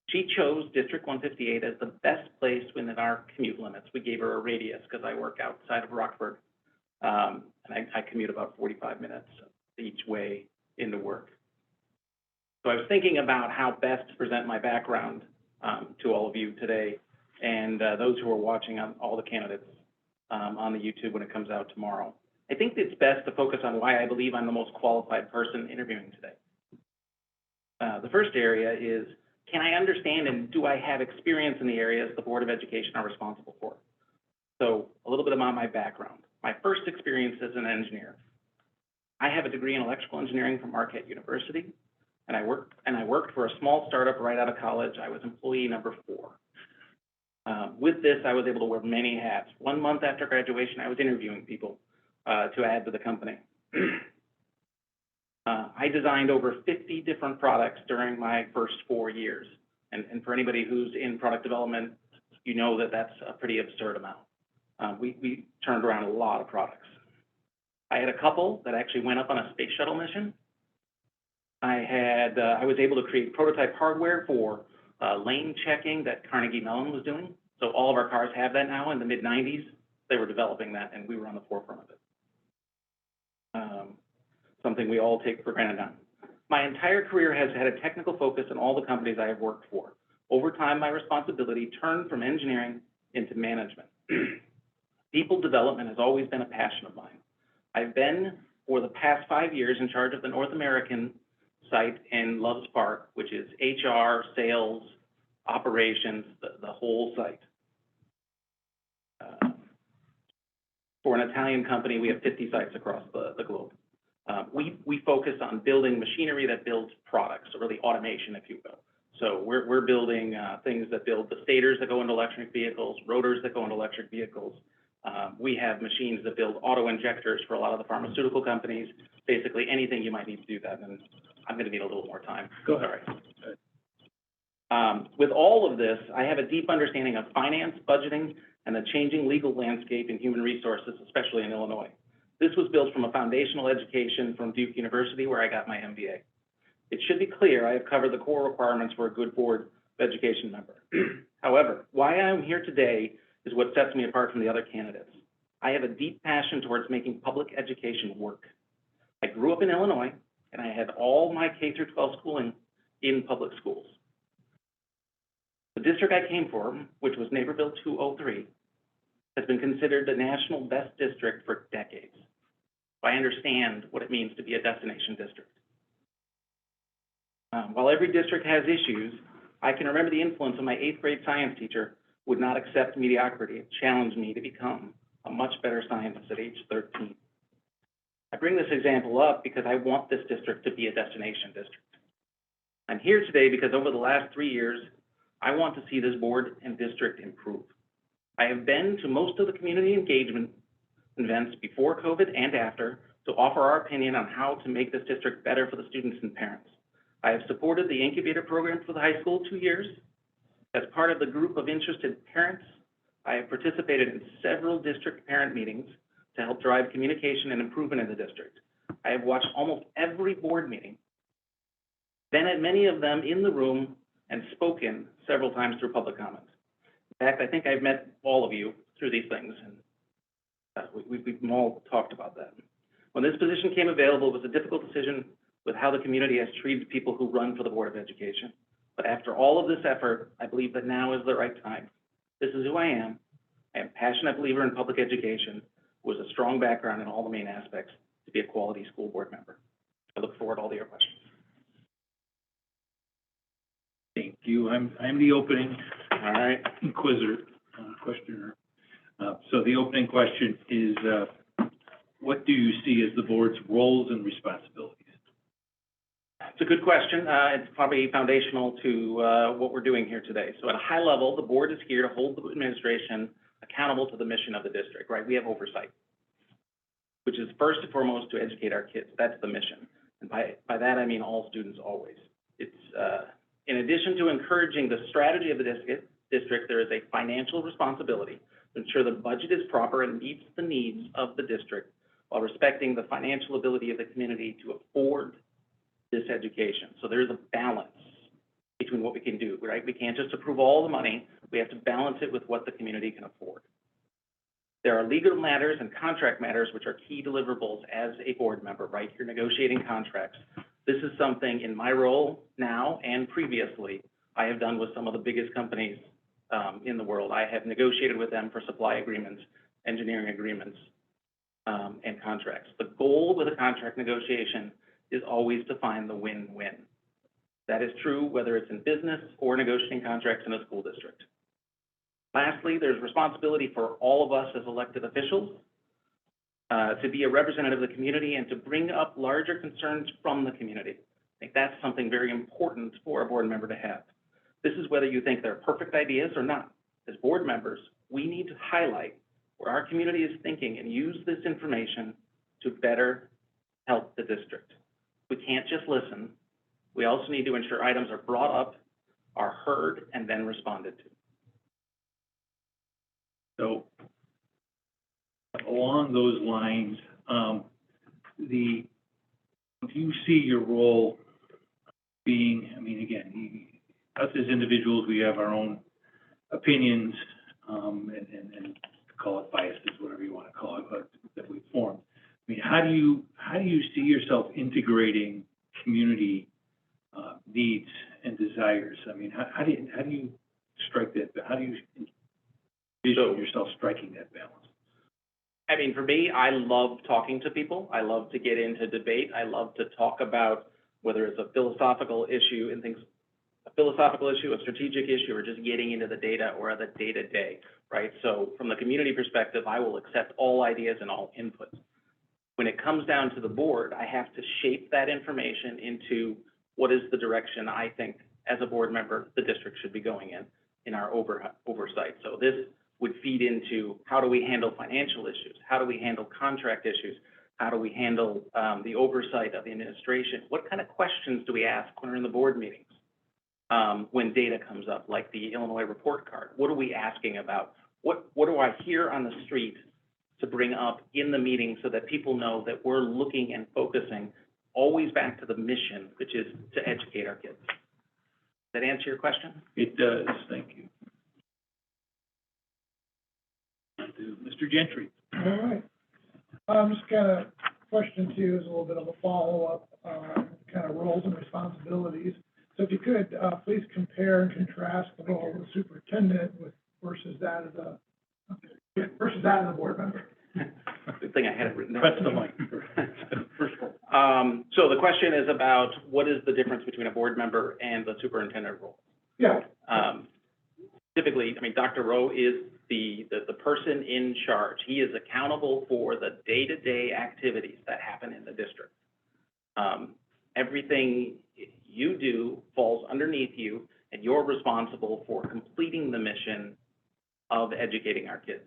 She chose District 158 as the best place within our commute limits. We gave her a radius because I work outside of Rockford, and I commute about 45 minutes each way into work. So I was thinking about how best to present my background to all of you today, and those who are watching, all the candidates on the YouTube when it comes out tomorrow. I think it's best to focus on why I believe I'm the most qualified person interviewing today. The first area is, can I understand and do I have experience in the areas the Board of Education are responsible for? So a little bit about my background. My first experience as an engineer. I have a degree in electrical engineering from Marquette University, and I worked for a small startup right out of college. I was employee number 4. With this, I was able to wear many hats. 1 month after graduation, I was interviewing people to add to the company. I designed over 50 different products during my first 4 years. And for anybody who's in product development, you know that that's a pretty absurd amount. We turned around a lot of products. I had a couple that actually went up on a space shuttle mission. I was able to create prototype hardware for lane checking that Carnegie Mellon was doing. So all of our cars have that now. In the mid-90s, they were developing that, and we were on the forefront of it. Something we all take for granted now. My entire career has had a technical focus in all the companies I have worked for. Over time, my responsibility turned from engineering into management. People development has always been a passion of mine. I've been, for the past 5 years, in charge of the North American site in Loves Park, which is HR, sales, operations, the whole site. For an Italian company, we have 50 sites across the globe. We focus on building machinery that builds products, so really automation, if you will. So we're building things that build the stators that go into electric vehicles, rotors that go into electric vehicles. We have machines that build auto injectors for a lot of the pharmaceutical companies. Basically anything you might need to do that, and I'm going to need a little more time. Go ahead. Sorry. With all of this, I have a deep understanding of finance, budgeting, and the changing legal landscape in human resources, especially in Illinois. This was built from a foundational education from Duke University, where I got my MBA. It should be clear I have covered the core requirements for a good Board of Education member. However, why I'm here today is what sets me apart from the other candidates. I have a deep passion towards making public education work. I grew up in Illinois, and I had all my K-12 schooling in public schools. The district I came from, which was Naperville 203, has been considered the national best district for decades. I understand what it means to be a destination district. While every district has issues, I can remember the influence of my 8th grade science teacher would not accept mediocrity. It challenged me to become a much better scientist at age 13. I bring this example up because I want this district to be a destination district. I'm here today because over the last 3 years, I want to see this board and district improve. I have been to most of the community engagement events before COVID and after to offer our opinion on how to make this district better for the students and parents. I have supported the incubator program for the high school 2 years. As part of the group of interested parents, I have participated in several district parent meetings to help drive communication and improvement in the district. I have watched almost every board meeting, been at many of them in the room, and spoken several times through public comment. In fact, I think I've met all of you through these things, and We've all talked about that. When this position came available, it was a difficult decision with how the community has treated people who run for the Board of Education. But after all of this effort, I believe that now is the right time. This is who I am. I am a passionate believer in public education, with a strong background in all the main aspects to be a quality school board member. I look forward to all of your questions. Thank you. I'm the opening All right. inquisitor, questioner. So the opening question is, what do you see as the board's roles and responsibilities? It's a good question. It's probably foundational to what we're doing here today. So at a high level, the board is here to hold the administration accountable to the mission of the district, right? We have oversight, which is first and foremost to educate our kids. That's the mission. And by that, I mean all students always. It's, in addition to encouraging the strategy of the district, there is a financial responsibility to ensure the budget is proper and meets the needs of the district while respecting the financial ability of the community to afford this education. So there's a balance between what we can do, right? We can't just approve all the money. We have to balance it with what the community can afford. There are legal matters and contract matters, which are key deliverables as a board member, right? You're negotiating contracts. This is something in my role now and previously I have done with some of the biggest companies in the world. I have negotiated with them for supply agreements, engineering agreements, and contracts. The goal with a contract negotiation is always to find the win-win. That is true whether it's in business or negotiating contracts in a school district. Lastly, there's responsibility for all of us as elected officials to be a representative of the community and to bring up larger concerns from the community. I think that's something very important for a board member to have. This is whether you think they're perfect ideas or not. As board members, we need to highlight where our community is thinking and use this information to better help the district. We can't just listen. We also need to ensure items are brought up, are heard, and then responded to. So along those lines, do you see your role being, I mean, again, us as individuals, we have our own opinions, and call it biases, whatever you want to call it, but that we form. I mean, how do you see yourself integrating community needs and desires? I mean, how do you strike that? How do you envision yourself striking that balance? I mean, for me, I love talking to people. I love to get into debate. I love to talk about whether it's a philosophical issue and things, a philosophical issue, a strategic issue, or just getting into the data or the day-to-day, right? So from the community perspective, I will accept all ideas and all inputs. When it comes down to the board, I have to shape that information into what is the direction I think, as a board member, the district should be going in our oversight. So this would feed into how do we handle financial issues? How do we handle contract issues? How do we handle the oversight of the administration? What kind of questions do we ask when we're in the board meetings? When data comes up, like the Illinois report card, what are we asking about? What do I hear on the street to bring up in the meeting so that people know that we're looking and focusing always back to the mission, which is to educate our kids? Does that answer your question? It does, thank you. Mr. Gentry. All right. Just kind of question two is a little bit of a follow-up on kind of roles and responsibilities. So if you could, please compare and contrast the role of the superintendent versus that of the board member. Good thing I had it written down. Press the mic. So the question is about what is the difference between a board member and the superintendent role? Yeah. Typically, I mean, Dr. Rowe is the person in charge. He is accountable for the day-to-day activities that happen in the district. Everything you do falls underneath you, and you're responsible for completing the mission of educating our kids.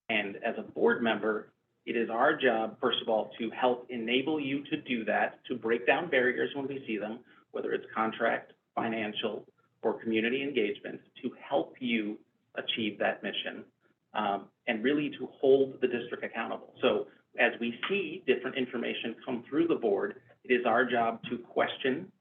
And as a board member, it is our job, first of all, to help enable you to do that, to break down barriers when we see them, whether it's contract, financial, or community engagement, to help you achieve that mission, and really to hold the district accountable. So as we see different information come through the board, it is our job to question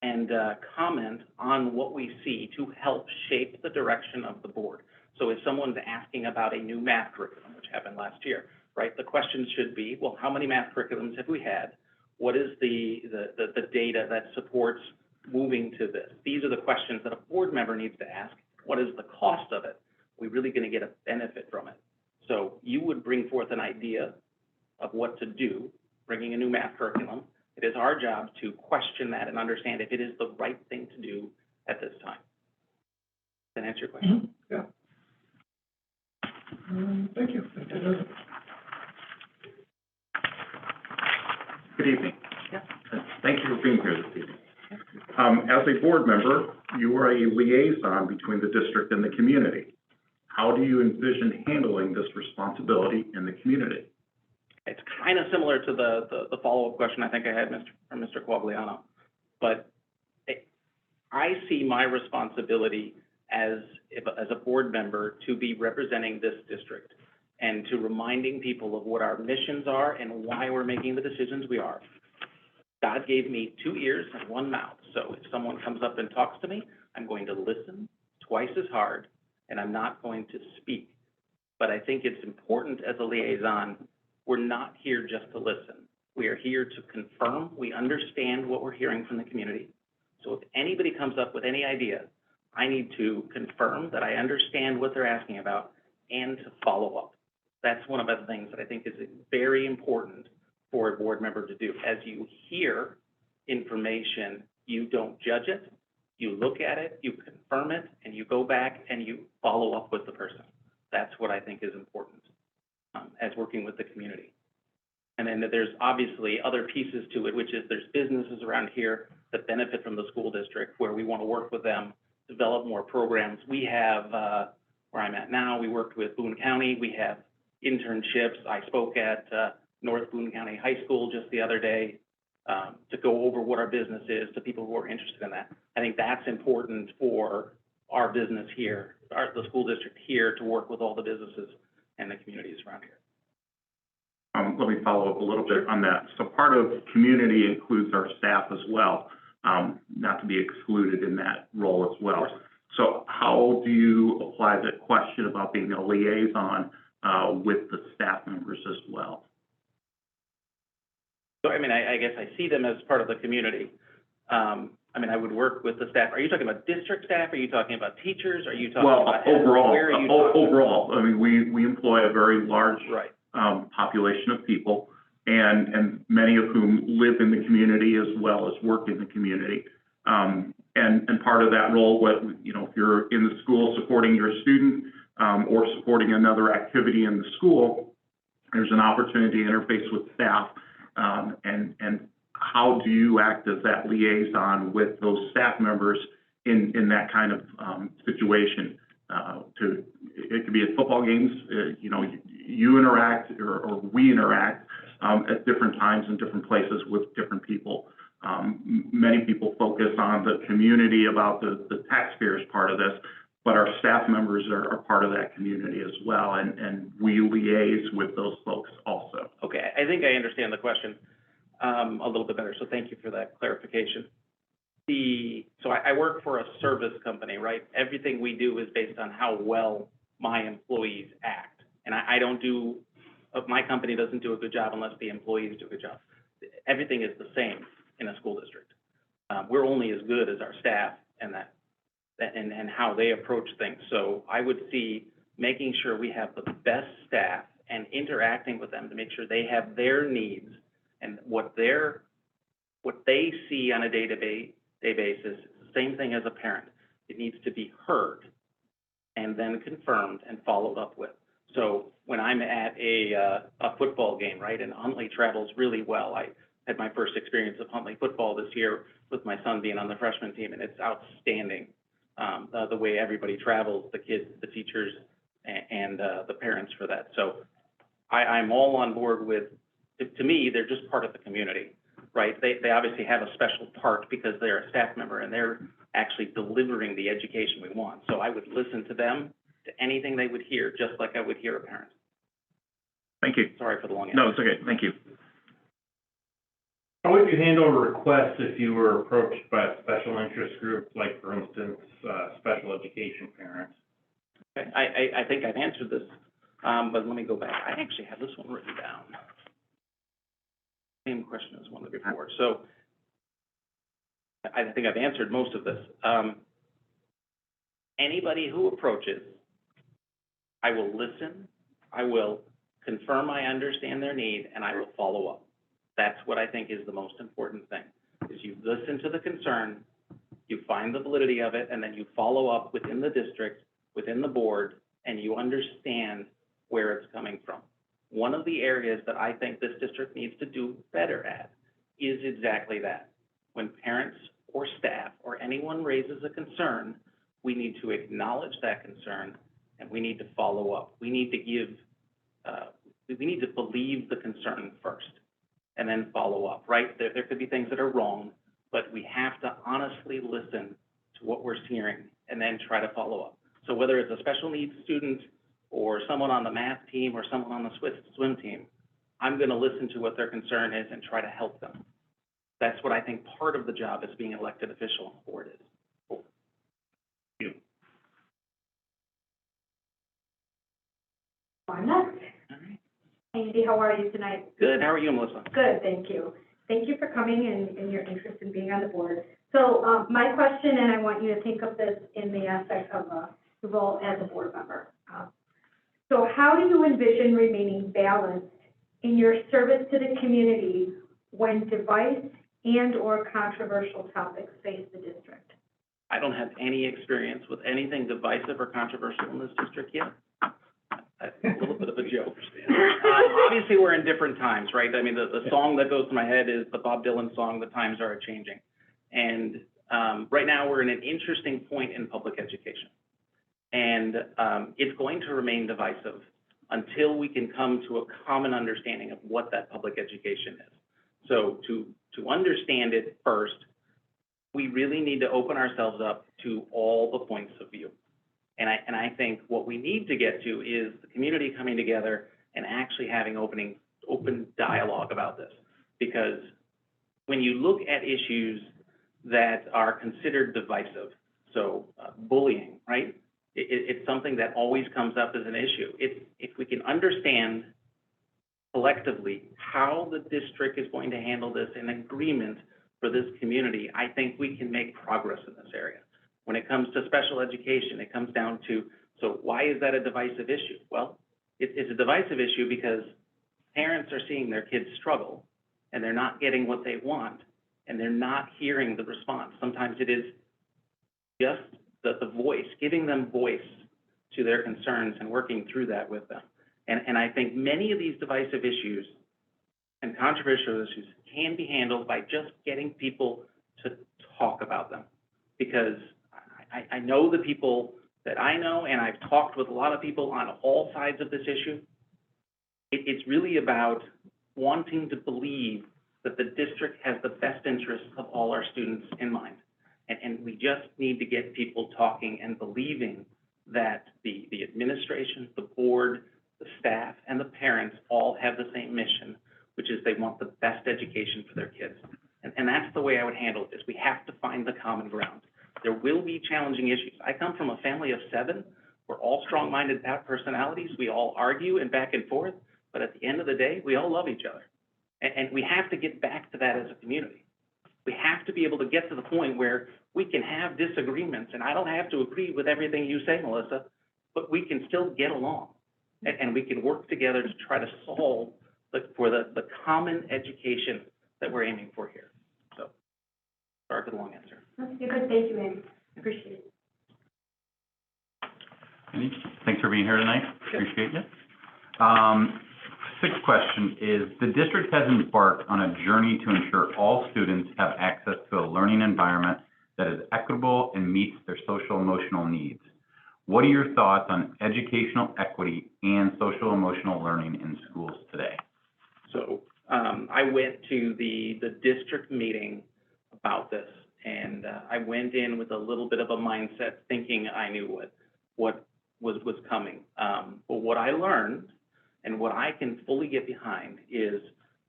and comment on what we see to help shape the direction of the board. So if someone's asking about a new math curriculum, which happened last year, right, the question should be, well, how many math curriculums have we had? What is the data that supports moving to this? These are the questions that a board member needs to ask. What is the cost of it? Are we really going to get a benefit from it? So you would bring forth an idea of what to do, bringing a new math curriculum. It is our job to question that and understand if it is the right thing to do at this time. Does that answer your question? Yeah. Thank you. Good evening. Yeah. Thank you for being here this evening. As a board member, you are a liaison between the district and the community. How do you envision handling this responsibility in the community? It's kind of similar to the follow-up question I think I had from Mr. Quagliano. But I see my responsibility as a board member to be representing this district and to reminding people of what our missions are and why we're making the decisions we are. God gave me 2 ears and 1 mouth. So if someone comes up and talks to me, I'm going to listen twice as hard, and I'm not going to speak. But I think it's important as a liaison, we're not here just to listen. We are here to confirm we understand what we're hearing from the community. So if anybody comes up with any idea, I need to confirm that I understand what they're asking about and to follow up. That's one of the things that I think is very important for a board member to do. As you hear information, you don't judge it, you look at it, you confirm it, and you go back and you follow up with the person. That's what I think is important as working with the community. And then there's obviously other pieces to it, which is there's businesses around here that benefit from the school district where we want to work with them, develop more programs. We have, where I'm at now, we worked with Boone County. We have internships. I spoke at North Boone County High School just the other day to go over what our business is to people who are interested in that. I think that's important for our business here, the school district here, to work with all the businesses and the communities around here. Let me follow up a little bit on that. So part of community includes our staff as well, not to be excluded in that role as well. So how do you apply the question about being a liaison with the staff members as well? So, I mean, I guess I see them as part of the community. I mean, I would work with the staff. Are you talking about district staff? Are you talking about teachers? Are you talking about? Overall, where are you talking? overall, I mean, we employ a very large Right. Population of people, and many of whom live in the community as well as work in the community. And part of that role, if you're in the school supporting your student or supporting another activity in the school, there's an opportunity to interface with staff. And how do you act as that liaison with those staff members in that kind of situation? It could be at football games, you interact or we interact at different times in different places with different people. Many people focus on the community about the taxpayers part of this, but our staff members are part of that community as well, and we liaise with those folks also. Okay, I think I understand the question a little bit better, so thank you for that clarification. So I work for a service company, right? Everything we do is based on how well my employees act. And my company doesn't do a good job unless the employees do a good job. Everything is the same in a school district. We're only as good as our staff and and how they approach things. So I would see making sure we have the best staff and interacting with them to make sure they have their needs and what they see on a day-to-day basis. It's the same thing as a parent. It needs to be heard and then confirmed and followed up with. So when I'm at a football game, right, and Huntley travels really well. I had my first experience of Huntley football this year with my son being on the freshman team, and it's outstanding the way everybody travels, the kids, the teachers, and the parents for that. So I'm all on board with, to me, they're just part of the community. Right, they obviously have a special part because they're a staff member and they're actually delivering the education we want. So I would listen to them, to anything they would hear, just like I would hear a parent. Thank you. Sorry for the long answer. No, it's okay. Thank you. How would you handle requests if you were approached by a special interest group, like, for instance, special education parents? Okay, I think I've answered this, but let me go back. I actually have this one written down. Same question as one before. So I think I've answered most of this. Anybody who approaches, I will listen, I will confirm I understand their need, and I will follow up. That's what I think is the most important thing, is you listen to the concern, you find the validity of it, and then you follow up within the district, within the board, and you understand where it's coming from. One of the areas that I think this district needs to do better at is exactly that. When parents or staff or anyone raises a concern, we need to acknowledge that concern and we need to follow up. We need to we need to believe the concern first and then follow up, right? There could be things that are wrong, but we have to honestly listen to what we're hearing and then try to follow up. So whether it's a special needs student or someone on the math team or someone on the swim team, I'm going to listen to what their concern is and try to help them. That's what I think part of the job as being an elected official on the board is. Cool. You. I'm next. All right. Andy, how are you tonight? Good. How are you, Melissa? Good, thank you. Thank you for coming and your interest in being on the board. So my question, and I want you to think of this in the aspect of the role as a board member. So how do you envision remaining balanced in your service to the community when device and or controversial topics face the district? I don't have any experience with anything divisive or controversial in this district yet. That's a little bit of a joke. Obviously, we're in different times, right? I mean, the song that goes to my head is the Bob Dylan song, "The Times Are A-Changing." And right now, we're in an interesting point in public education. And it's going to remain divisive until we can come to a common understanding of what that public education is. So to understand it first, we really need to open ourselves up to all the points of view. And I think what we need to get to is the community coming together and actually having open dialogue about this. Because when you look at issues that are considered divisive, so bullying, right? It's something that always comes up as an issue. If we can understand collectively how the district is going to handle this in agreement for this community, I think we can make progress in this area. When it comes to special education, it comes down to, so why is that a divisive issue? Well, it's a divisive issue because parents are seeing their kids struggle and they're not getting what they want and they're not hearing the response. Sometimes it is just the voice, giving them voice to their concerns and working through that with them. And I think many of these divisive issues and controversial issues can be handled by just getting people to talk about them. Because I know the people that I know, and I've talked with a lot of people on all sides of this issue. It's really about wanting to believe that the district has the best interests of all our students in mind. And we just need to get people talking and believing that the administration, the board, the staff, and the parents all have the same mission, which is they want the best education for their kids. And that's the way I would handle it, is we have to find the common ground. There will be challenging issues. I come from a family of 7. We're all strong-minded personalities. We all argue and back and forth, but at the end of the day, we all love each other. And we have to get back to that as a community. We have to be able to get to the point where we can have disagreements, and I don't have to agree with everything you say, Melissa, but we can still get along, and we can work together to try to solve for the common education that we're aiming for here. So, sorry for the long answer. That's good, thank you, Andy, appreciate it. Andy, thanks for being here tonight. Appreciate you. Sixth question is, the district has embarked on a journey to ensure all students have access to a learning environment that is equitable and meets their social emotional needs. What are your thoughts on educational equity and social emotional learning in schools today? So I went to the district meeting about this, and I went in with a little bit of a mindset thinking I knew what was coming. But what I learned and what I can fully get behind is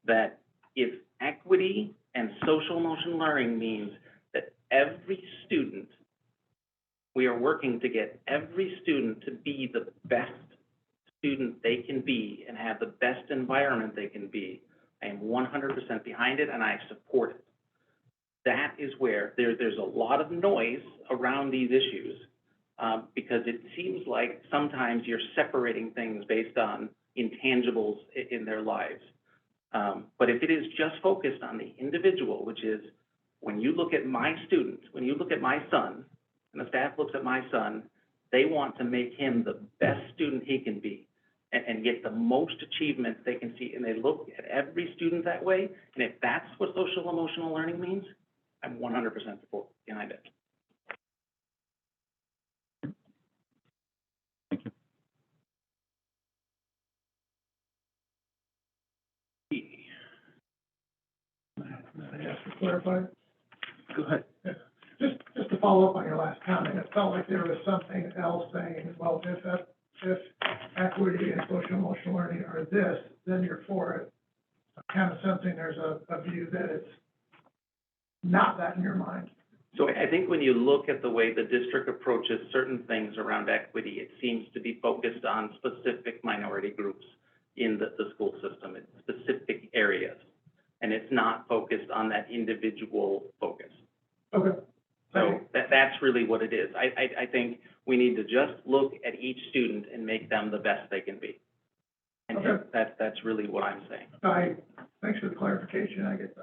that if equity and social emotional learning means that every student, We are working to get every student to be the best student they can be and have the best environment they can be. I am 100% behind it, and I support it. That is where there's a lot of noise around these issues, because it seems like sometimes you're separating things based on intangibles in their lives. But if it is just focused on the individual, which is when you look at my student, when you look at my son, and the staff looks at my son, they want to make him the best student he can be and get the most achievements they can see. And they look at every student that way. And if that's what social emotional learning means, I'm 100% behind it. Thank you. I ask to clarify? Go ahead. Just to follow up on your last comment, it felt like there was something else saying, well, if equity and social emotional learning are this, then you're for it. I'm kind of sensing there's a view that it's not that in your mind. So I think when you look at the way the district approaches certain things around equity, it seems to be focused on specific minority groups in the school system, in specific areas. And it's not focused on that individual focus. Okay. So that's really what it is. I think we need to just look at each student and make them the best they can be. And Okay. that's really what I'm saying. Thanks for the clarification. I get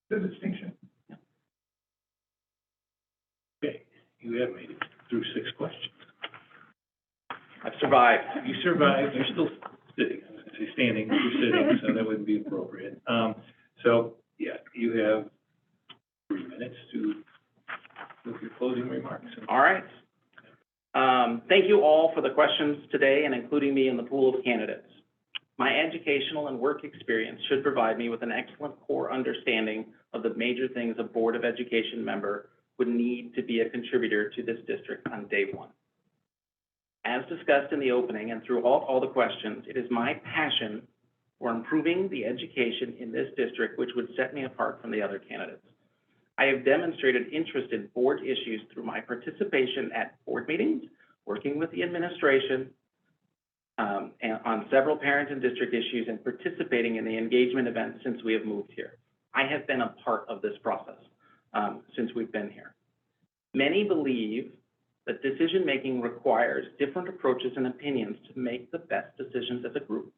the distinction. Okay, you have made it through 6 questions. I've survived. You survived, you're still sitting, I was gonna say standing, you're sitting, so that wouldn't be appropriate. So, yeah, you have 3 minutes to give your closing remarks. All right. Thank you all for the questions today and including me in the pool of candidates. My educational and work experience should provide me with an excellent core understanding of the major things a Board of Education member would need to be a contributor to this district on day one. As discussed in the opening and through all the questions, it is my passion for improving the education in this district which would set me apart from the other candidates. I have demonstrated interest in board issues through my participation at board meetings, working with the administration, and on several parent and district issues, and participating in the engagement events since we have moved here. I have been a part of this process since we've been here. Many believe that decision-making requires different approaches and opinions to make the best decisions as a group.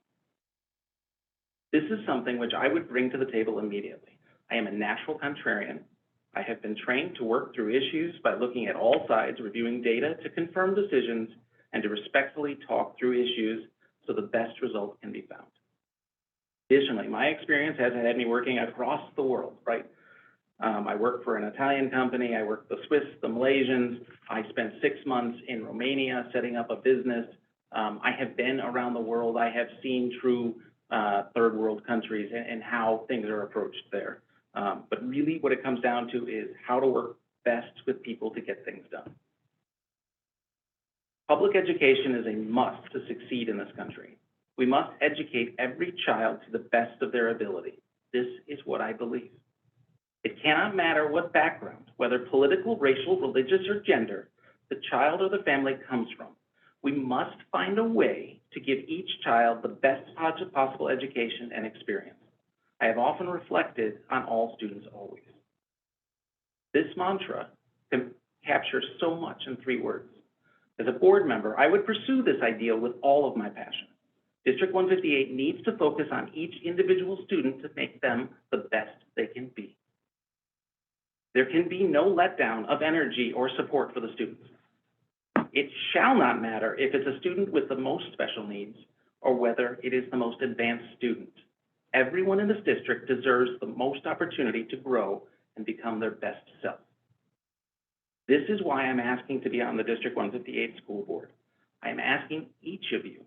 This is something which I would bring to the table immediately. I am a natural contrarian. I have been trained to work through issues by looking at all sides, reviewing data to confirm decisions, and to respectfully talk through issues so the best result can be found. Additionally, my experience has had me working across the world, right? I worked for an Italian company, I worked the Swiss, the Malaysians, I spent 6 months in Romania setting up a business. I have been around the world, I have seen true third world countries and how things are approached there. But really what it comes down to is how to work best with people to get things done. Public education is a must to succeed in this country. We must educate every child to the best of their ability. This is what I believe. It cannot matter what background, whether political, racial, religious, or gender, the child or the family comes from. We must find a way to give each child the best possible education and experience. I have often reflected on all students always. This mantra can capture so much in 3 words. As a board member, I would pursue this ideal with all of my passion. District 158 needs to focus on each individual student to make them the best they can be. There can be no letdown of energy or support for the students. It shall not matter if it's a student with the most special needs or whether it is the most advanced student. Everyone in this district deserves the most opportunity to grow and become their best self. This is why I'm asking to be on the District 158 School Board. I am asking each of you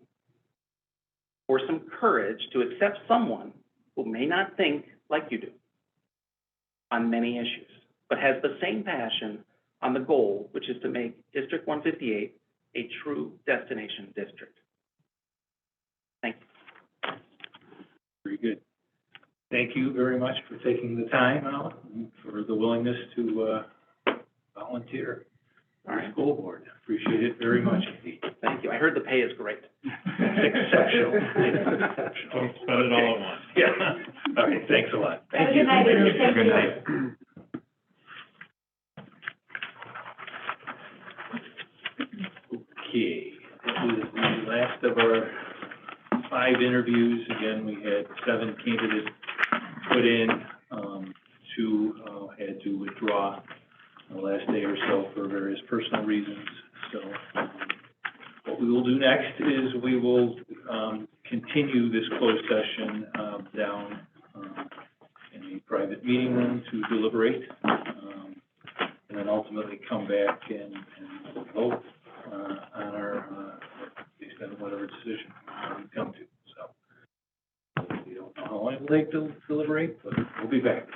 for some courage to accept someone who may not think like you do on many issues, but has the same passion on the goal, which is to make District 158 a true destination district. Thank you. Very good. Thank you very much for taking the time out and for the willingness to volunteer. All right. School board. Appreciate it very much, Andy. Thank you. I heard the pay is great. Exceptional. Exceptional. Don't spend it all at once. Yeah. All right, thanks a lot. Have a Thank you. good night, Andy. Thank Good you. night. Okay, that was the last of our 5 interviews. Again, we had 7 candidates put in. 2 had to withdraw the last day or so for various personal reasons. So what we will do next is we will continue this closed session down in a private meeting room to deliberate, and then ultimately come back and vote on our, based on whatever decision we come to. So we don't know how long it will take to deliberate, but we'll be back.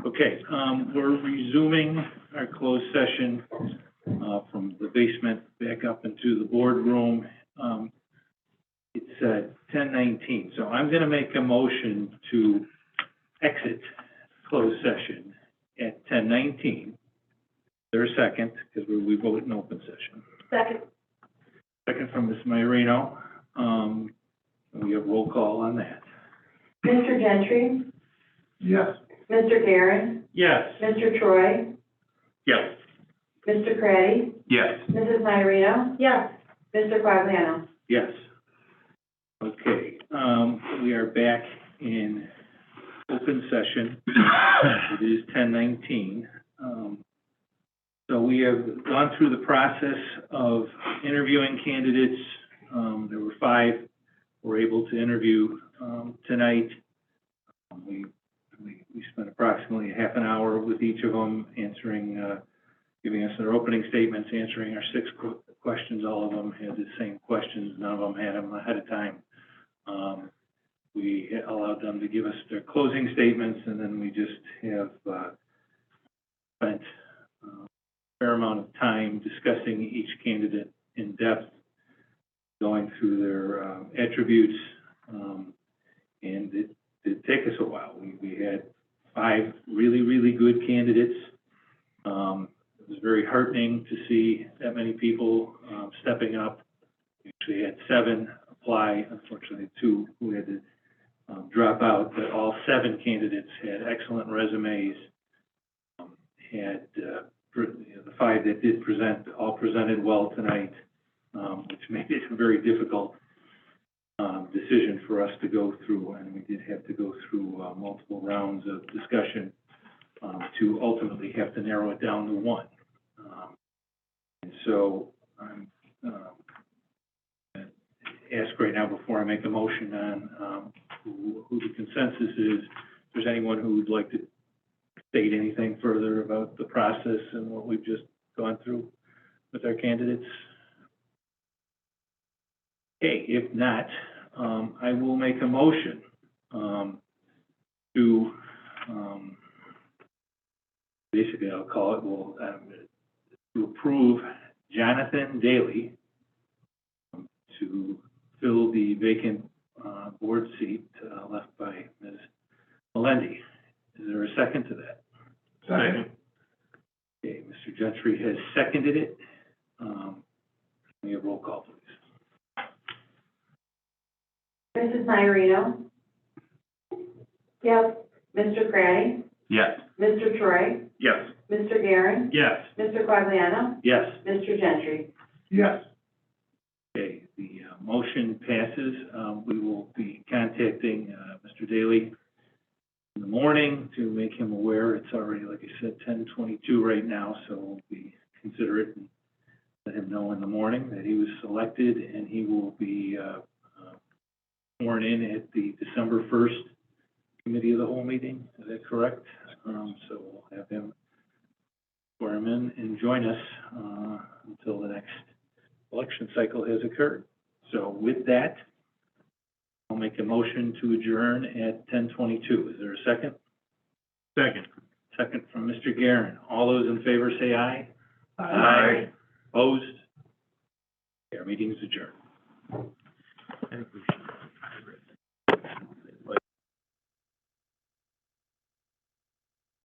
Okay, we're resuming our closed session, from the basement back up into the boardroom. It's, 10:19, so I'm gonna make a motion to exit closed session at 10:19. There's a second, because we vote in open session. Second. Second from Ms. Maiorino. We have roll call on that. Mr. Gentry? Yes. Mr. Guerin? Yes. Mr. Troy? Yes. Mr. Craddy? Yes. Mrs. Maiorino? Yes. Mr. Quagliano? Yes. Okay, we are back in open session. It is 10:19. So we have gone through the process of interviewing candidates. There were 5 we're able to interview, tonight. We spent approximately half an hour with each of them answering, giving us their opening statements, answering our 6 questions. All of them had the same questions. None of them had them ahead of time. We allowed them to give us their closing statements, and then we just have, spent a fair amount of time discussing each candidate in depth, going through their, attributes, and it did take us a while. We had 5 really, really good candidates. It was very heartening to see that many people, stepping up. We actually had 7 apply, unfortunately 2 who had to drop out, but all 7 candidates had excellent resumes. Had, the 5 that did present, all presented well tonight, which made it a very difficult decision for us to go through, and we did have to go through multiple rounds of discussion to ultimately have to narrow it down to 1. And so I'm ask right now, before I make a motion on who the consensus is, if there's anyone who would like to state anything further about the process and what we've just gone through with our candidates. Okay, if not, I will make a motion to, basically I'll call it, to approve Jonathan Daly to fill the vacant board seat left by Ms. Melendy. Is there a second to that? Second. Okay, Mr. Gentry has seconded it. We have roll call, please. Mrs. Maiorino? Yes. Mr. Craddy? Yes. Mr. Troy? Yes. Mr. Guerin? Yes. Mr. Quagliano? Yes. Mr. Gentry? Yes. Okay, the motion passes. We will be contacting Mr. Daly in the morning to make him aware. It's already, like I said, 10:22 right now, so we'll be considerate and let him know in the morning that he was selected, and he will be sworn in at the December 1st Committee of the Whole meeting. Is that correct? So we'll have him swear him in and join us until the next election cycle has occurred. So with that, I'll make a motion to adjourn at 10:22. Is there a second? Second. Second from Mr. Guerin. All those in favor say aye. Aye. Opposed? Our meeting is adjourned.